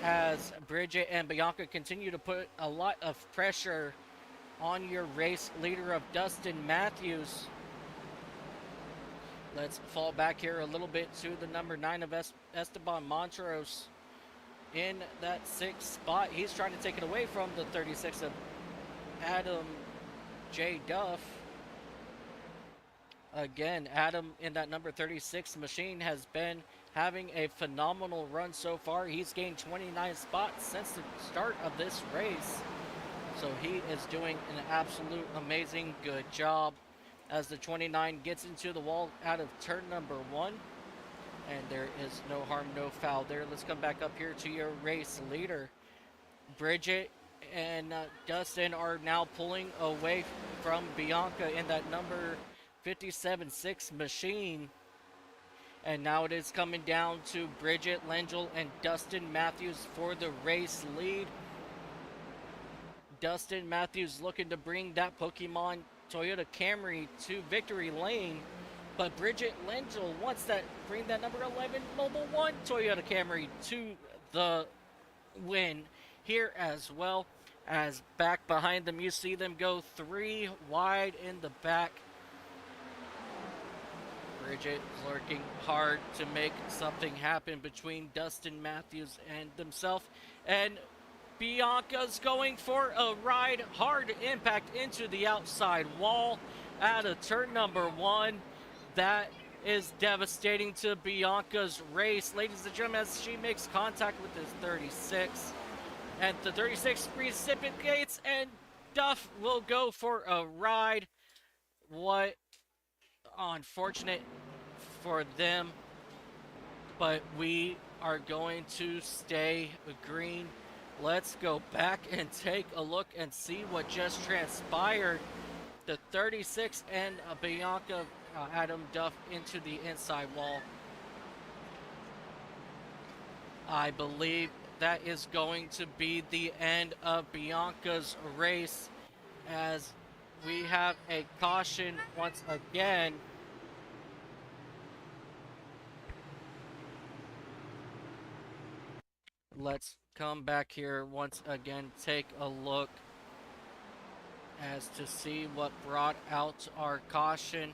as Bridget and Bianca continue to put a lot of pressure on your race leader of Dustin Matthews. Let's fall back here a little bit to the number 9 of Esteban Montrose in that 6th spot. He's trying to take it away from the 36 of Adam J. Duff. Again, Adam in that number 36 machine has been having a phenomenal run so far. He's gained 29 spots since the start of this race. So he is doing an absolute amazing good job, as the 29 gets into the wall out of turn number 1. And there is no harm, no foul there. Let's come back up here to your race leader. Bridget and Dustin are now pulling away from Bianca in that number 57-6 machine. And now it is coming down to Bridget Lengel and Dustin Matthews for the race lead. Dustin Matthews looking to bring that Pokemon Toyota Camry to victory lane, but Bridget Lengel wants that, bring that number 11 Mobile One Toyota Camry to the win here as well. As back behind them, you see them go 3 wide in the back. Bridget is working hard to make something happen between Dustin Matthews and themselves, and Bianca's going for a ride, hard impact into the outside wall out of turn number 1. That is devastating to Bianca's race, ladies and gentlemen, as she makes contact with this 36. And the 36 reciprocates, and Duff will go for a ride. What unfortunate for them, but we are going to stay green. Let's go back and take a look and see what just transpired. The 36 and Bianca, Adam Duff into the inside wall. I believe that is going to be the end of Bianca's race, as we have a caution once again. Let's come back here once again, take a look as to see what brought out our caution.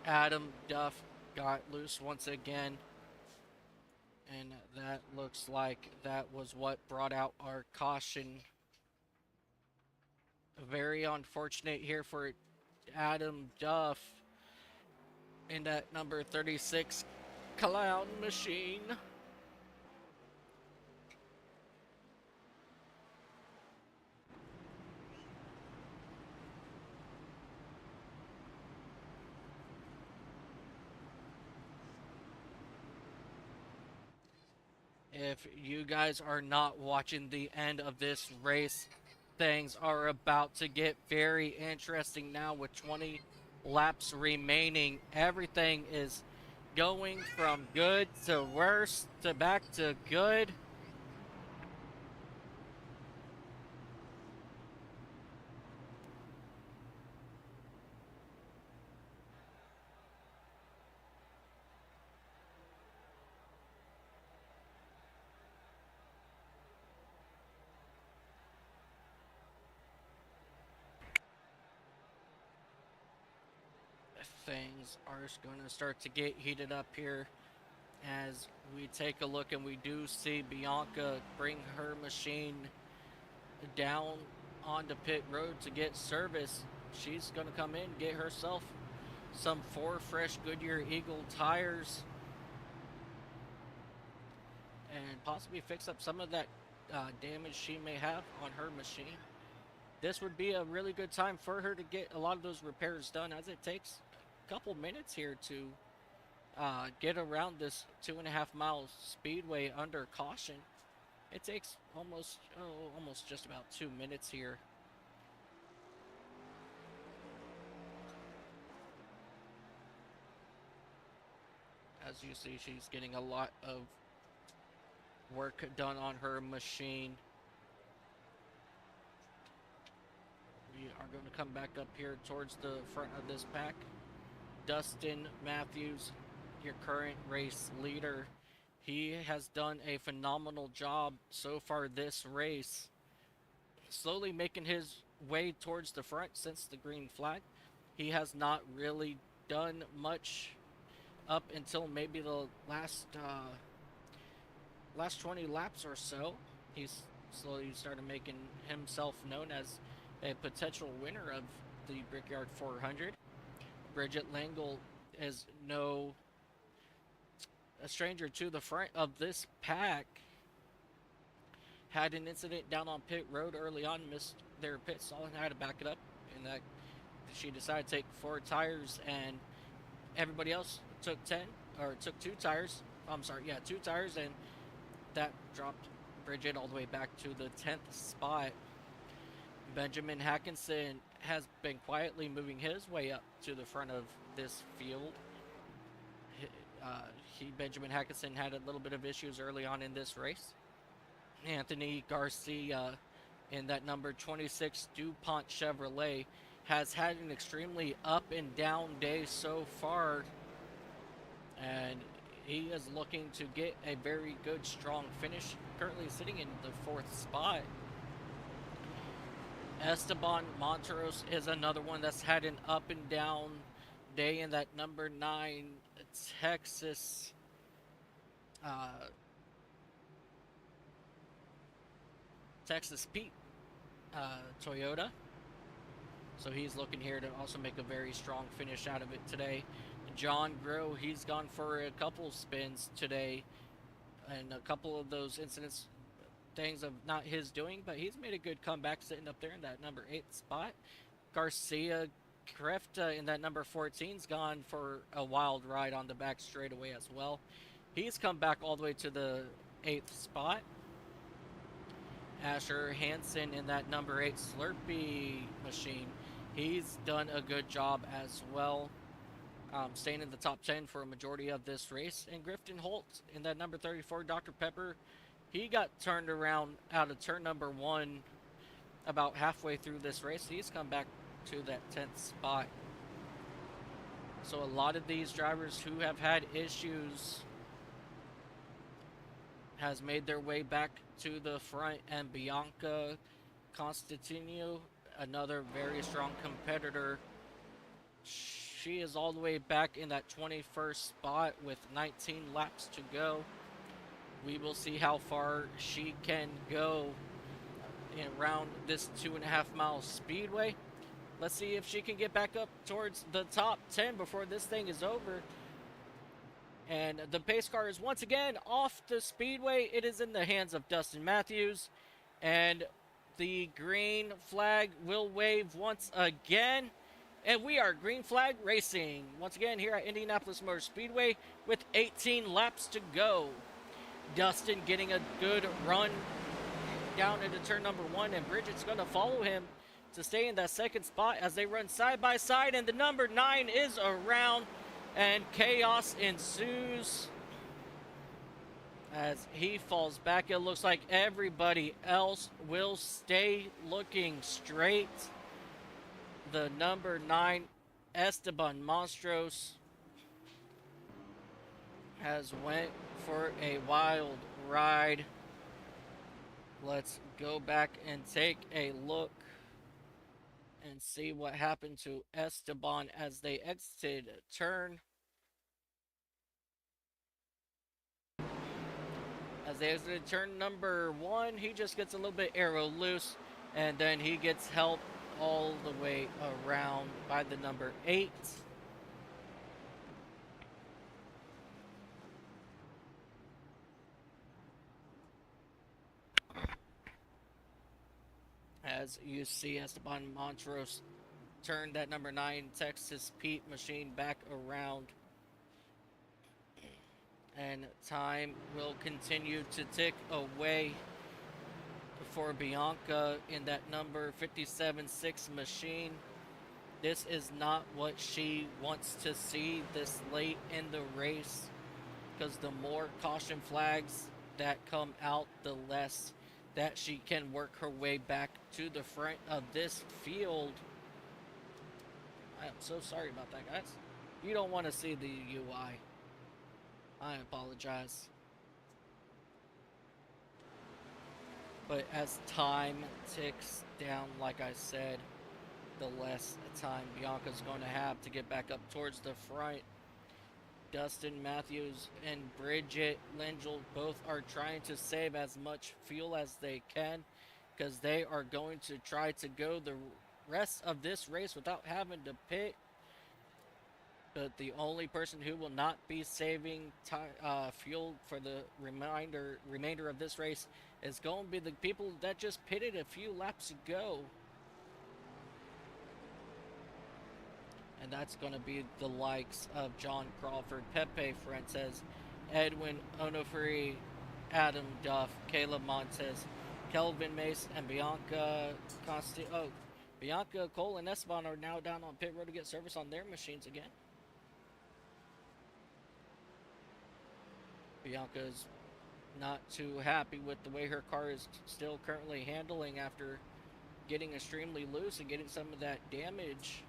Adam Duff got loose once again, and that looks like that was what brought out our caution. Very unfortunate here for Adam Duff in that number 36 clown machine. If you guys are not watching the end of this race, things are about to get very interesting now with 20 laps remaining. Everything is going from good to worse to back to good. Things are going to start to get heated up here as we take a look, and we do see Bianca bring her machine down onto pit road to get service. She's going to come in, get herself some 4 fresh Goodyear Eagle tires, and possibly fix up some of that damage she may have on her machine. This would be a really good time for her to get a lot of those repairs done, as it takes a couple minutes here to get around this 2.5 mile speedway under caution. It takes almost just about 2 minutes here. As you see, she's getting a lot of work done on her machine. We are going to come back up here towards the front of this pack. Dustin Matthews, your current race leader, he has done a phenomenal job so far this race, slowly making his way towards the front since the green flag. He has not really done much up until maybe the last 20 laps or so. He's slowly started making himself known as a potential winner of the Brickyard 400. Bridget Langle is no a stranger to the front of this pack. Had an incident down on pit road early on, missed their pit stall and had to back it up, and that she decided to take 4 tires, and everybody else took 2 tires. I'm sorry, yeah, 2 tires, and that dropped Bridget all the way back to the 10th spot. Benjamin Hackinson has been quietly moving his way up to the front of this field. Benjamin Hackinson had a little bit of issues early on in this race. Anthony Garcia in that number 26 DuPont Chevrolet has had an extremely up and down day so far, and he is looking to get a very good strong finish, currently sitting in the 4th spot. Esteban Monteros is another one that's had an up and down day in that number 9 Texas Pete Toyota. So he's looking here to also make a very strong finish out of it today. John Groh, he's gone for a couple spins today, and a couple of those incidents, things of not his doing, but he's made a good comeback sitting up there in that number 8 spot. Garcia Krefta in that number 14's gone for a wild ride on the back straightaway as well. He's come back all the way to the 8th spot. Asher Hansen in that number 8 Slurpee machine, he's done a good job as well, staying in the top 10 for a majority of this race. And Grifton Holt in that number 34 Dr. Pepper, he got turned around out of turn number 1 about halfway through this race. He's come back to that 10th spot. So a lot of these drivers who have had issues has made their way back to the front, and Bianca Constantino, another very strong competitor, she is all the way back in that 21st spot with 19 laps to go. We will see how far she can go around this 2.5 mile speedway. Let's see if she can get back up towards the top 10 before this thing is over. And the pace car is once again off the speedway. It is in the hands of Dustin Matthews, and the green flag will wave once again. And we are green flag racing once again here at Indianapolis Motor Speedway with 18 laps to go. Dustin getting a good run down into turn number 1, and Bridget's going to follow him to stay in that second spot as they run side by side, and the number 9 is around, and chaos ensues as he falls back. It looks like everybody else will stay looking straight. The number 9, Esteban Monstros, has went for a wild ride. Let's go back and take a look and see what happened to Esteban as they exited turn. As they exited turn number 1, he just gets a little bit arrow loose, and then he gets helped all the way around by the number 8. As you see Esteban Montrose turn that number 9 Texas Pete machine back around. And time will continue to tick away for Bianca in that number 57-6 machine. This is not what she wants to see this late in the race, because the more caution flags that come out, the less that she can work her way back to the front of this field. I am so sorry about that, guys. You don't want to see the UI. I apologize. But as time ticks down, like I said, the less time Bianca's going to have to get back up towards the front. Dustin Matthews and Bridget Lingel both are trying to save as much fuel as they can, because they are going to try to go the rest of this race without having to pit. But the only person who will not be saving fuel for the remainder of this race is going to be the people that just pitted a few laps ago. And that's going to be the likes of John Crawford, Pepe Fuentes, Edwin Onofre, Adam Duff, Caleb Montez, Kelvin Mace, and Bianca Bianca, Cole, and Esteban are now down on pit road to get service on their machines again. Bianca's not too happy with the way her car is still currently handling after getting extremely loose and getting some of that damage.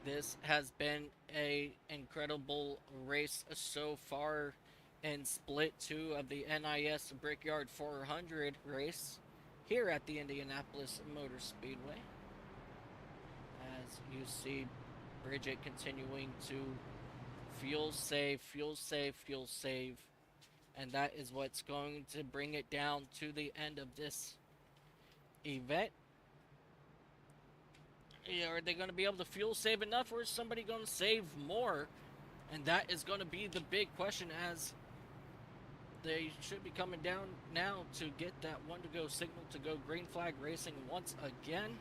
This has been an incredible race so far in Split 2 of the NIS Brickyard 400 race here at the Indianapolis Motor Speedway. As you see Bridget continuing to fuel save, and that is what's going to bring it down to the end of this event. Are they going to be able to fuel save enough, or is somebody going to save more? And that is going to be the big question, as they should be coming down now to get that one to go signal to go green flag racing once again.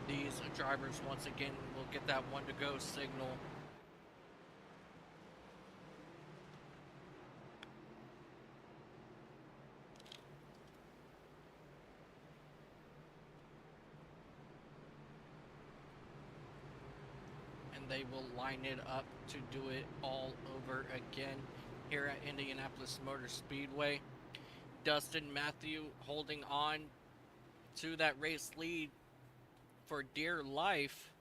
These drivers once again will get that one to go signal. And they will line it up to do it all over again here at Indianapolis Motor Speedway. Dustin Matthew holding on to that race lead for dear life.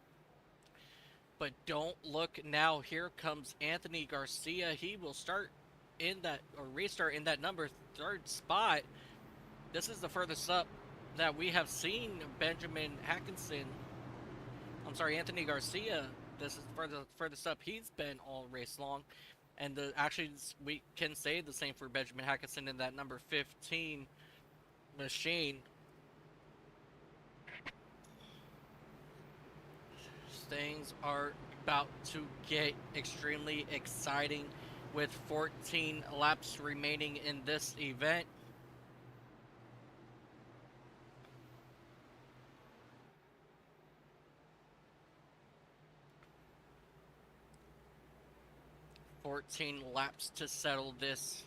But don't look now. Here comes Anthony Garcia. He will start in that, or restart in that number 3rd spot. This is the furthest up that we have seen Benjamin Hackinson. I'm sorry, Anthony Garcia. This is the furthest up he's been all race long. And actually, we can say the same for Benjamin Hackinson in that number 15 machine. Things are about to get extremely exciting with 14 laps remaining in this event. Laps to settle this.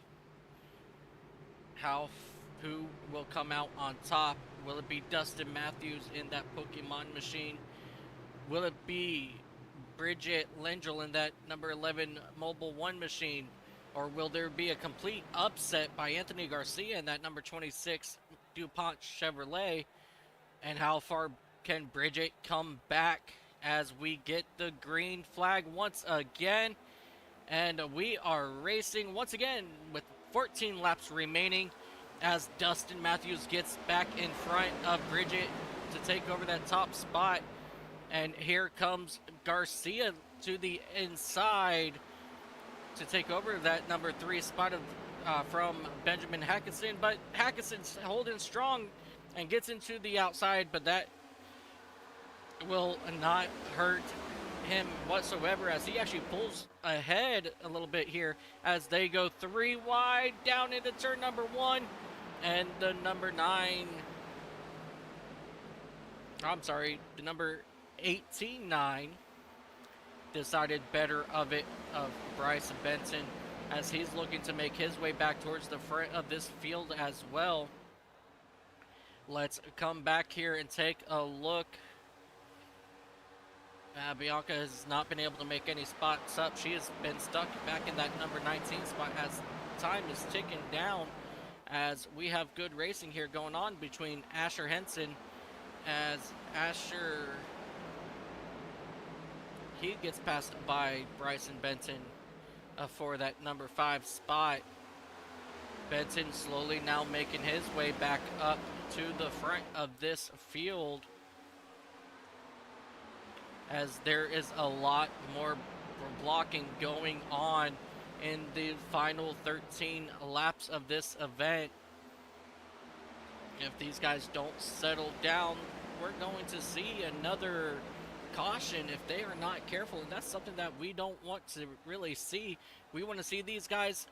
Who will come out on top? Will it be Dustin Matthews in that Pokemon machine? Will it be Bridget Lengel in that number 11 Mobile 1 machine? Or will there be a complete upset by Anthony Garcia in that number 26 DuPont Chevrolet? And how far can Bridget come back as we get the green flag once again? And we are racing once again with 14 laps remaining as Dustin Matthews gets back in front of Bridget to take over that top spot. And here comes Garcia to the inside to take over that number 3 spot from Benjamin Hackinson. But Hackinson's holding strong and gets into the outside, but that will not hurt him whatsoever as he actually pulls ahead a little bit here as they go 3 wide down into turn number 1. And the number 18-9 decided better of it of Bryce Benson as he's looking to make his way back towards the front of this field as well. Let's come back here and take a look. Bianca has not been able to make any spots up. She has been stuck back in that number 19 spot as time is ticking down, as we have good racing here going on between Asher Henson, as Asher, he gets passed by Bryson Benton for that number 5 spot. Benton slowly now making his way back up to the front of this field, as there is a lot more blocking going on in the final 13 laps of this event. If these guys don't settle down, we're going to see another caution if they are not careful, and that's something that we don't want to really see. We want to see these guys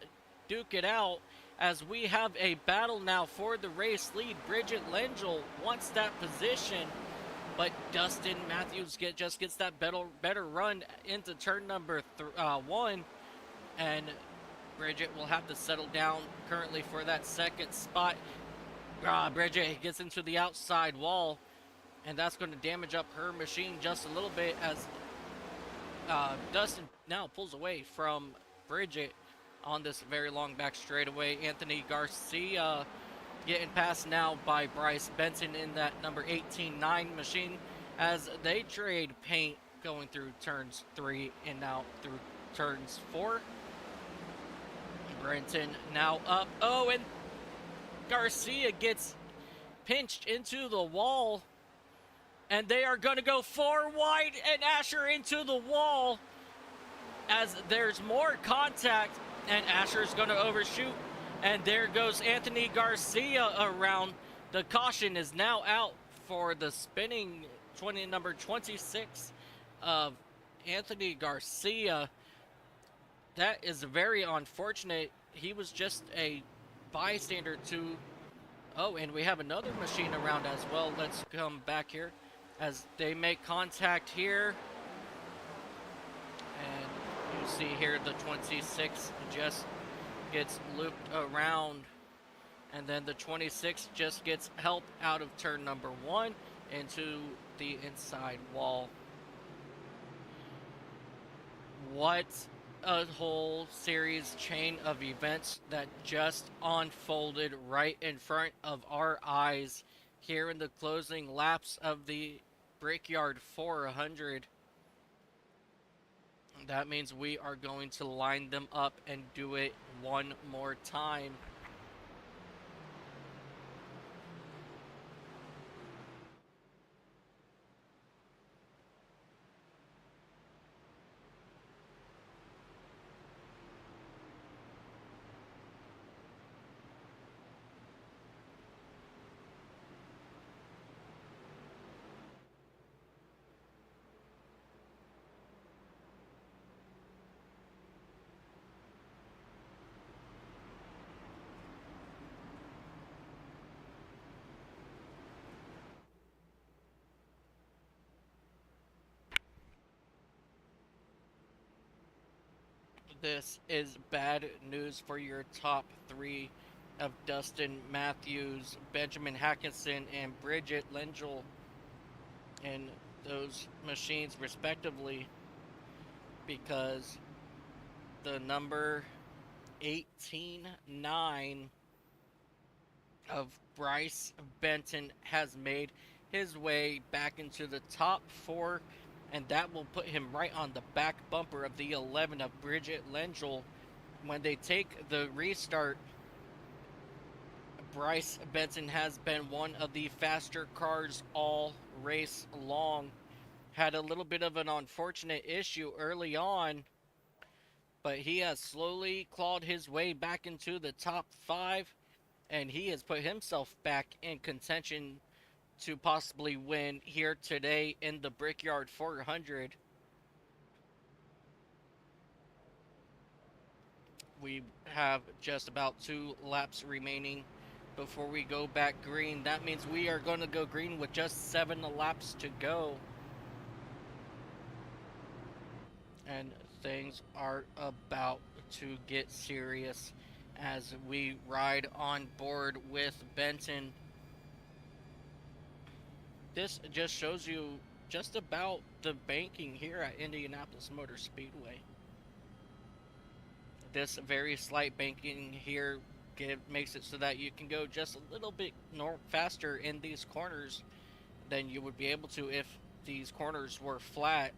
duke it out, as we have a battle now for the race lead. Bridget Lengel wants that position, but Dustin Matthews just gets that better run into turn number 1, and Bridget will have to settle down currently for that 2nd spot. Bridget gets into the outside wall, and that's going to damage up her machine just a little bit, as Dustin now pulls away from Bridget on this very long back straightaway. Anthony Garcia getting passed now by Bryce Benson in that number 18-9 machine, as they trade paint going through turns 3 and now through turns 4. Brenton now up. Oh, and Garcia gets pinched into the wall, and they are going to go 4 wide and Asher into the wall, as there's more contact, and Asher's going to overshoot. And there goes Anthony Garcia around. The caution is now out for the spinning number 26 of Anthony Garcia. That is very unfortunate. He was just a bystander to... Oh, and we have another machine around as well. Let's come back here as they make contact here. And you see here the 26 just gets looped around, and then the 26 just gets help out of turn number 1 into the inside wall. What a whole series chain of events that just unfolded right in front of our eyes here in the closing laps of the Brickyard 400. That means we are going to line them up and do it one more time. This is bad news for your top three of Dustin Matthews, Benjamin Hackinson, and Bridget Lengel in those machines, respectively, because the number 18-9 of Bryce Benton has made his way back into the top four, and that will put him right on the back bumper of the 11 of Bridget Lengel. When they take the restart, Bryce Benton has been one of the faster cars all race long. Had a little bit of an unfortunate issue early on, but he has slowly clawed his way back into the top five, and he has put himself back in contention to possibly win here today in the Brickyard 400. We have just about 2 laps remaining before we go back green. That means we are going to go green with just 7 laps to go. And things are about to get serious as we ride on board with Benton. This just shows you just about the banking here at Indianapolis Motor Speedway. This very slight banking here makes it so that you can go just a little bit faster in these corners than you would be able to if these corners were flat.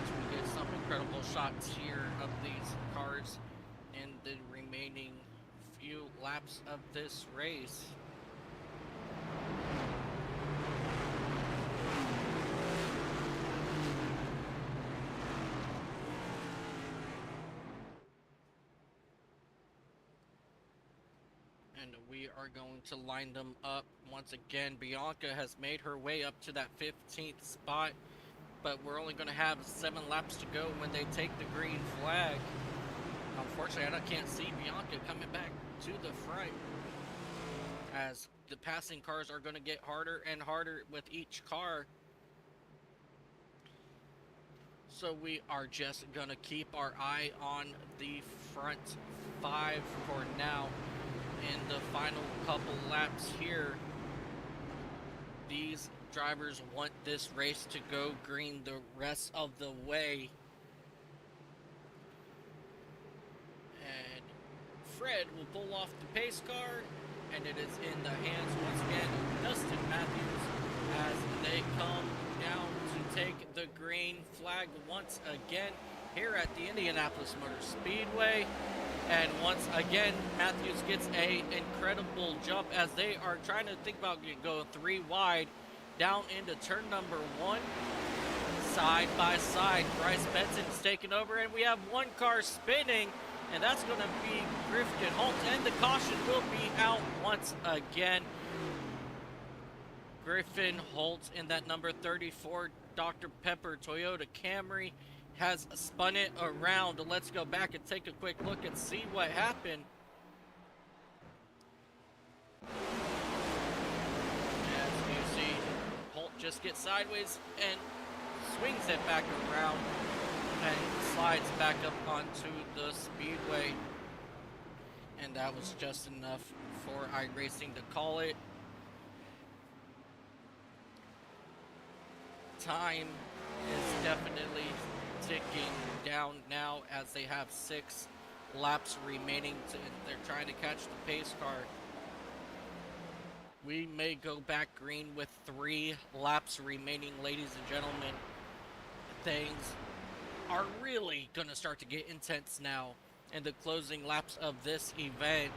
As we get some incredible shots here of these cars in the remaining few laps of this race. And we are going to line them up once again. Bianca has made her way up to that 15th spot, but we're only going to have 7 laps to go when they take the green flag. Unfortunately, I can't see Bianca coming back to the front, as the passing cars are going to get harder and harder with each car. So we are just going to keep our eye on the front 5 for now. In the final couple laps here, these drivers want this race to go green the rest of the way. And Fred will pull off the pace car, and it is in the hands once again of Dustin Matthews as they come down to take the green flag once again here at the Indianapolis Motor Speedway. And once again, Matthews gets a incredible jump as they are trying to think about going 3 wide down into turn number 1. Side by side, Bryce Benson's taking over, and we have one car spinning, and that's going to be Griffin Holt, and the caution will be out once again. Griffin Holt in that number 34 Dr. Pepper Toyota Camry has spun it around. Let's go back and take a quick look and see what happened. As you see, Holt just gets sideways and swings it back around and slides back up onto the speedway. And that was just enough for iRacing to call it. Time is definitely ticking down now as they have 6 laps remaining. They're trying to catch the pace car. We may go back green with 3 laps remaining, ladies and gentlemen. Things are really going to start to get intense now in the closing laps of this event.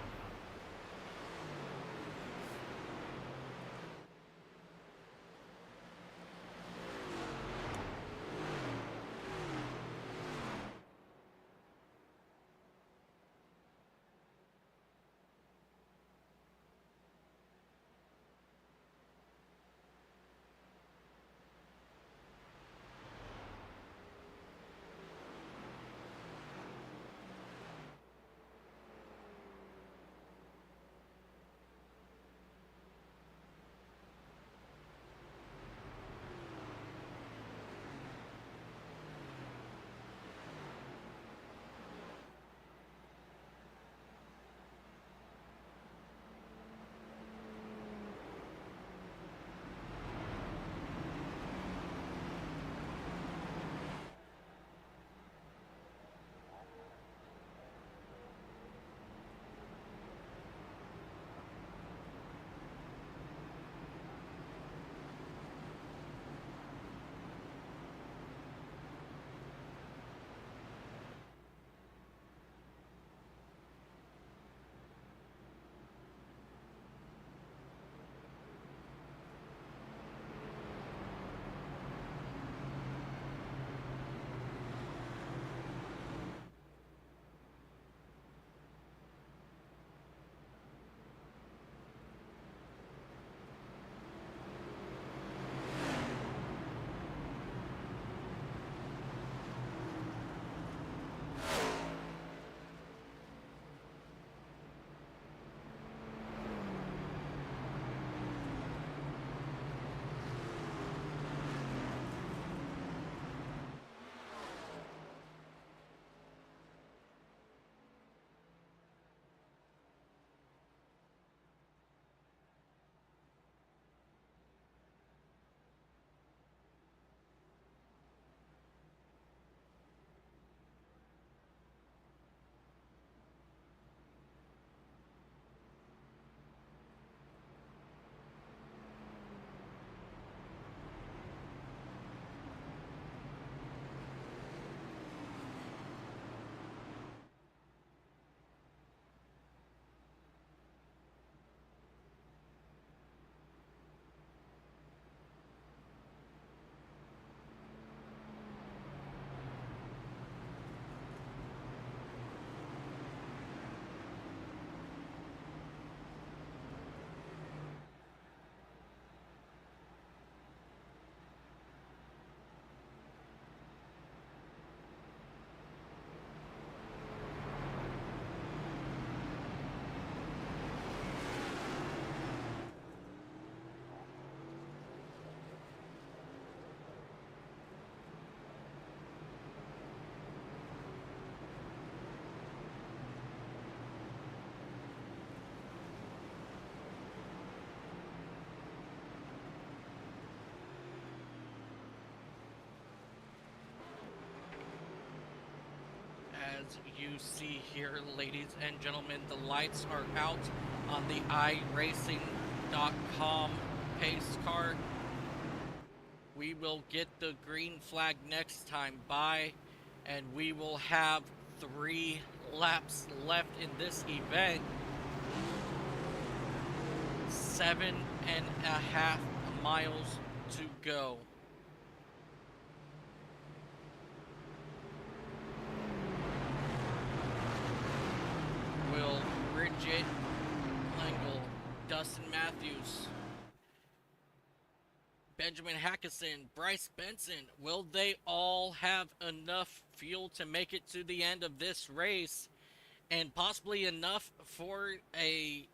As you see here, ladies and gentlemen, the lights are out on the iRacing.com pace car. We will get the green flag next time by, and we will have 3 laps left in this event. 7.5 miles to go. Will Bridget Lengel, Dustin Matthews, Benjamin Hackison, Bryce Benson, will they all have enough fuel to make it to the end of this race, and possibly enough for a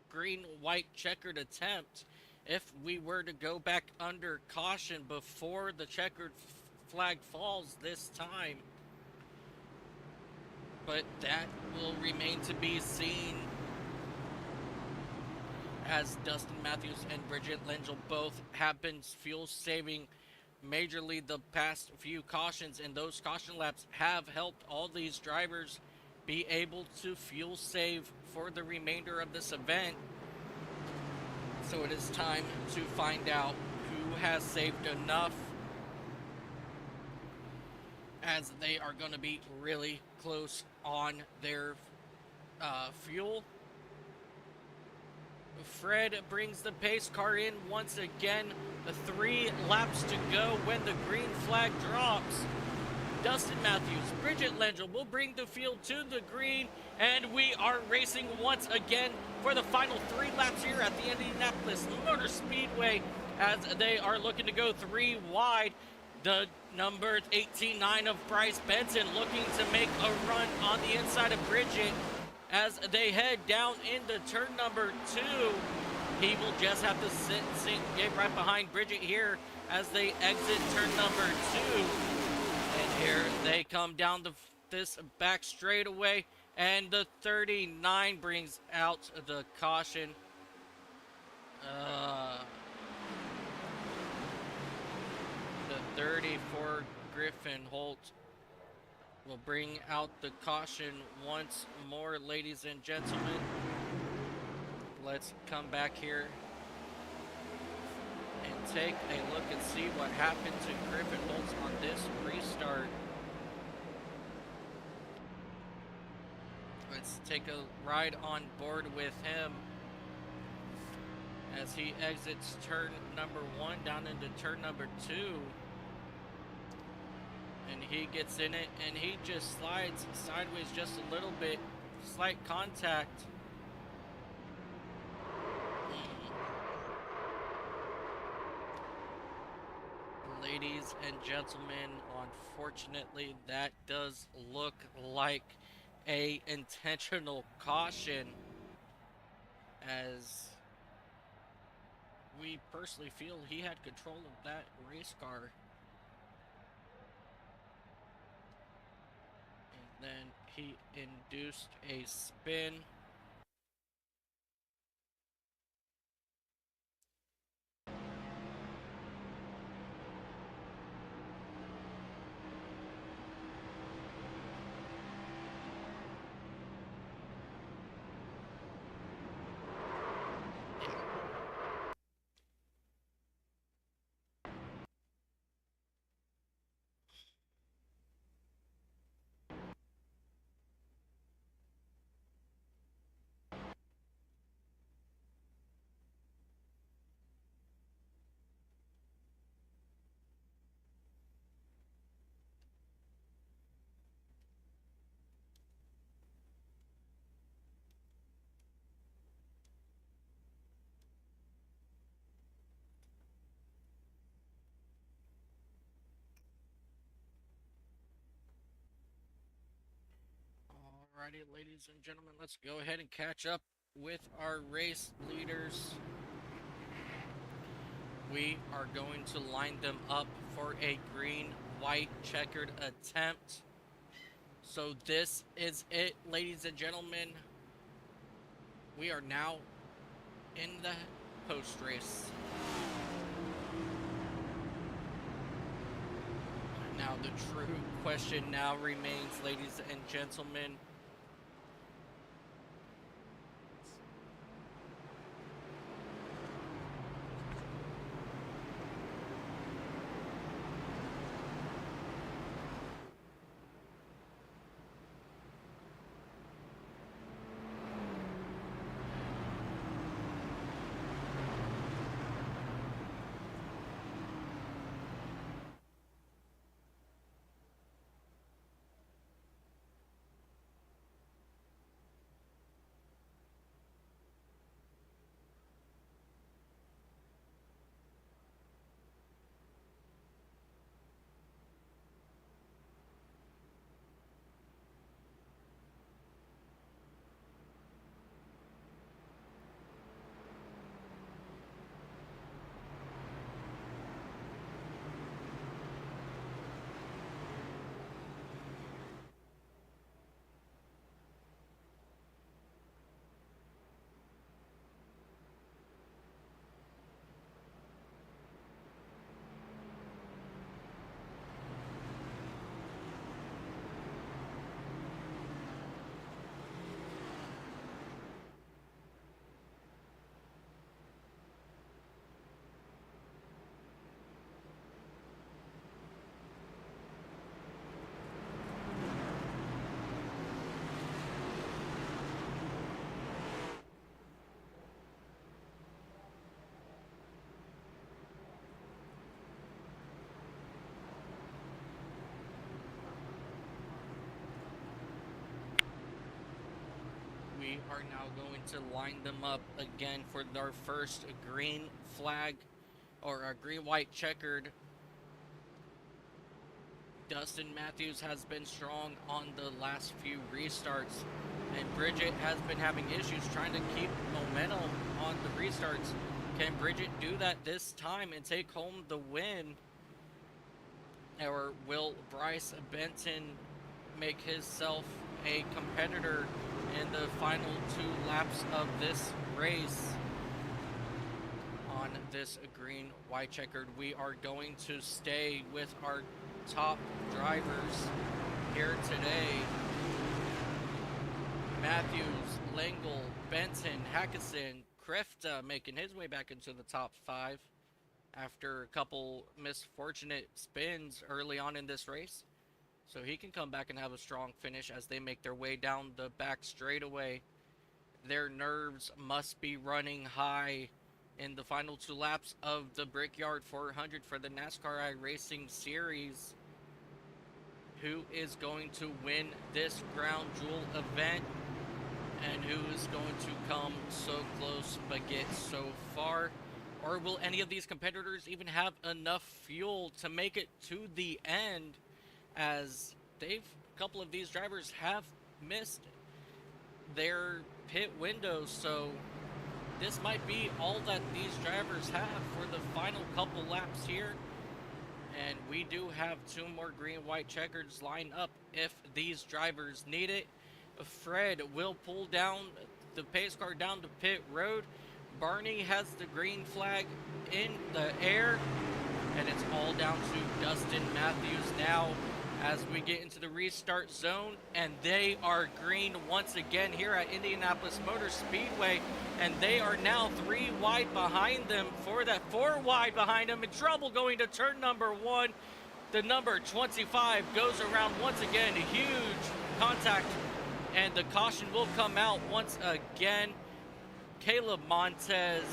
green-white checkered attempt if we were to go back under caution before the checkered flag falls this time? But that will remain to be seen, as Dustin Matthews and Bridget Lengel both have been fuel saving majorly the past few cautions, and those caution laps have helped all these drivers be able to fuel save for the remainder of this event. So it is time to find out who has saved enough, as they are going to be really close on their fuel. Fred brings the pace car in once again. The 3 laps to go when the green flag drops. Dustin Matthews, Bridget Lengel will bring the field to the green, and we are racing once again for the final 3 laps here at the Indianapolis Motor Speedway, as they are looking to go 3 wide. The number 18-9 of Bryce Benson looking to make a run on the inside of Bridget as they head down into turn number 2. He will just have to get right behind Bridget here as they exit turn number 2. And here they come down this back straightaway, and the 39 brings out the caution. The 34 Griffin Holt will bring out the caution once more, ladies and gentlemen. Let's come back here and take a look and see what happened to Griffin Holt on this restart. Let's take a ride on board with him as he exits turn number 1 down into turn number 2. And he gets in it, and he just slides sideways just a little bit. Slight contact. Ladies and gentlemen, unfortunately, that does look like a intentional caution, as we personally feel he had control of that race car. Then he induced a spin. Alrighty, ladies and gentlemen, let's go ahead and catch up with our race leaders. We are going to line them up for a green-white checkered attempt. So this is it, ladies and gentlemen. We are now in the post-race. Now the true question now remains, ladies and gentlemen. We are now going to line them up again for our first green flag, or a green-white checkered. Dustin Matthews has been strong on the last few restarts, and Bridget has been having issues trying to keep momentum on the restarts. Can Bridget do that this time and take home the win? Or will Bryce Benton make himself a competitor in the final 2 laps of this race? On this green white checkered, we are going to stay with our top drivers here today. Matthews, Lingle, Benton, Hackison, Krefta making his way back into the top 5 after a couple misfortunate spins early on in this race. So he can come back and have a strong finish as they make their way down the back straightaway. Their nerves must be running high in the final 2 laps of the Brickyard 400 for the NASCAR iRacing Series. Who is going to win this crown jewel event? And who is going to come so close but get so far? Or will any of these competitors even have enough fuel to make it to the end, as a couple of these drivers have missed their pit windows? So this might be all that these drivers have for the final couple laps here. And we do have 2 more green-white checkers lined up if these drivers need it. Fred will pull down the pace car down to pit road. Barney has the green flag in the air. And it's all down to Dustin Matthews now as we get into the restart zone. And they are green once again here at Indianapolis Motor Speedway. And they are now 3 wide behind them for that 4 wide behind them. In trouble going to turn number 1. The number 25 goes around once again. A huge contact. And the caution will come out once again. Caleb Montez,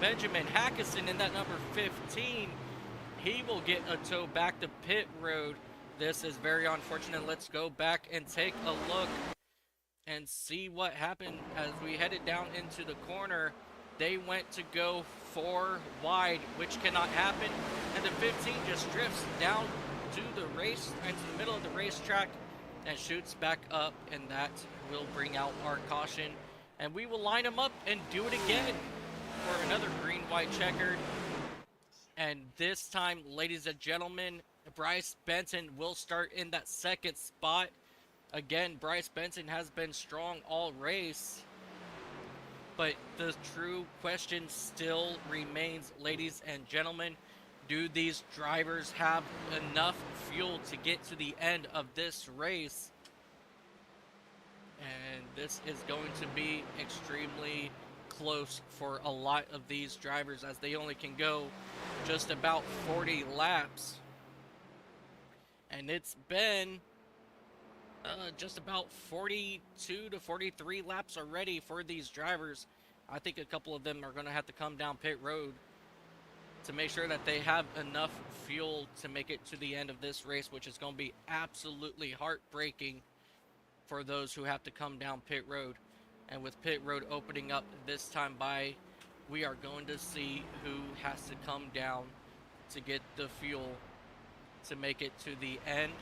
Benjamin Hackison in that number 15. He will get a tow back to pit road. This is very unfortunate. Let's go back and take a look and see what happened as we headed down into the corner. They went to go 4 wide, which cannot happen. And the 15 just drifts down to the race, into the middle of the racetrack, and shoots back up, and that will bring out our caution. And we will line them up and do it again for another green-white checkered. And this time, ladies and gentlemen, Bryce Benton will start in that 2nd spot. Again, Bryce Benton has been strong all race. But the true question still remains, ladies and gentlemen, Do these drivers have enough fuel to get to the end of this race? And this is going to be extremely close for a lot of these drivers, as they only can go just about 40 laps. And it's been just about 42 to 43 laps already for these drivers. I think a couple of them are going to have to come down pit road to make sure that they have enough fuel to make it to the end of this race, which is going to be absolutely heartbreaking for those who have to come down pit road. And with pit road opening up this time by, we are going to see who has to come down to get the fuel to make it to the end.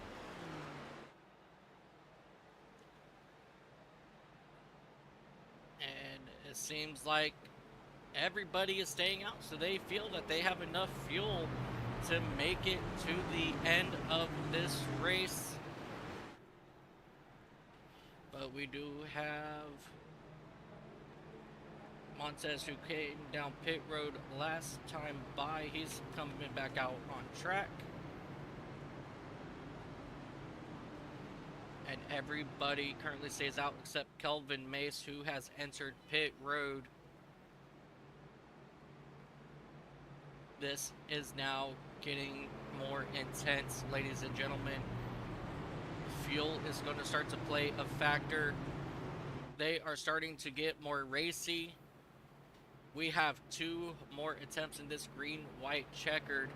And it seems like everybody is staying out, so they feel that they have enough fuel to make it to the end of this race. But we do have Montez, who came down pit road last time by. He's coming back out on track. And everybody currently stays out except Kelvin Mace, who has entered pit road. This is now getting more intense, ladies and gentlemen. Fuel is going to start to play a factor. They are starting to get more racy. We have 2 more attempts in this green-white checkered.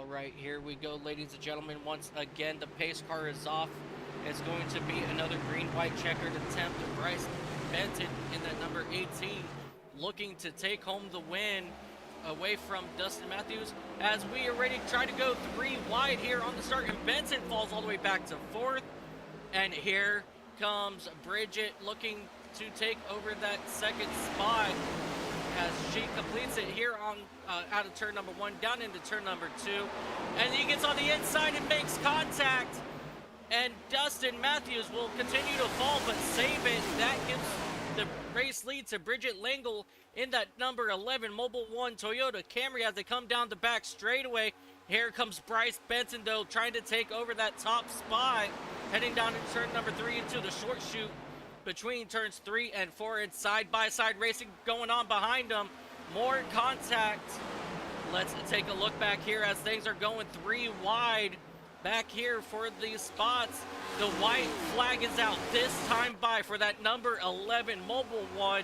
All right, here we go, ladies and gentlemen. Once again, the pace car is off. It's going to be another green-white checkered attempt. Bryce Benton in that number 18 looking to take home the win away from Dustin Matthews, as we already try to go 3 wide here on the start, and Benson falls all the way back to 4th. And here comes Bridget looking to take over that 2nd spot as she completes it here on out of turn number 1 down into turn number 2, and he gets on the inside and makes contact, and Dustin Matthews will continue to fall but save it. That gives the race lead to Bridget Lingle in that number 11 Mobile 1 Toyota Camry as they come down the back straightaway. Here comes Bryce Benton, though, trying to take over that top spot, heading down into turn number 3 into the short chute between turns 3 and 4, and side-by-side racing going on behind them. More contact. Let's take a look back here as things are going 3 wide back here for these spots. The white flag is out this time by for that number 11 Mobile 1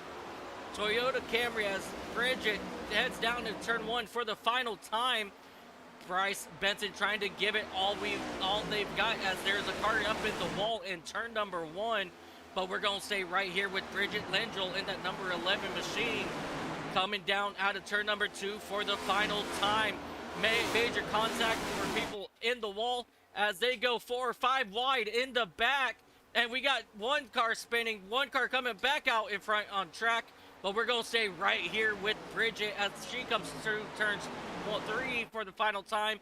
Toyota Camry as Bridget heads down to turn 1 for the final time. Bryce Benton trying to give it all they've got, as there's a car up in the wall in turn number 1. But we're going to stay right here with Bridget Lengel in that number 11 machine, coming down out of turn number 2 for the final time. Major contact for people in the wall as they go 4 or 5 wide in the back. And we got one car spinning, one car coming back out in front on track. But we're going to stay right here with Bridget as she comes through turns 3 for the final time,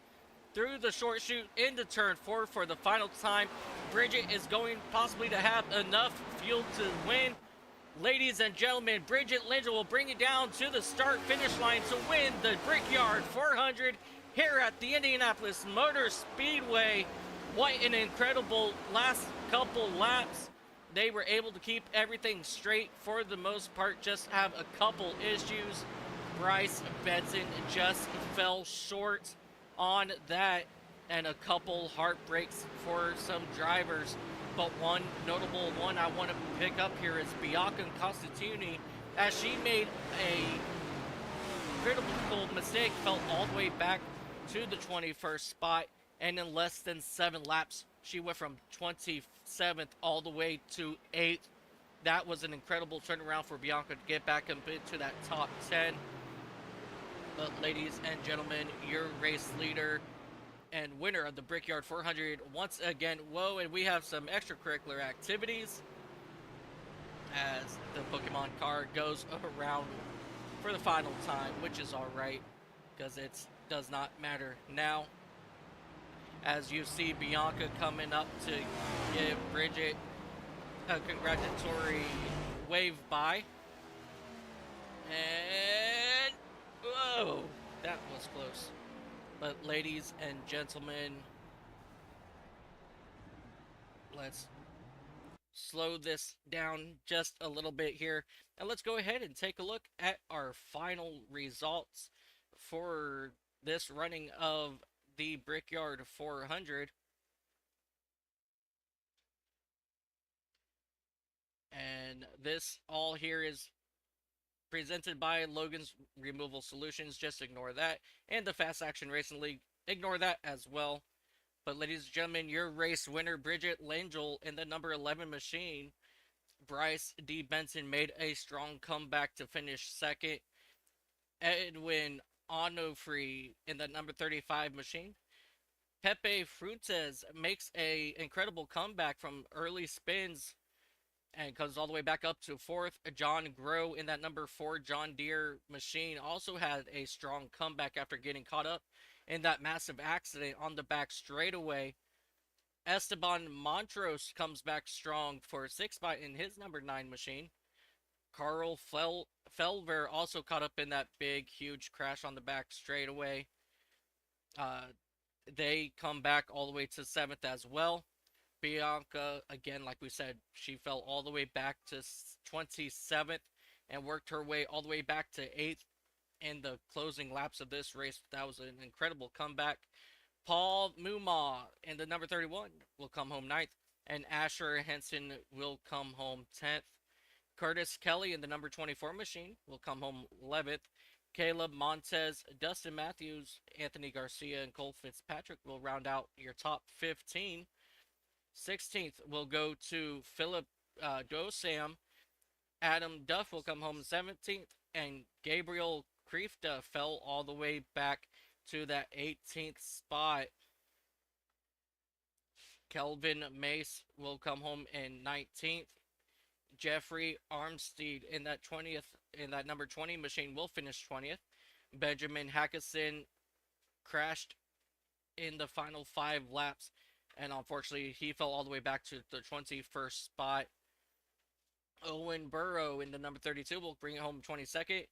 through the short chute into turn 4 for the final time. Bridget is going possibly to have enough fuel to win. Ladies and gentlemen, Bridget Lindell will bring it down to the start-finish line to win the Brickyard 400 here at the Indianapolis Motor Speedway. What an incredible last couple laps. They were able to keep everything straight for the most part, just have a couple issues. Bryce Benton just fell short on that, and a couple heartbreaks for some drivers. But one notable one I want to pick up here is Bianca Constantini, as she made a critical mistake, fell all the way back to the 21st spot, and in less than 7 laps she went from 27th all the way to 8th. That was an incredible turnaround for Bianca to get back up into that top 10. But ladies and gentlemen, your race leader and winner of the Brickyard 400 once again. Whoa, and we have some extracurricular activities as the Pokemon car goes around for the final time, which is all right because it does not matter now. As you see Bianca coming up to give Bridget a congratulatory wave bye. And whoa, that was close. But ladies and gentlemen, let's slow this down just a little bit here, and let's go ahead and take a look at our final results for this running of the Brickyard 400. And this all here is presented by Logan's Removal Solutions. Just ignore that. And the Fast Action Racing League, ignore that as well. But ladies and gentlemen, your race winner, Bridget Langell in the number 11 machine. Bryce D. Benson made a strong comeback to finish second. Edwin Onofree in the number 35 machine. Pepe Frutes makes a incredible comeback from early spins and comes all the way back up to 4th. John Groh in that number 4 John Deere machine also had a strong comeback after getting caught up in that massive accident on the back straightaway. Esteban Montrose comes back strong for 6th spot in his number 9 machine. Carl Felver also caught up in that big, huge crash on the back straightaway. They come back all the way to 7th as well. Bianca, again, like we said, she fell all the way back to 27th and worked her way all the way back to 8th in the closing laps of this race. That was an incredible comeback. Paul Muma in the number 31 will come home 9th, and Asher Henson will come home 10th. Curtis Kelly in the number 24 machine will come home 11th. Caleb Montez, Dustin Matthews, Anthony Garcia, and Cole Fitzpatrick will round out your top 15. 16th will go to Philip Dosam. Adam Duff will come home 17th, and Gabriel Kriefta fell all the way back to that 18th spot. Kelvin Mace will come home in 19th. Jeffrey Armstead in that number 20 machine will finish 20th. Benjamin Hackison crashed in the final 5 laps, and unfortunately he fell all the way back to the 21st spot. Owen Burrow in the number 32 will bring it home 22nd.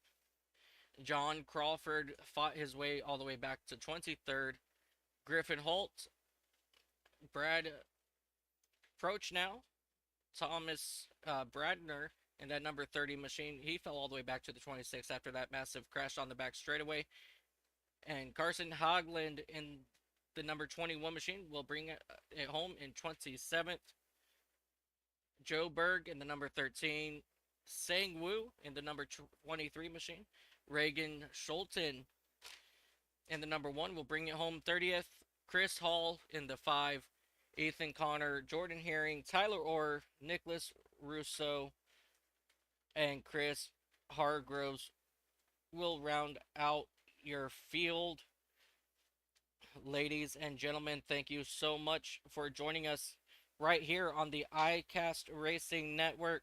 John Crawford fought his way all the way back to 23rd. Griffin Holt, Brad Prochnow, Thomas Bradner in that number 30 machine. He fell all the way back to the 26th after that massive crash on the back straightaway. And Carson Hogland in the number 21 machine will bring it home in 27th. Joe Berg in the number 13. Sang Woo in the number 23 machine. Reagan Schulten in the number 1 will bring it home 30th. Chris Hall in the 5. Ethan Connor, Jordan Herring, Tyler Orr, Nicholas Russo, and Chris Hargroves will round out your field. Ladies and gentlemen, thank you so much for joining us right here on the iCast Racing Network.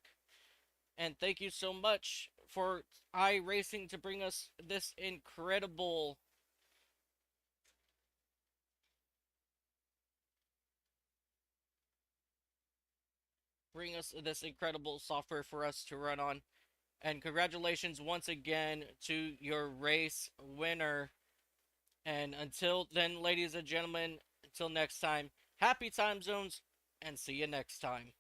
And thank you so much for iRacing to bring us this incredible software for us to run on. And congratulations once again to your race winner. And until then, ladies and gentlemen, until next time, happy time zones, and see you next time.